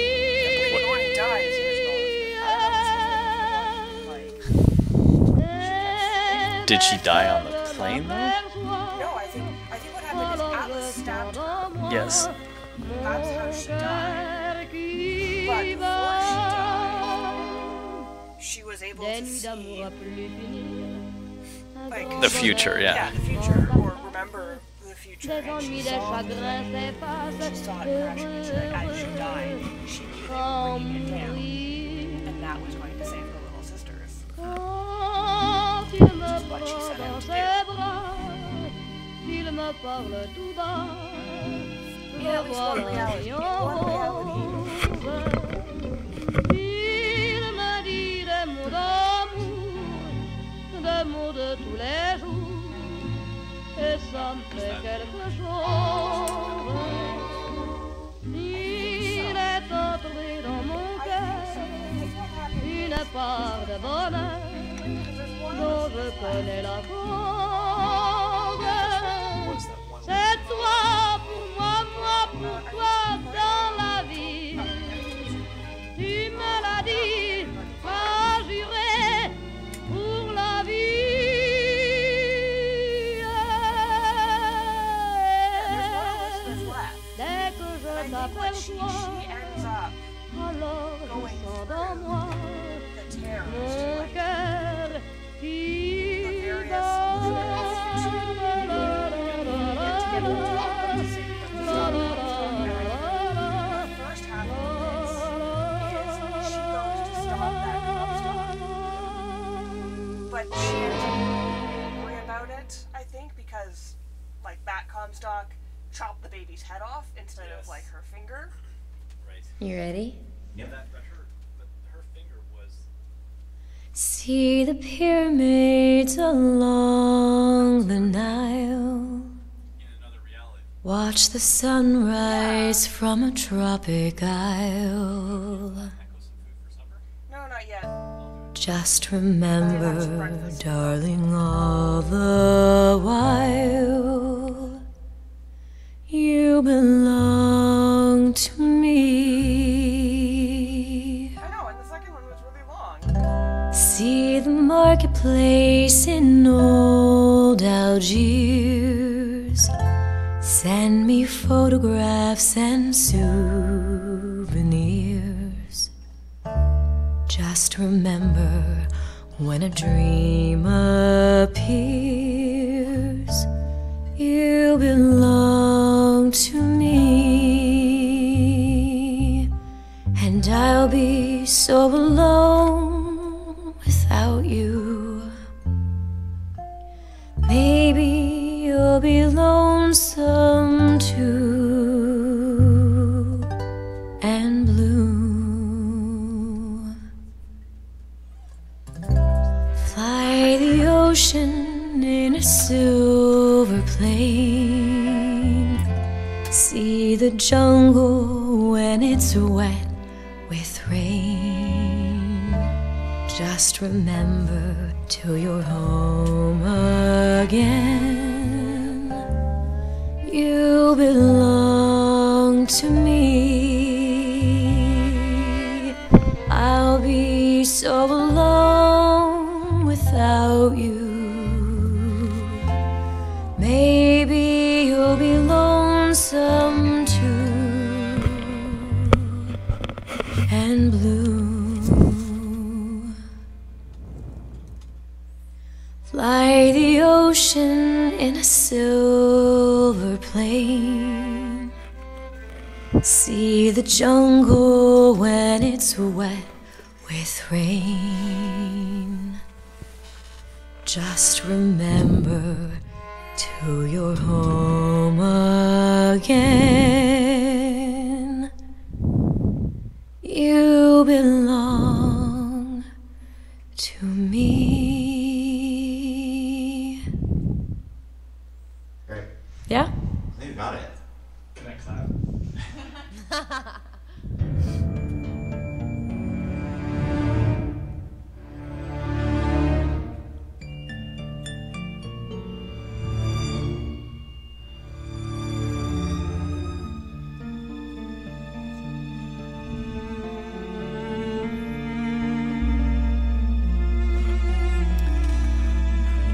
Did she die on the plane though? No, I think what happened is Atlas stabbed her. Yes. That's how she died. But before she died, she was able to see like the future, yeah. Yeah, the future, or remember the future. And she saw it crashing, and she, like, as she died, she knew they were bringing it down, and that was going to save her little sisters. Which is what she set out to do. In at least one reality. D'amour de tous les jours, et ça me fait quelque chose. Il est entré dans mon cœur une part de bonheur dont je connais la cause. C'est toi pour moi, moi pour toi dans la vie. Tu me l'as dit, m'as juré. Pour la vie, dès que je t'appelle toi, alors je sens dans moi mon cœur qui bat. But she ends up being angry about it, I think, because, like, that Comstock chopped the baby's head off instead of, like, her finger. Right. You ready? Yeah, but her finger was... See the pyramids along the Nile. Watch the sunrise from a tropic isle. No, not yet. Just remember, darling, all the while you belong to me. I know, and the second one was really long. See the marketplace in old Algiers. Send me photographs and souvenirs. Just remember, when a dream appears, you belong to me. And I'll be so alone without you. Maybe you'll be lonesome too, and blue. Fly the ocean in a silver plane. See the jungle when it's wet with rain. Just remember till you're home again, you belong to me. I'll be so alone without you. Maybe you'll be lonesome too, and blue. Fly the ocean in a silver plane. See the jungle when it's wet with rain. Just remember till you're home again, you belong to me. Great. Yeah? I think you got it. Can I clap?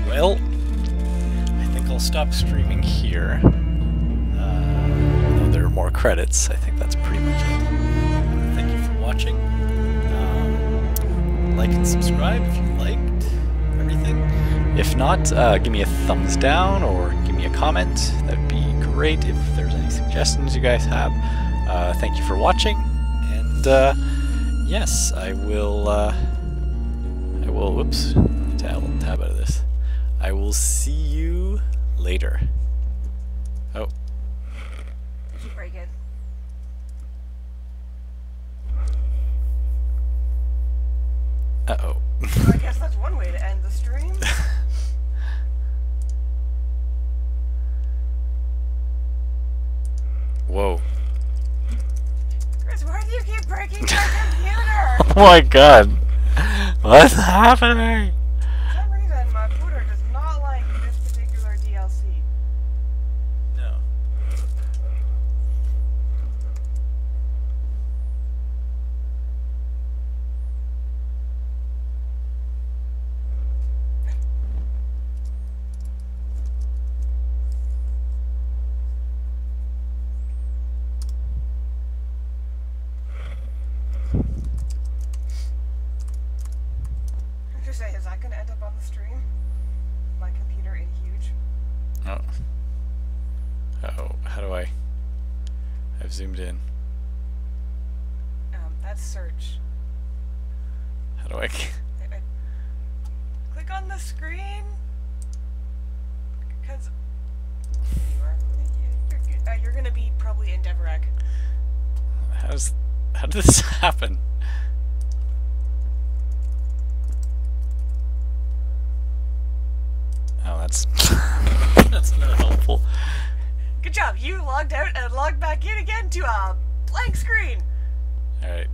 Well, will stop streaming here. Even though there are more credits, I think that's pretty much it. Thank you for watching. Like and subscribe if you liked everything. If not, give me a thumbs down or give me a comment. That would be great if there's any suggestions you guys have. Thank you for watching, and yes, I will, whoops, tab out of this. I will see you later. Oh. Did you break it? Uh-oh. Well, I guess that's one way to end the stream. Whoa. Chris, why do you keep breaking my computer? Oh my god. What's happening? For some reason, my computer does not like this particular DLC. No. Say, is that going to end up on the stream? My computer in huge. Oh. Uh-oh. How do I've zoomed in. That's search. How do I click on the screen? Because you're going to be probably in DevRec. how did this happen? Oh, that's that's not helpful. Good job. You logged out and logged back in again to a blank screen. All right.